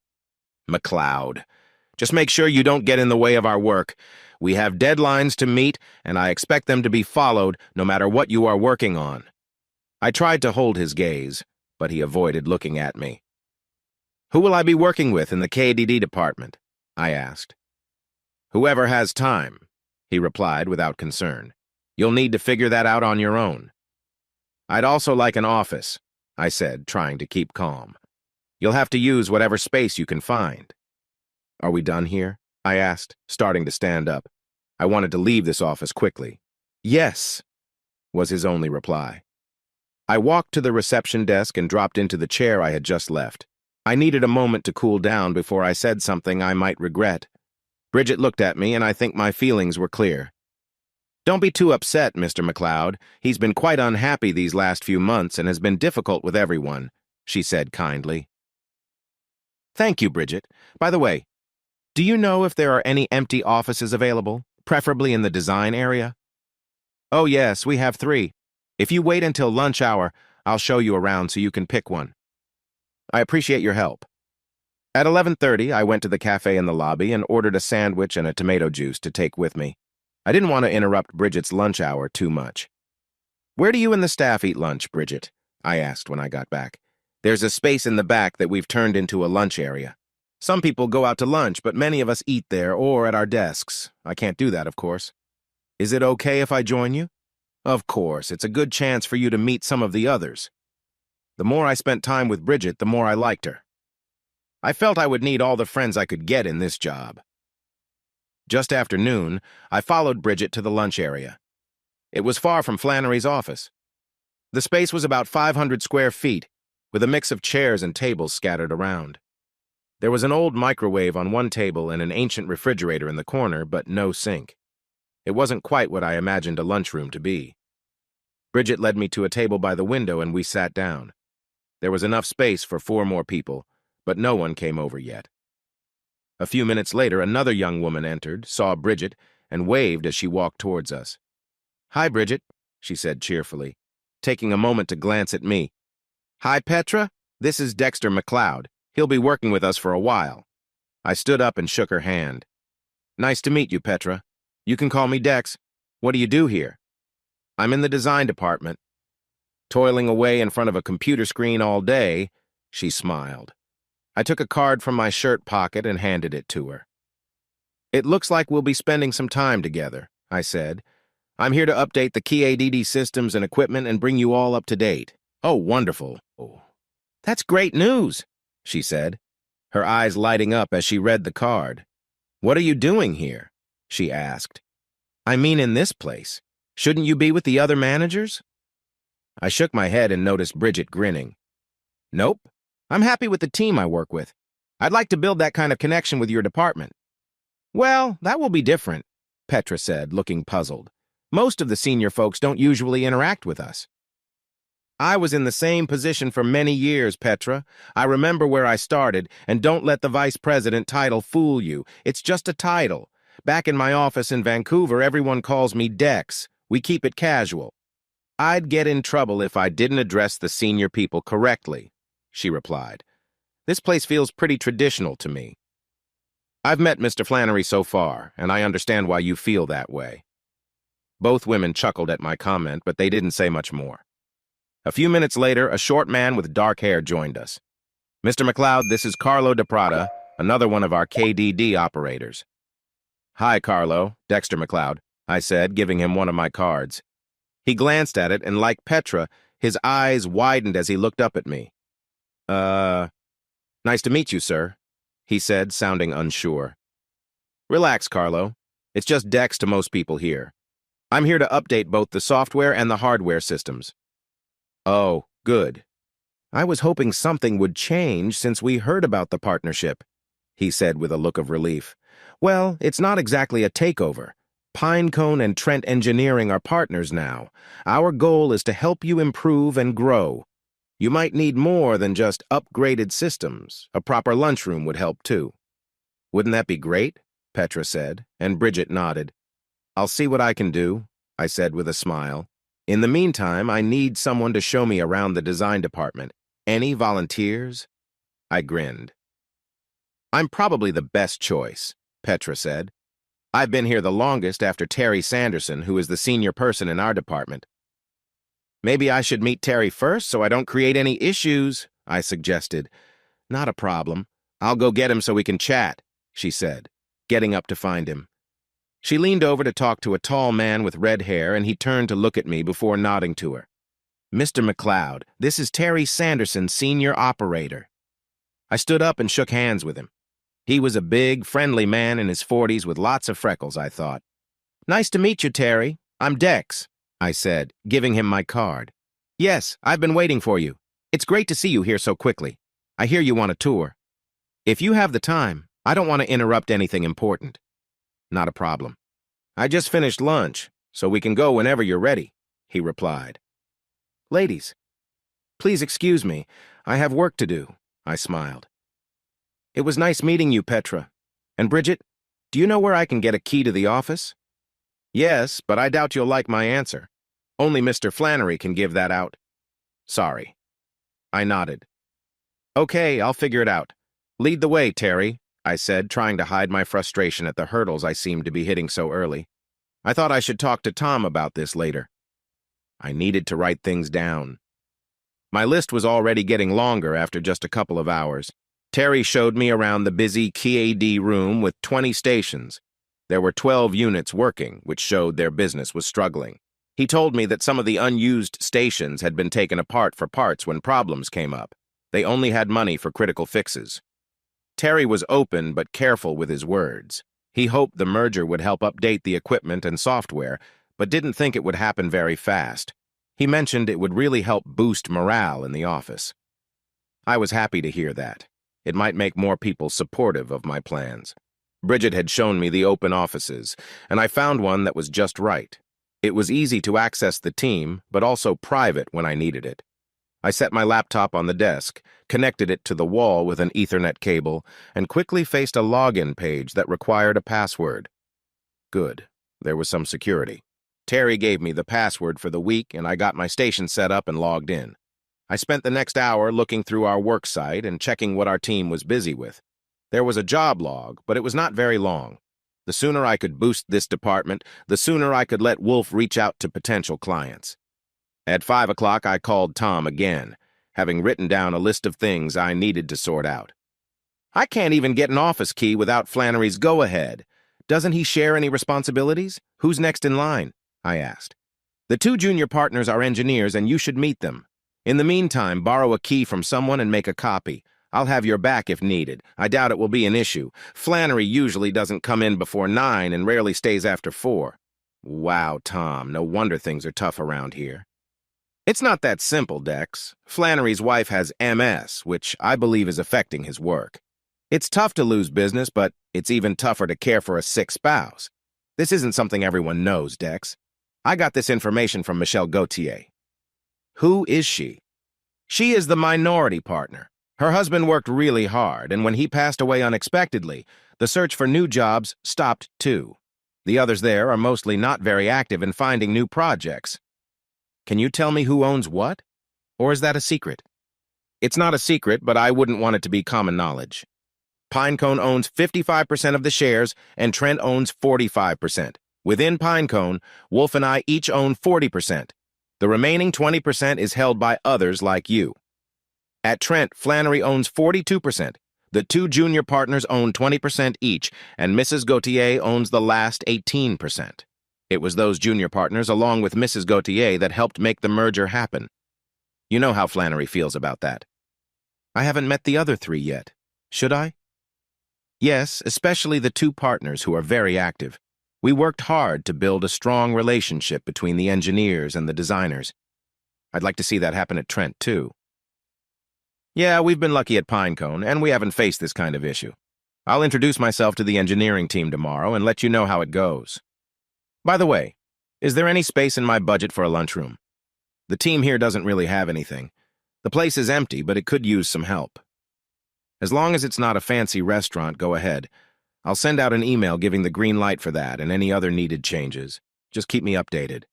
McLeod. Just make sure you don't get in the way of our work. We have deadlines to meet, and I expect them to be followed no matter what you are working on." I tried to hold his gaze, but he avoided looking at me. "Who will I be working with in the KDD department?" I asked. "Whoever has time," he replied without concern. "You'll need to figure that out on your own." "I'd also like an office," I said, trying to keep calm. "You'll have to use whatever space you can find." "Are we done here?" I asked, starting to stand up. I wanted to leave this office quickly. "Yes," was his only reply. I walked to the reception desk and dropped into the chair I had just left. I needed a moment to cool down before I said something I might regret. Bridget looked at me, and I think my feelings were clear. "Don't be too upset, Mr. McLeod. He's been quite unhappy these last few months and has been difficult with everyone," she said kindly. "Thank you, Bridget. By the way, do you know if there are any empty offices available, preferably in the design area?" "Oh yes, we have 3. If you wait until lunch hour, I'll show you around so you can pick one." "I appreciate your help." At 11:30, I went to the cafe in the lobby and ordered a sandwich and a tomato juice to take with me. I didn't want to interrupt Bridget's lunch hour too much. "Where do you and the staff eat lunch, Bridget?" I asked when I got back. "There's a space in the back that we've turned into a lunch area. Some people go out to lunch, but many of us eat there or at our desks. I can't do that, of course." "Is it okay if I join you?" "Of course, it's a good chance for you to meet some of the others." The more I spent time with Bridget, the more I liked her. I felt I would need all the friends I could get in this job. Just after noon, I followed Bridget to the lunch area. It was far from Flannery's office. The space was about 500 square feet, with a mix of chairs and tables scattered around. There was an old microwave on one table and an ancient refrigerator in the corner, but no sink. It wasn't quite what I imagined a lunchroom to be. Bridget led me to a table by the window and we sat down. There was enough space for 4 more people, but no one came over yet. A few minutes later, another young woman entered, saw Bridget, and waved as she walked towards us. "Hi, Bridget," she said cheerfully, taking a moment to glance at me. "Hi, Petra. This is Dexter McLeod. He'll be working with us for a while." I stood up and shook her hand. "Nice to meet you, Petra. You can call me Dex. What do you do here?" "I'm in the design department." "Toiling away in front of a computer screen all day," she smiled. I took a card from my shirt pocket and handed it to her. "It looks like we'll be spending some time together," I said. "I'm here to update the key ADD systems and equipment and bring you all up to date." "Oh, wonderful." "Oh, that's great news," she said, her eyes lighting up as she read the card. "What are you doing here?" she asked. "I mean in this place. Shouldn't you be with the other managers?" I shook my head and noticed Bridget grinning. "Nope. I'm happy with the team I work with. I'd like to build that kind of connection with your department." "Well, that will be different," Petra said, looking puzzled. "Most of the senior folks don't usually interact with us." I was in the same position for many years, Petra. I remember where I started, and don't let the vice president title fool you. It's just a title. Back in my office in Vancouver, everyone calls me Dex. We keep it casual. I'd get in trouble if I didn't address the senior people correctly, she replied. This place feels pretty traditional to me. I've met Mr. Flannery so far, and I understand why you feel that way. Both women chuckled at my comment, but they didn't say much more. A few minutes later, a short man with dark hair joined us. Mr. McLeod, this is Carlo DePrada, another one of our KDD operators. Hi, Carlo, Dexter McLeod, I said, giving him one of my cards. He glanced at it, and like Petra, his eyes widened as he looked up at me. Nice to meet you, sir, he said, sounding unsure. Relax, Carlo. It's just Dex to most people here. I'm here to update both the software and the hardware systems. Oh, good. I was hoping something would change since we heard about the partnership, he said with a look of relief. Well, it's not exactly a takeover. Pinecone and Trent Engineering are partners now. Our goal is to help you improve and grow. You might need more than just upgraded systems. A proper lunchroom would help too. Wouldn't that be great? Petra said, and Bridget nodded. I'll see what I can do, I said with a smile. In the meantime, I need someone to show me around the design department. Any volunteers? I grinned. I'm probably the best choice, Petra said. I've been here the longest after Terry Sanderson, who is the senior person in our department. Maybe I should meet Terry first so I don't create any issues, I suggested. Not a problem. I'll go get him so we can chat, she said, getting up to find him. She leaned over to talk to a tall man with red hair, and he turned to look at me before nodding to her. Mr. McLeod, this is Terry Sanderson, senior operator. I stood up and shook hands with him. He was a big, friendly man in his 40s with lots of freckles, I thought. Nice to meet you, Terry. I'm Dex, I said, giving him my card. Yes, I've been waiting for you. It's great to see you here so quickly. I hear you want a tour. If you have the time, I don't want to interrupt anything important. Not a problem. I just finished lunch, so we can go whenever you're ready, he replied. Ladies, please excuse me. I have work to do, I smiled. It was nice meeting you, Petra. And Bridget, do you know where I can get a key to the office? Yes, but I doubt you'll like my answer. Only Mr. Flannery can give that out. Sorry. I nodded. Okay, I'll figure it out. Lead the way, Terry, I said, trying to hide my frustration at the hurdles I seemed to be hitting so early. I thought I should talk to Tom about this later. I needed to write things down. My list was already getting longer after just a couple of hours. Terry showed me around the busy KAD room with 20 stations. There were 12 units working, which showed their business was struggling. He told me that some of the unused stations had been taken apart for parts when problems came up. They only had money for critical fixes. Terry was open but careful with his words. He hoped the merger would help update the equipment and software, but didn't think it would happen very fast. He mentioned it would really help boost morale in the office. I was happy to hear that. It might make more people supportive of my plans. Bridget had shown me the open offices, and I found one that was just right. It was easy to access the team, but also private when I needed it. I set my laptop on the desk, connected it to the wall with an Ethernet cable, and quickly faced a login page that required a password. Good. There was some security. Terry gave me the password for the week, and I got my station set up and logged in. I spent the next hour looking through our work site and checking what our team was busy with. There was a job log, but it was not very long. The sooner I could boost this department, the sooner I could let Wolf reach out to potential clients. At 5 o'clock, I called Tom again, having written down a list of things I needed to sort out. I can't even get an office key without Flannery's go-ahead. Doesn't he share any responsibilities? Who's next in line? I asked. The 2 junior partners are engineers, and you should meet them. In the meantime, borrow a key from someone and make a copy. I'll have your back if needed. I doubt it will be an issue. Flannery usually doesn't come in before 9 and rarely stays after 4. Wow, Tom, no wonder things are tough around here. It's not that simple, Dex. Flannery's wife has MS, which I believe is affecting his work. It's tough to lose business, but it's even tougher to care for a sick spouse. This isn't something everyone knows, Dex. I got this information from Michelle Gauthier. Who is she? She is the minority partner. Her husband worked really hard, and when he passed away unexpectedly, the search for new jobs stopped too. The others there are mostly not very active in finding new projects. Can you tell me who owns what? Or is that a secret? It's not a secret, but I wouldn't want it to be common knowledge. Pinecone owns 55% of the shares, and Trent owns 45%. Within Pinecone, Wolf and I each own 40%. The remaining 20% is held by others like you. At Trent, Flannery owns 42%. The two junior partners own 20% each, and Mrs. Gauthier owns the last 18%. It was those junior partners, along with Mrs. Gauthier, that helped make the merger happen. You know how Flannery feels about that. I haven't met the other three yet. Should I? Yes, especially the two partners who are very active. We worked hard to build a strong relationship between the engineers and the designers. I'd like to see that happen at Trent, too. Yeah, we've been lucky at Pinecone, and we haven't faced this kind of issue. I'll introduce myself to the engineering team tomorrow and let you know how it goes. By the way, is there any space in my budget for a lunchroom? The team here doesn't really have anything. The place is empty, but it could use some help. As long as it's not a fancy restaurant, go ahead. I'll send out an email giving the green light for that and any other needed changes. Just keep me updated.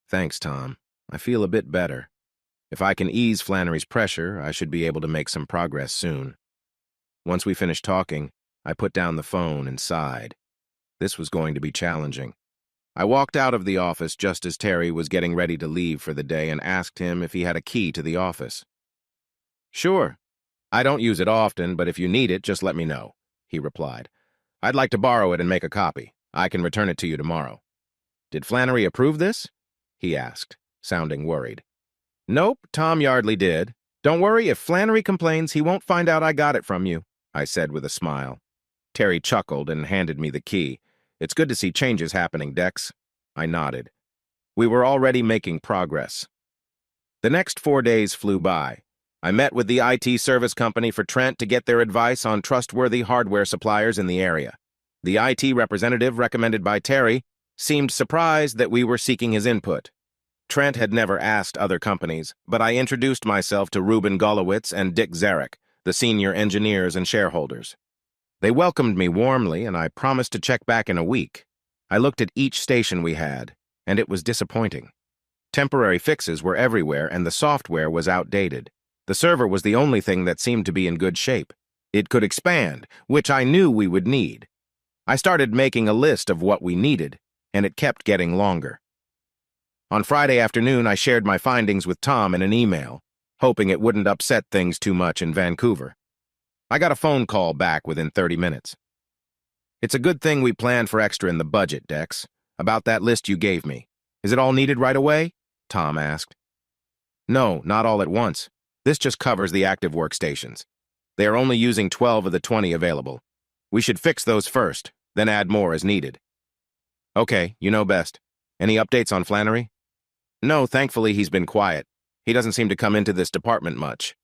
Thanks, Tom. I feel a bit better. If I can ease Flannery's pressure, I should be able to make some progress soon. Once we finished talking, I put down the phone and sighed. This was going to be challenging. I walked out of the office just as Terry was getting ready to leave for the day and asked him if he had a key to the office. Sure. I don't use it often, but if you need it, just let me know, he replied. I'd like to borrow it and make a copy. I can return it to you tomorrow. Did Flannery approve this? He asked, sounding worried. Nope, Tom Yardley did. Don't worry, if Flannery complains, he won't find out I got it from you, I said with a smile. Terry chuckled and handed me the key. It's good to see changes happening, Dex. I nodded. We were already making progress. The next 4 days flew by. I met with the IT service company for Trent to get their advice on trustworthy hardware suppliers in the area. The IT representative recommended by Terry seemed surprised that we were seeking his input. Trent had never asked other companies, but I introduced myself to Ruben Golowitz and Dick Zarek, the senior engineers and shareholders. They welcomed me warmly, and I promised to check back in a week. I looked at each station we had, and it was disappointing. Temporary fixes were everywhere, and the software was outdated. The server was the only thing that seemed to be in good shape. It could expand, which I knew we would need. I started making a list of what we needed, and it kept getting longer. On Friday afternoon, I shared my findings with Tom in an email, hoping it wouldn't upset things too much in Vancouver. I got a phone call back within 30 minutes. It's a good thing we planned for extra in the budget, Dex. About that list you gave me. Is it all needed right away? Tom asked. No, not all at once. This just covers the active workstations. They are only using 12 of the 20 available. We should fix those first, then add more as needed. Okay, you know best. Any updates on Flannery? No, thankfully he's been quiet. He doesn't seem to come into this department much.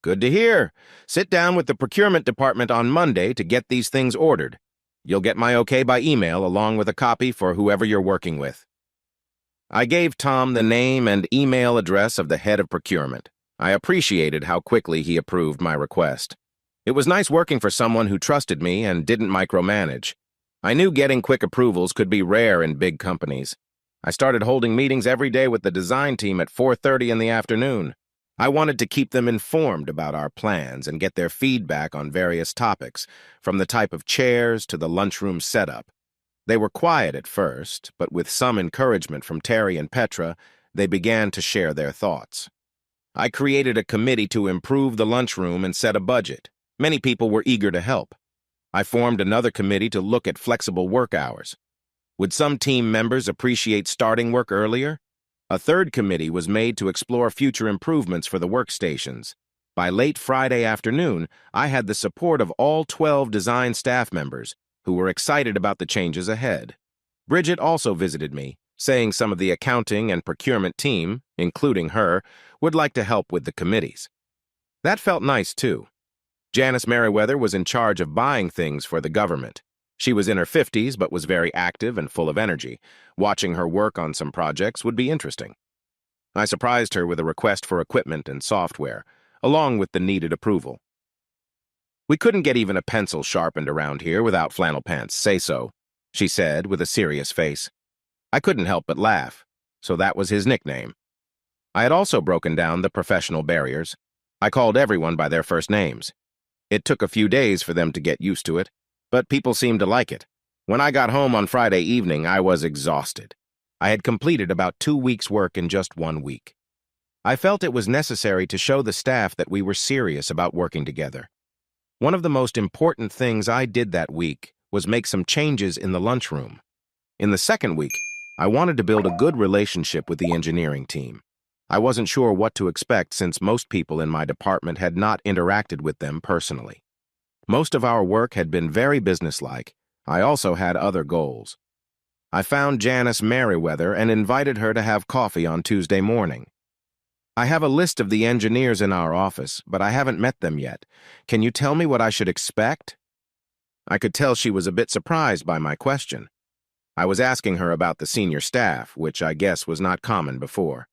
Good to hear. Sit down with the procurement department on Monday to get these things ordered. You'll get my okay by email along with a copy for whoever you're working with. I gave Tom the name and email address of the head of procurement. I appreciated how quickly he approved my request. It was nice working for someone who trusted me and didn't micromanage. I knew getting quick approvals could be rare in big companies. I started holding meetings every day with the design team at 4:30 in the afternoon. I wanted to keep them informed about our plans and get their feedback on various topics, from the type of chairs to the lunchroom setup. They were quiet at first, but with some encouragement from Terry and Petra, they began to share their thoughts. I created a committee to improve the lunchroom and set a budget. Many people were eager to help. I formed another committee to look at flexible work hours. Would some team members appreciate starting work earlier? A third committee was made to explore future improvements for the workstations. By late Friday afternoon, I had the support of all 12 design staff members, who were excited about the changes ahead. Bridget also visited me, saying some of the accounting and procurement team, including her, would like to help with the committees. That felt nice, too. Janice Merriweather was in charge of buying things for the government. She was in her 50s, but was very active and full of energy. Watching her work on some projects would be interesting. I surprised her with a request for equipment and software, along with the needed approval. "We couldn't get even a pencil sharpened around here without flannel pants, say so," she said with a serious face. I couldn't help but laugh, so that was his nickname. I had also broken down the professional barriers. I called everyone by their first names. It took a few days for them to get used to it, but people seemed to like it. When I got home on Friday evening, I was exhausted. I had completed about 2 weeks' work in just 1 week. I felt it was necessary to show the staff that we were serious about working together. One of the most important things I did that week was make some changes in the lunchroom. In the second week, I wanted to build a good relationship with the engineering team. I wasn't sure what to expect since most people in my department had not interacted with them personally. Most of our work had been very businesslike. I also had other goals. I found Janice Merriweather and invited her to have coffee on Tuesday morning. "I have a list of the engineers in our office, but I haven't met them yet. Can you tell me what I should expect?" I could tell she was a bit surprised by my question. I was asking her about the senior staff, which I guess was not common before.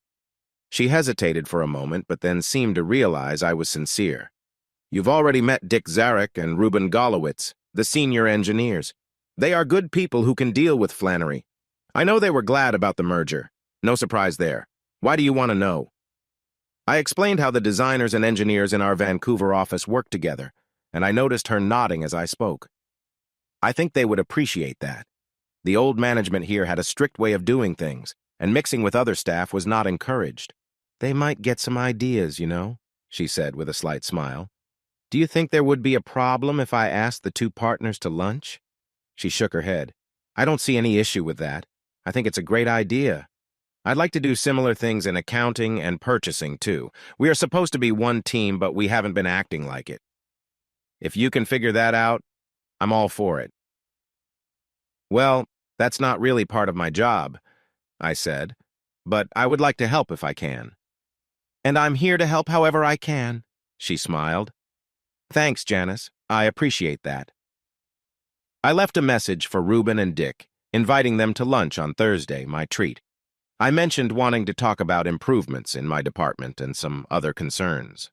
She hesitated for a moment, but then seemed to realize I was sincere. "You've already met Dick Zarek and Ruben Golowitz, the senior engineers. They are good people who can deal with Flannery. I know they were glad about the merger. No surprise there. Why do you want to know?" I explained how the designers and engineers in our Vancouver office work together, and I noticed her nodding as I spoke. "I think they would appreciate that. The old management here had a strict way of doing things, and mixing with other staff was not encouraged. They might get some ideas, you know," she said with a slight smile. "Do you think there would be a problem if I asked the two partners to lunch?" She shook her head. "I don't see any issue with that. I think it's a great idea. I'd like to do similar things in accounting and purchasing, too. We are supposed to be one team, but we haven't been acting like it. If you can figure that out, I'm all for it." "Well, that's not really part of my job," I said, "but I would like to help if I can." "And I'm here to help however I can," she smiled. "Thanks, Janice. I appreciate that." I left a message for Ruben and Dick, inviting them to lunch on Thursday, my treat. I mentioned wanting to talk about improvements in my department and some other concerns.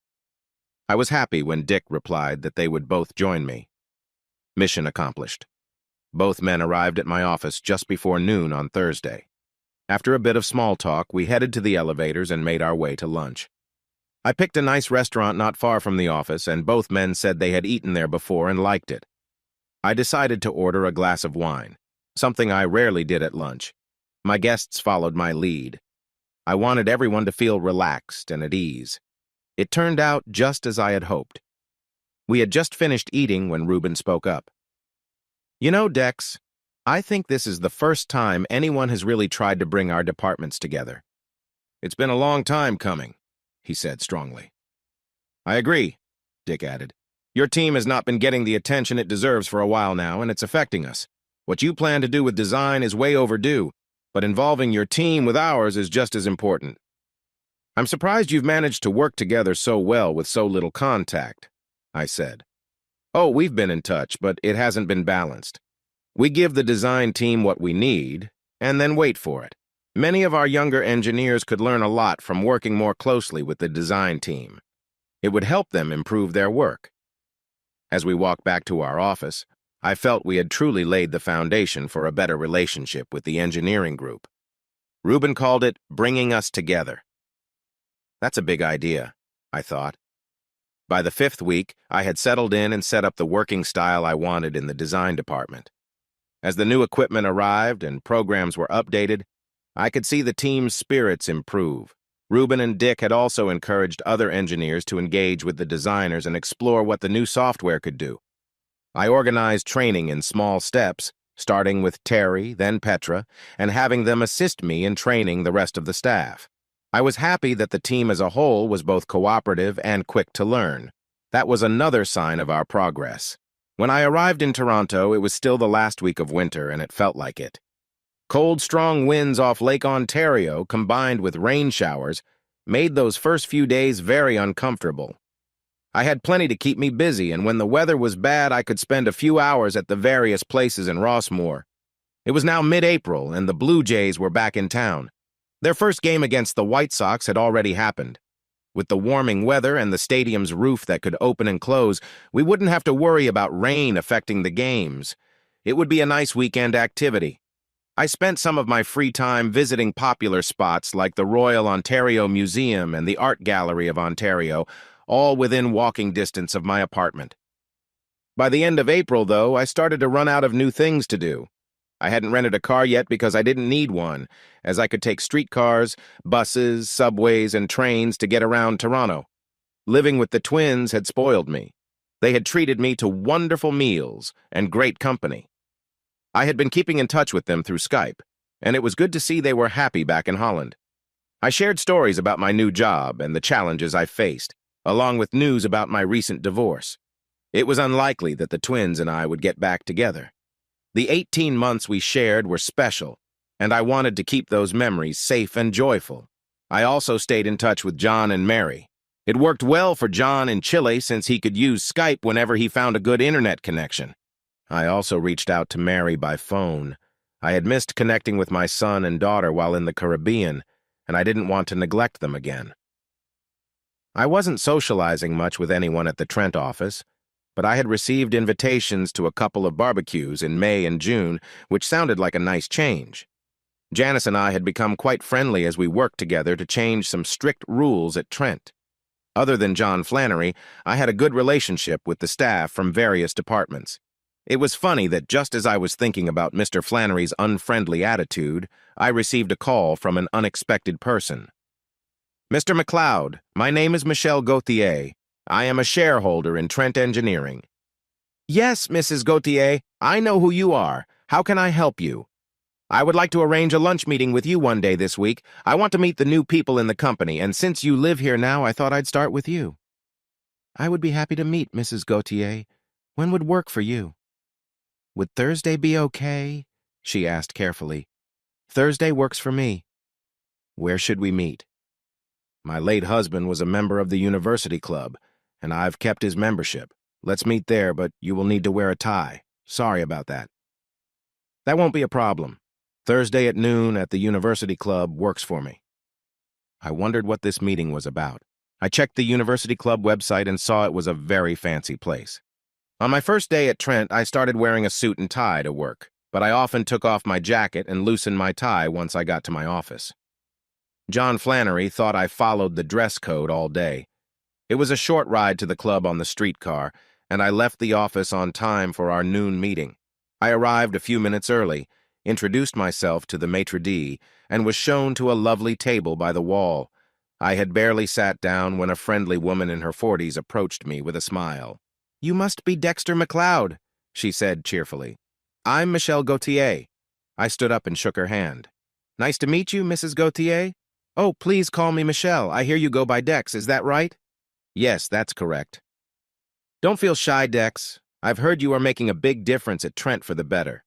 I was happy when Dick replied that they would both join me. Mission accomplished. Both men arrived at my office just before noon on Thursday. After a bit of small talk, we headed to the elevators and made our way to lunch. I picked a nice restaurant not far from the office, and both men said they had eaten there before and liked it. I decided to order a glass of wine, something I rarely did at lunch. My guests followed my lead. I wanted everyone to feel relaxed and at ease. It turned out just as I had hoped. We had just finished eating when Ruben spoke up. "You know, Dex, I think this is the first time anyone has really tried to bring our departments together. It's been a long time coming," he said strongly. "I agree," Dick added. "Your team has not been getting the attention it deserves for a while now, and it's affecting us. What you plan to do with design is way overdue, but involving your team with ours is just as important. I'm surprised you've managed to work together so well with so little contact," I said. "Oh, we've been in touch, but it hasn't been balanced. We give the design team what we need, and then wait for it. Many of our younger engineers could learn a lot from working more closely with the design team. It would help them improve their work." As we walked back to our office, I felt we had truly laid the foundation for a better relationship with the engineering group. Ruben called it bringing us together. That's a big idea, I thought. By the 5th week, I had settled in and set up the working style I wanted in the design department. As the new equipment arrived and programs were updated, I could see the team's spirits improve. Ruben and Dick had also encouraged other engineers to engage with the designers and explore what the new software could do. I organized training in small steps, starting with Terry, then Petra, and having them assist me in training the rest of the staff. I was happy that the team as a whole was both cooperative and quick to learn. That was another sign of our progress. When I arrived in Toronto, it was still the last week of winter, and it felt like it. Cold, strong winds off Lake Ontario, combined with rain showers, made those first few days very uncomfortable. I had plenty to keep me busy, and when the weather was bad, I could spend a few hours at the various places in Rossmore. It was now mid-April, and the Blue Jays were back in town. Their first game against the White Sox had already happened. With the warming weather and the stadium's roof that could open and close, we wouldn't have to worry about rain affecting the games. It would be a nice weekend activity. I spent some of my free time visiting popular spots like the Royal Ontario Museum and the Art Gallery of Ontario, all within walking distance of my apartment. By the end of April, though, I started to run out of new things to do. I hadn't rented a car yet because I didn't need one, as I could take streetcars, buses, subways, and trains to get around Toronto. Living with the twins had spoiled me. They had treated me to wonderful meals and great company. I had been keeping in touch with them through Skype, and it was good to see they were happy back in Holland. I shared stories about my new job and the challenges I faced, along with news about my recent divorce. It was unlikely that the twins and I would get back together. The 18 months we shared were special, and I wanted to keep those memories safe and joyful. I also stayed in touch with John and Mary. It worked well for John in Chile since he could use Skype whenever he found a good internet connection. I also reached out to Mary by phone. I had missed connecting with my son and daughter while in the Caribbean, and I didn't want to neglect them again. I wasn't socializing much with anyone at the Trent office, but I had received invitations to a couple of barbecues in May and June, which sounded like a nice change. Janice and I had become quite friendly as we worked together to change some strict rules at Trent. Other than John Flannery, I had a good relationship with the staff from various departments. It was funny that just as I was thinking about Mr. Flannery's unfriendly attitude, I received a call from an unexpected person. "Mr. McLeod, my name is Michelle Gauthier. I am a shareholder in Trent Engineering." "Yes, Mrs. Gauthier, I know who you are. How can I help you?" "I would like to arrange a lunch meeting with you one day this week. I want to meet the new people in the company, and since you live here now, I thought I'd start with you." "I would be happy to meet Mrs. Gauthier. When would work for you?" "Would Thursday be okay?" she asked carefully. "Thursday works for me." "Where should we meet?" "My late husband was a member of the university club, and I've kept his membership. Let's meet there, but you will need to wear a tie. Sorry about that." "That won't be a problem. Thursday at noon at the university club works for me." I wondered what this meeting was about. I checked the university club website and saw it was a very fancy place. On my first day at Trent, I started wearing a suit and tie to work, but I often took off my jacket and loosened my tie once I got to my office. John Flannery thought I followed the dress code all day. It was a short ride to the club on the streetcar, and I left the office on time for our noon meeting. I arrived a few minutes early, introduced myself to the maitre d', and was shown to a lovely table by the wall. I had barely sat down when a friendly woman in her 40s approached me with a smile. "You must be Dexter McLeod," she said cheerfully. "I'm Michelle Gauthier." I stood up and shook her hand. "Nice to meet you, Mrs. Gauthier." "Oh, please call me Michelle. I hear you go by Dex, is that right?" "Yes, that's correct." "Don't feel shy, Dex. I've heard you are making a big difference at Trent for the better."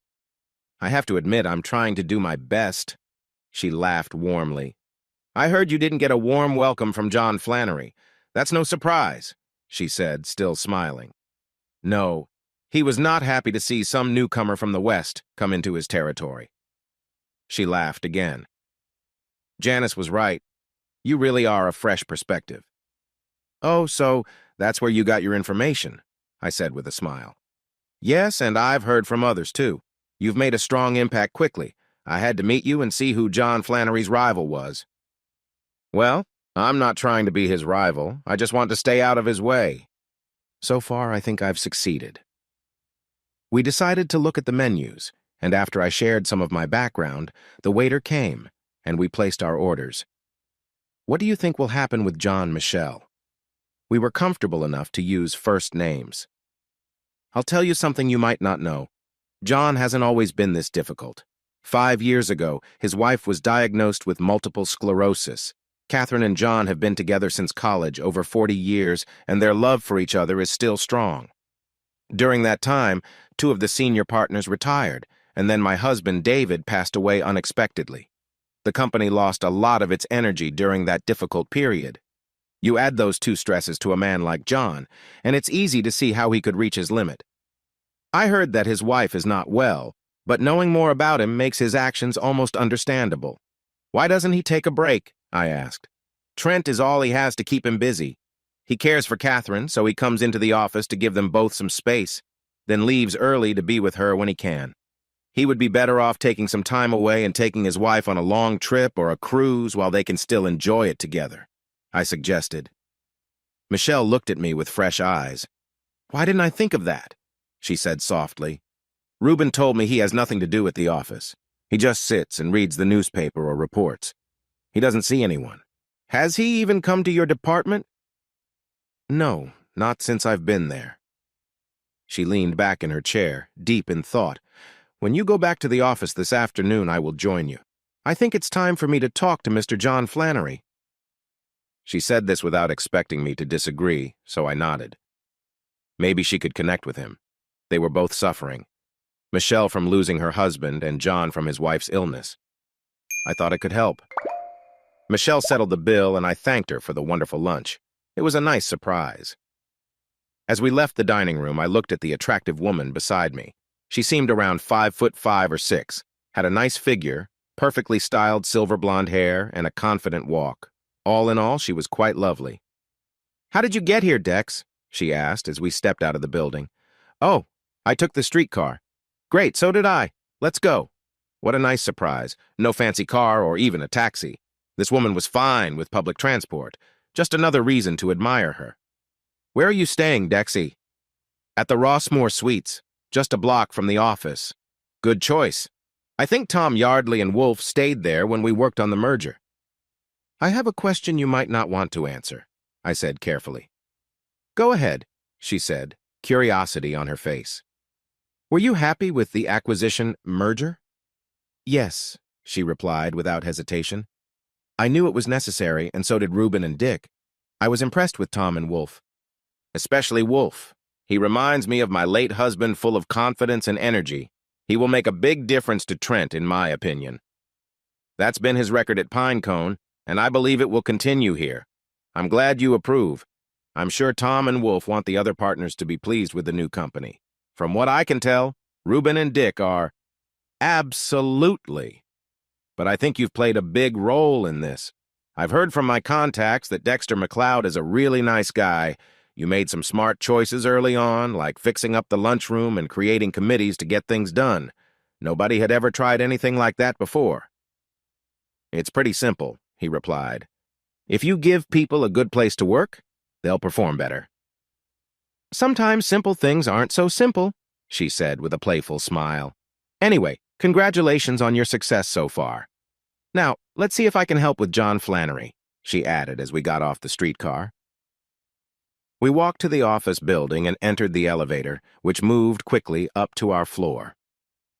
"I have to admit I'm trying to do my best." She laughed warmly. "I heard you didn't get a warm welcome from John Flannery. That's no surprise," she said, still smiling. "No, he was not happy to see some newcomer from the West come into his territory." She laughed again. "Janice was right. You really are a fresh perspective." "Oh, so that's where you got your information," I said with a smile. "Yes, and I've heard from others, too. You've made a strong impact quickly. I had to meet you and see who John Flannery's rival was." "Well, I'm not trying to be his rival. I just want to stay out of his way." So far, I think I've succeeded. We decided to look at the menus, and after I shared some of my background, the waiter came, and we placed our orders. "What do you think will happen with John Michelle?" We were comfortable enough to use first names. "I'll tell you something you might not know. John hasn't always been this difficult. 5 years ago, his wife was diagnosed with multiple sclerosis. Catherine and John have been together since college, over 40 years, and their love for each other is still strong. During that time, 2 of the senior partners retired, and then my husband, David, passed away unexpectedly. The company lost a lot of its energy during that difficult period. You add those 2 stresses to a man like John, and it's easy to see how he could reach his limit. I heard that his wife is not well, but knowing more about him makes his actions almost understandable. Why doesn't he take a break? I asked. Trent is all he has to keep him busy. He cares for Catherine, so he comes into the office to give them both some space, then leaves early to be with her when he can. He would be better off taking some time away and taking his wife on a long trip or a cruise while they can still enjoy it together, I suggested. Michelle looked at me with fresh eyes. Why didn't I think of that? She said softly. Reuben told me he has nothing to do at the office. He just sits and reads the newspaper or reports. He doesn't see anyone. Has he even come to your department? No, not since I've been there. She leaned back in her chair, deep in thought. When you go back to the office this afternoon, I will join you. I think it's time for me to talk to Mr. John Flannery. She said this without expecting me to disagree, so I nodded. Maybe she could connect with him. They were both suffering. Michelle from losing her husband and John from his wife's illness. I thought it could help. Michelle settled the bill, and I thanked her for the wonderful lunch. It was a nice surprise. As we left the dining room, I looked at the attractive woman beside me. She seemed around 5'5" or 6, had a nice figure, perfectly styled silver blonde hair, and a confident walk. All in all, she was quite lovely. How did you get here, Dex? She asked as we stepped out of the building. Oh, I took the streetcar. Great, so did I. Let's go. What a nice surprise. No fancy car or even a taxi. This woman was fine with public transport. Just another reason to admire her. Where are you staying, Dexy? At the Rossmore Suites, just a block from the office. Good choice. I think Tom Yardley and Wolf stayed there when we worked on the merger. I have a question you might not want to answer, I said carefully. Go ahead, she said, curiosity on her face. Were you happy with the acquisition merger? Yes, she replied without hesitation. I knew it was necessary, and so did Reuben and Dick. I was impressed with Tom and Wolf. Especially Wolf. He reminds me of my late husband, full of confidence and energy. He will make a big difference to Trent, in my opinion. That's been his record at Pinecone, and I believe it will continue here. I'm glad you approve. I'm sure Tom and Wolf want the other partners to be pleased with the new company. From what I can tell, Reuben and Dick are absolutely. But I think you've played a big role in this. I've heard from my contacts that Dexter McLeod is a really nice guy. You made some smart choices early on, like fixing up the lunchroom and creating committees to get things done. Nobody had ever tried anything like that before. It's pretty simple, he replied. If you give people a good place to work, they'll perform better. Sometimes simple things aren't so simple, she said with a playful smile. Anyway, congratulations on your success so far. Now, let's see if I can help with John Flannery, she added as we got off the streetcar. We walked to the office building and entered the elevator, which moved quickly up to our floor.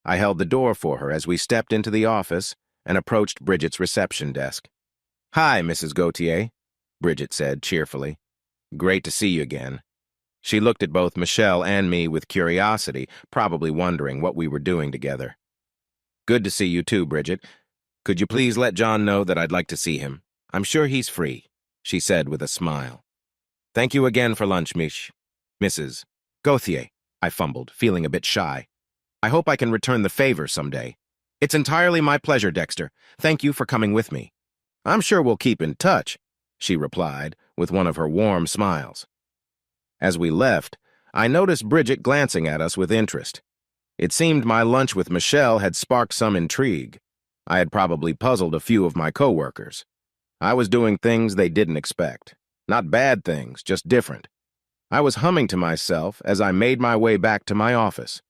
I held the door for her as we stepped into the office and approached Bridget's reception desk. Hi, Mrs. Gauthier, Bridget said cheerfully. Great to see you again. She looked at both Michelle and me with curiosity, probably wondering what we were doing together. Good to see you too, Bridget. Could you please let John know that I'd like to see him? I'm sure he's free, she said with a smile. Thank you again for lunch, Mrs. Gauthier, I fumbled, feeling a bit shy. I hope I can return the favor someday. It's entirely my pleasure, Dexter. Thank you for coming with me. I'm sure we'll keep in touch, she replied, with one of her warm smiles. As we left, I noticed Bridget glancing at us with interest. It seemed my lunch with Michelle had sparked some intrigue. I had probably puzzled a few of my coworkers. I was doing things they didn't expect. Not bad things, just different. I was humming to myself as I made my way back to my office.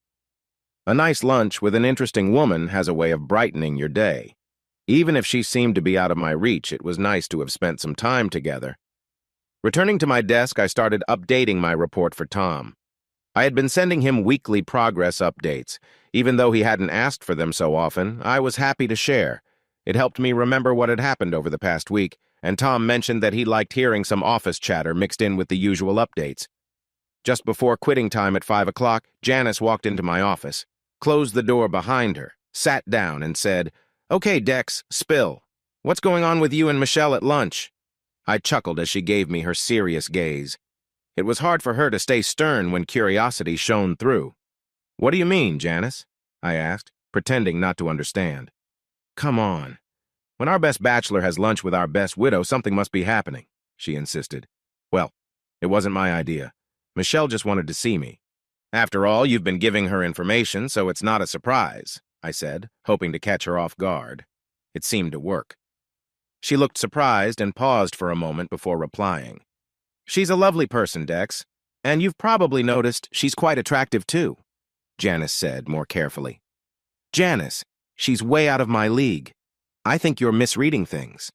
A nice lunch with an interesting woman has a way of brightening your day. Even if she seemed to be out of my reach, it was nice to have spent some time together. Returning to my desk, I started updating my report for Tom. I had been sending him weekly progress updates. Even though he hadn't asked for them so often, I was happy to share. It helped me remember what had happened over the past week, and Tom mentioned that he liked hearing some office chatter mixed in with the usual updates. Just before quitting time at 5 o'clock, Janice walked into my office, closed the door behind her, sat down, and said, "Okay, Dex, spill. What's going on with you and Michelle at lunch?" I chuckled as she gave me her serious gaze. It was hard for her to stay stern when curiosity shone through. "What do you mean, Janice?" I asked, pretending not to understand. "Come on. When our best bachelor has lunch with our best widow, something must be happening, she insisted. Well, it wasn't my idea. Michelle just wanted to see me. After all, you've been giving her information, so it's not a surprise, I said, hoping to catch her off guard. It seemed to work. She looked surprised and paused for a moment before replying. She's a lovely person, Dex, and you've probably noticed she's quite attractive too, Janice said more carefully. Janice, she's way out of my league. I think you're misreading things.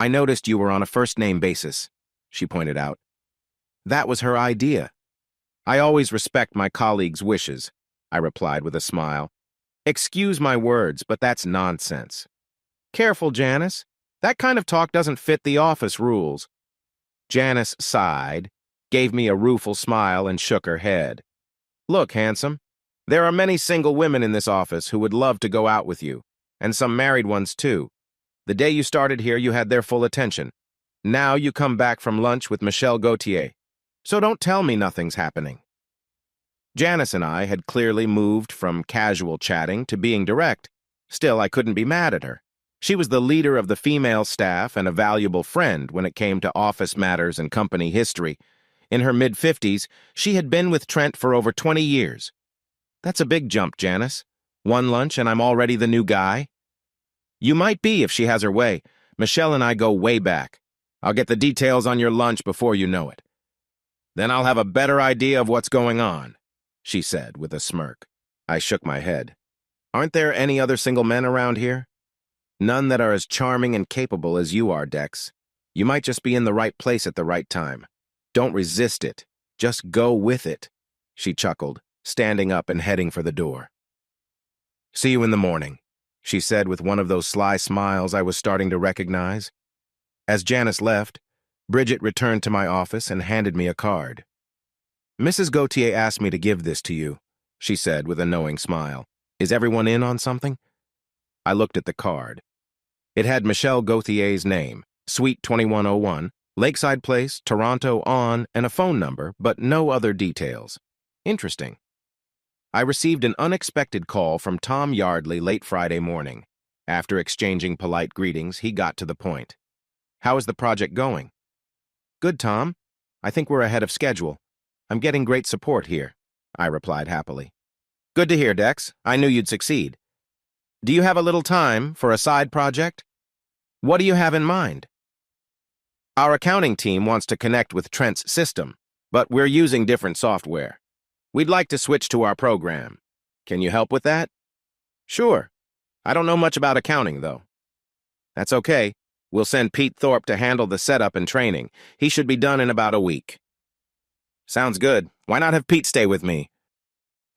I noticed you were on a first-name basis, she pointed out. That was her idea. I always respect my colleagues' wishes, I replied with a smile. Excuse my words, but that's nonsense. Careful, Janice. That kind of talk doesn't fit the office rules. Janice sighed, gave me a rueful smile, and shook her head. Look, handsome, there are many single women in this office who would love to go out with you, and some married ones too. The day you started here, you had their full attention. Now you come back from lunch with Michelle Gauthier. So don't tell me nothing's happening. Janice and I had clearly moved from casual chatting to being direct. Still, I couldn't be mad at her. She was the leader of the female staff and a valuable friend when it came to office matters and company history. In her mid-50s, she had been with Trent for over 20 years. That's a big jump, Janice. One lunch and I'm already the new guy? You might be if she has her way. Michelle and I go way back. I'll get the details on your lunch before you know it. Then I'll have a better idea of what's going on, she said with a smirk. I shook my head. Aren't there any other single men around here? None that are as charming and capable as you are, Dex. You might just be in the right place at the right time. Don't resist it. Just go with it, she chuckled, standing up and heading for the door. See you in the morning, she said with one of those sly smiles I was starting to recognize. As Janice left, Bridget returned to my office and handed me a card. Mrs. Gauthier asked me to give this to you, she said with a knowing smile. Is everyone in on something? I looked at the card. It had Michelle Gauthier's name, Suite 2101, Lakeside Place, Toronto on, and a phone number, but no other details. Interesting. I received an unexpected call from Tom Yardley late Friday morning. After exchanging polite greetings, he got to the point. How is the project going? Good, Tom. I think we're ahead of schedule. I'm getting great support here, I replied happily. Good to hear, Dex. I knew you'd succeed. Do you have a little time for a side project? What do you have in mind? Our accounting team wants to connect with Trent's system, but we're using different software. We'd like to switch to our program. Can you help with that? Sure. I don't know much about accounting, though. That's okay. We'll send Pete Thorpe to handle the setup and training. He should be done in about a week. Sounds good. Why not have Pete stay with me?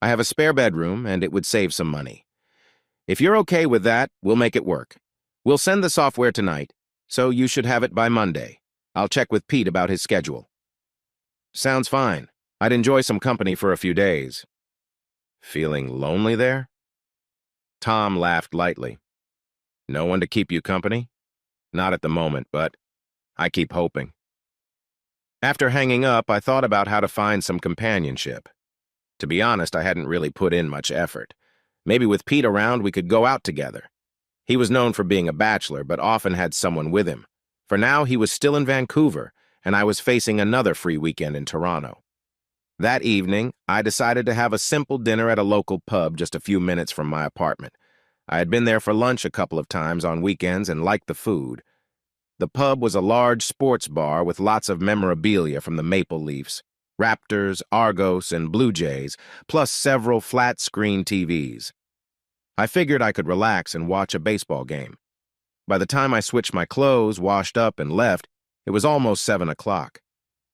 I have a spare bedroom, and it would save some money. If you're okay with that, we'll make it work. We'll send the software tonight, so you should have it by Monday. I'll check with Pete about his schedule. Sounds fine. I'd enjoy some company for a few days. Feeling lonely there? Tom laughed lightly. No one to keep you company? Not at the moment, but I keep hoping. After hanging up, I thought about how to find some companionship. To be honest, I hadn't really put in much effort. Maybe with Pete around, we could go out together. He was known for being a bachelor, but often had someone with him. For now, he was still in Vancouver, and I was facing another free weekend in Toronto. That evening, I decided to have a simple dinner at a local pub just a few minutes from my apartment. I had been there for lunch a couple of times on weekends and liked the food. The pub was a large sports bar with lots of memorabilia from the Maple Leafs, Raptors, Argos, and Blue Jays, plus several flat-screen TVs. I figured I could relax and watch a baseball game. By the time I switched my clothes, washed up, and left, it was almost 7 o'clock.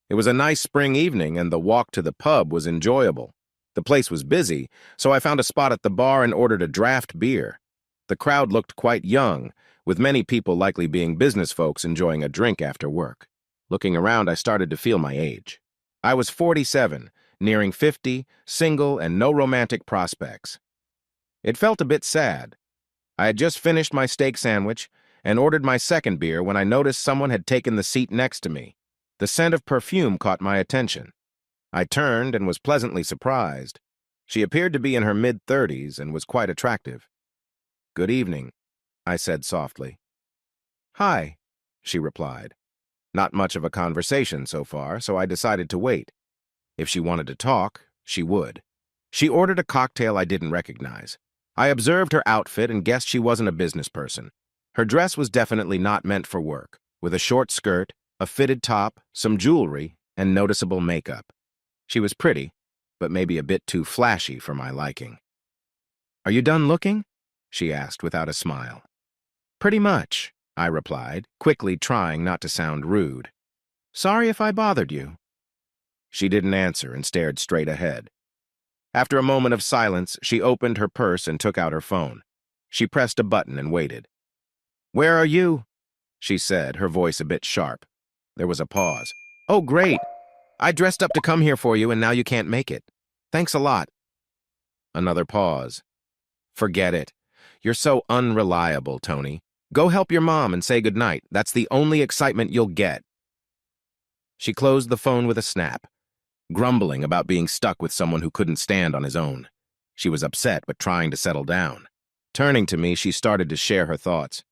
It was a nice spring evening, and the walk to the pub was enjoyable. The place was busy, so I found a spot at the bar and ordered a draft beer. The crowd looked quite young, with many people likely being business folks enjoying a drink after work. Looking around, I started to feel my age. I was 47, nearing 50, single, and no romantic prospects. It felt a bit sad. I had just finished my steak sandwich and ordered my second beer when I noticed someone had taken the seat next to me. The scent of perfume caught my attention. I turned and was pleasantly surprised. She appeared to be in her mid-30s and was quite attractive. Good evening, I said softly. Hi, she replied. Not much of a conversation so far, so I decided to wait. If she wanted to talk, she would. She ordered a cocktail I didn't recognize. I observed her outfit and guessed she wasn't a business person. Her dress was definitely not meant for work, with a short skirt, a fitted top, some jewelry, and noticeable makeup. She was pretty, but maybe a bit too flashy for my liking. Are you done looking? She asked without a smile. Pretty much, I replied, quickly trying not to sound rude. Sorry if I bothered you. She didn't answer and stared straight ahead. After a moment of silence, she opened her purse and took out her phone. She pressed a button and waited. Where are you? She said, her voice a bit sharp. There was a pause. Oh, great. I dressed up to come here for you and now you can't make it. Thanks a lot. Another pause. Forget it. You're so unreliable, Tony. Go help your mom and say goodnight. That's the only excitement you'll get. She closed the phone with a snap, grumbling about being stuck with someone who couldn't stand on his own. She was upset but trying to settle down. Turning to me, she started to share her thoughts.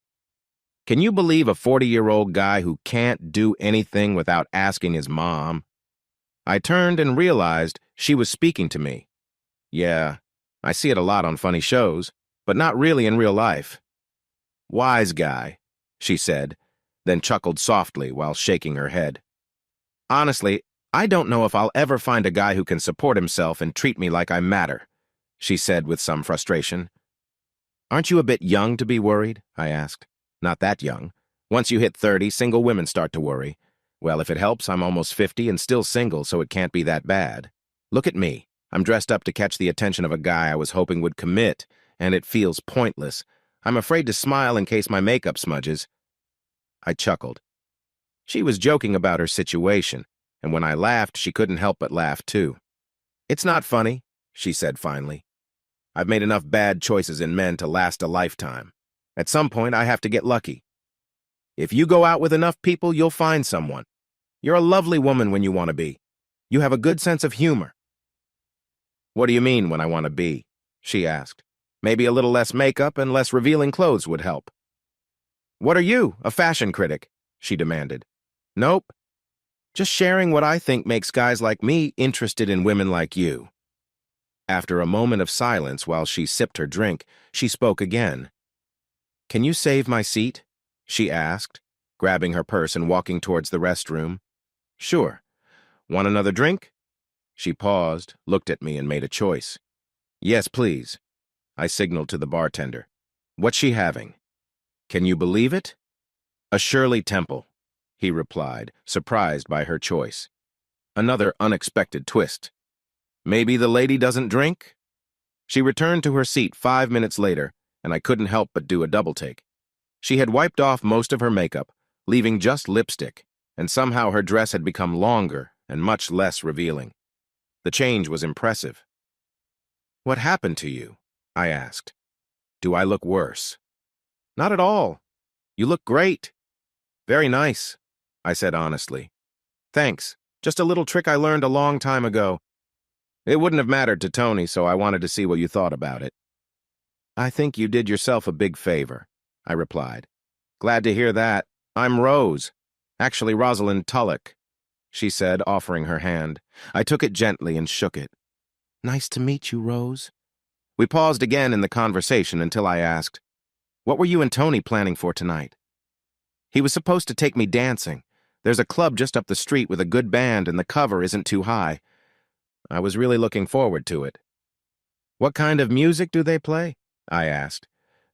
Can you believe a 40-year-old guy who can't do anything without asking his mom? I turned and realized she was speaking to me. Yeah, I see it a lot on funny shows, but not really in real life. Wise guy, she said, then chuckled softly while shaking her head. Honestly, I don't know if I'll ever find a guy who can support himself and treat me like I matter, she said with some frustration. Aren't you a bit young to be worried? I asked. Not that young. Once you hit 30, single women start to worry. Well, if it helps, I'm almost 50 and still single, so it can't be that bad. Look at me. I'm dressed up to catch the attention of a guy I was hoping would commit, and it feels pointless. I'm afraid to smile in case my makeup smudges. I chuckled. She was joking about her situation, and when I laughed, she couldn't help but laugh too. It's not funny, she said finally. I've made enough bad choices in men to last a lifetime. At some point, I have to get lucky. If you go out with enough people, you'll find someone. You're a lovely woman when you want to be. You have a good sense of humor. What do you mean when I want to be? She asked. Maybe a little less makeup and less revealing clothes would help. What are you, a fashion critic? She demanded. Nope. Just sharing what I think makes guys like me interested in women like you. After a moment of silence while she sipped her drink, she spoke again. Can you save my seat? She asked, grabbing her purse and walking towards the restroom. Sure. Want another drink? She paused, looked at me, and made a choice. Yes, please. I signaled to the bartender. What's she having? Can you believe it? A Shirley Temple, he replied, surprised by her choice. Another unexpected twist. Maybe the lady doesn't drink? She returned to her seat 5 minutes later, and I couldn't help but do a double-take. She had wiped off most of her makeup, leaving just lipstick, and somehow her dress had become longer and much less revealing. The change was impressive. What happened to you? I asked. Do I look worse? Not at all. You look great. Very nice, I said honestly. Thanks. Just a little trick I learned a long time ago. It wouldn't have mattered to Tony, so I wanted to see what you thought about it. I think you did yourself a big favor, I replied. Glad to hear that. I'm Rose. Actually, Rosalind Tulloch, she said, offering her hand. I took it gently and shook it. Nice to meet you, Rose. We paused again in the conversation until I asked, what were you and Tony planning for tonight? He was supposed to take me dancing. There's a club just up the street with a good band and the cover isn't too high. I was really looking forward to it. What kind of music do they play? I asked.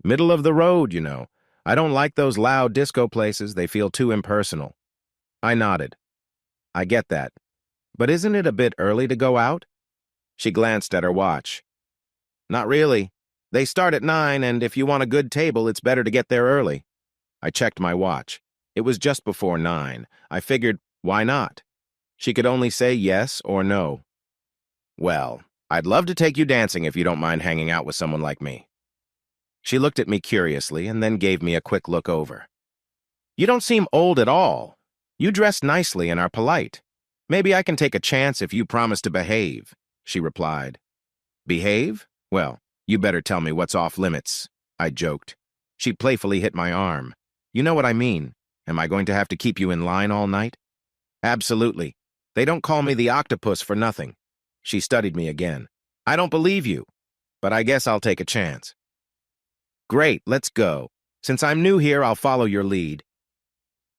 Middle of the road, you know. I don't like those loud disco places. They feel too impersonal. I nodded. I get that. But isn't it a bit early to go out? She glanced at her watch. Not really. They start at 9, and if you want a good table, it's better to get there early. I checked my watch. It was just before 9. I figured, why not? She could only say yes or no. Well, I'd love to take you dancing if you don't mind hanging out with someone like me. She looked at me curiously and then gave me a quick look over. You don't seem old at all. You dress nicely and are polite. Maybe I can take a chance if you promise to behave, she replied. Behave? Well, you better tell me what's off limits, I joked. She playfully hit my arm. You know what I mean. Am I going to have to keep you in line all night? Absolutely. They don't call me the octopus for nothing. She studied me again. I don't believe you, but I guess I'll take a chance. Great, let's go. Since I'm new here, I'll follow your lead.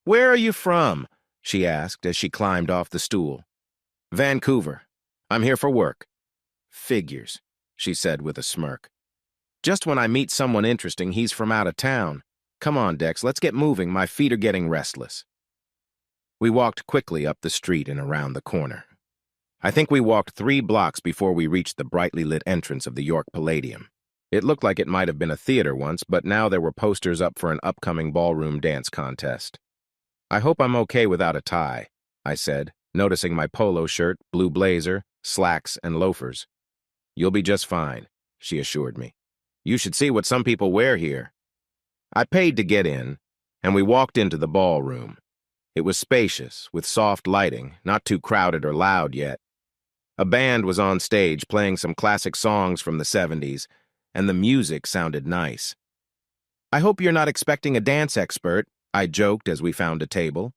Where are you from? She asked as she climbed off the stool. Vancouver. I'm here for work. Figures, she said with a smirk. Just when I meet someone interesting, he's from out of town. Come on, Dex, let's get moving. My feet are getting restless. We walked quickly up the street and around the corner. I think we walked 3 blocks before we reached the brightly lit entrance of the York Palladium. It looked like it might have been a theater once, but now there were posters up for an upcoming ballroom dance contest. I hope I'm okay without a tie, I said, noticing my polo shirt, blue blazer, slacks, and loafers. You'll be just fine, she assured me. You should see what some people wear here. I paid to get in, and we walked into the ballroom. It was spacious, with soft lighting, not too crowded or loud yet. A band was on stage playing some classic songs from the 70s, and the music sounded nice. I hope you're not expecting a dance expert, I joked as we found a table.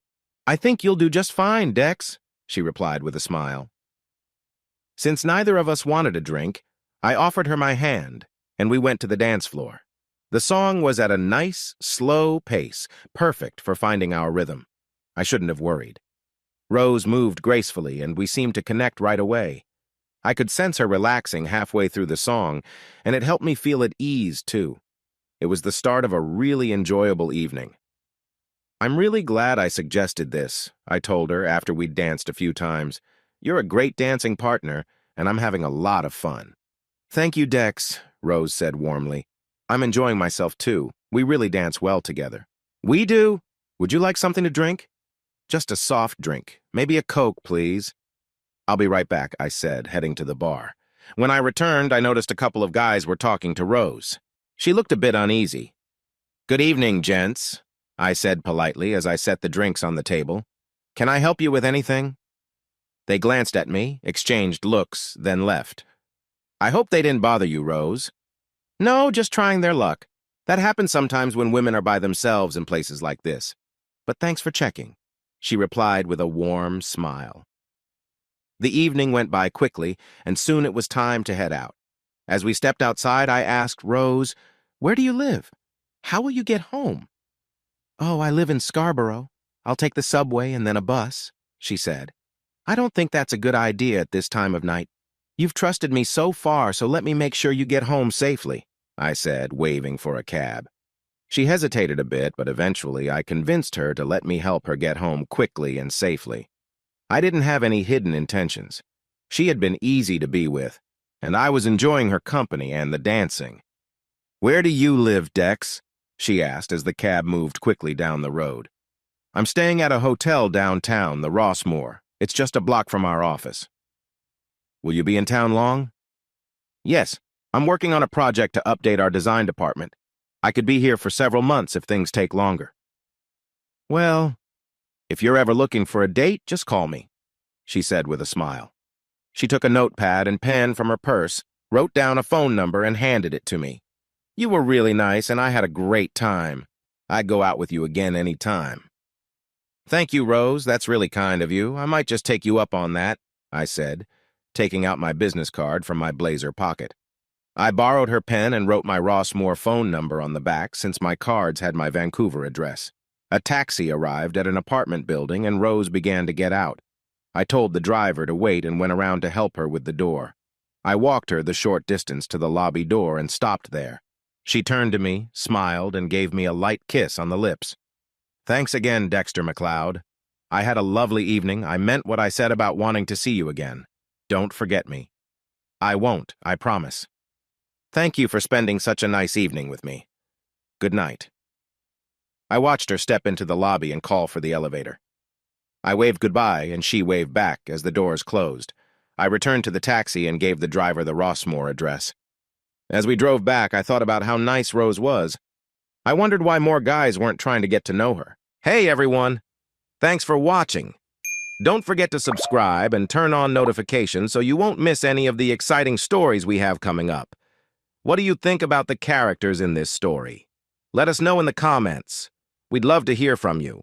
I think you'll do just fine, Dex, she replied with a smile. Since neither of us wanted a drink, I offered her my hand, and we went to the dance floor. The song was at a nice, slow pace, perfect for finding our rhythm. I shouldn't have worried. Rose moved gracefully, and we seemed to connect right away. I could sense her relaxing halfway through the song, and it helped me feel at ease, too. It was the start of a really enjoyable evening. I'm really glad I suggested this, I told her after we'd danced a few times. You're a great dancing partner, and I'm having a lot of fun. Thank you, Dex, Rose said warmly. I'm enjoying myself, too. We really dance well together. We do? Would you like something to drink? Just a soft drink. Maybe a Coke, please. I'll be right back, I said, heading to the bar. When I returned, I noticed a couple of guys were talking to Rose. She looked a bit uneasy. Good evening, gents, I said politely as I set the drinks on the table. Can I help you with anything? They glanced at me, exchanged looks, then left. I hope they didn't bother you, Rose. No, just trying their luck. That happens sometimes when women are by themselves in places like this. But thanks for checking, she replied with a warm smile. The evening went by quickly, and soon it was time to head out. As we stepped outside, I asked Rose, "Where do you live? How will you get home?" "Oh, I live in Scarborough. I'll take the subway and then a bus," she said. "I don't think that's a good idea at this time of night. You've trusted me so far, so let me make sure you get home safely," I said, waving for a cab. She hesitated a bit, but eventually I convinced her to let me help her get home quickly and safely. I didn't have any hidden intentions. She had been easy to be with, and I was enjoying her company and the dancing. "Where do you live, Dex?" she asked as the cab moved quickly down the road. "I'm staying at a hotel downtown, the Rossmore. It's just a block from our office." "Will you be in town long?" "Yes, I'm working on a project to update our design department. I could be here for several months if things take longer." "Well, if you're ever looking for a date, just call me," she said with a smile. She took a notepad and pen from her purse, wrote down a phone number, and handed it to me. "You were really nice, and I had a great time. I'd go out with you again any time." "Thank you, Rose. That's really kind of you. I might just take you up on that," I said, taking out my business card from my blazer pocket. I borrowed her pen and wrote my Rossmore phone number on the back since my cards had my Vancouver address. A taxi arrived at an apartment building and Rose began to get out. I told the driver to wait and went around to help her with the door. I walked her the short distance to the lobby door and stopped there. She turned to me, smiled, and gave me a light kiss on the lips. "Thanks again, Dexter McLeod. I had a lovely evening. I meant what I said about wanting to see you again. Don't forget me." "I won't, I promise." "Thank you for spending such a nice evening with me. Good night." I watched her step into the lobby and call for the elevator. I waved goodbye, and she waved back as the doors closed. I returned to the taxi and gave the driver the Rossmore address. As we drove back, I thought about how nice Rose was. I wondered why more guys weren't trying to get to know her. Hey, everyone! Thanks for watching. Don't forget to subscribe and turn on notifications so you won't miss any of the exciting stories we have coming up. What do you think about the characters in this story? Let us know in the comments. We'd love to hear from you.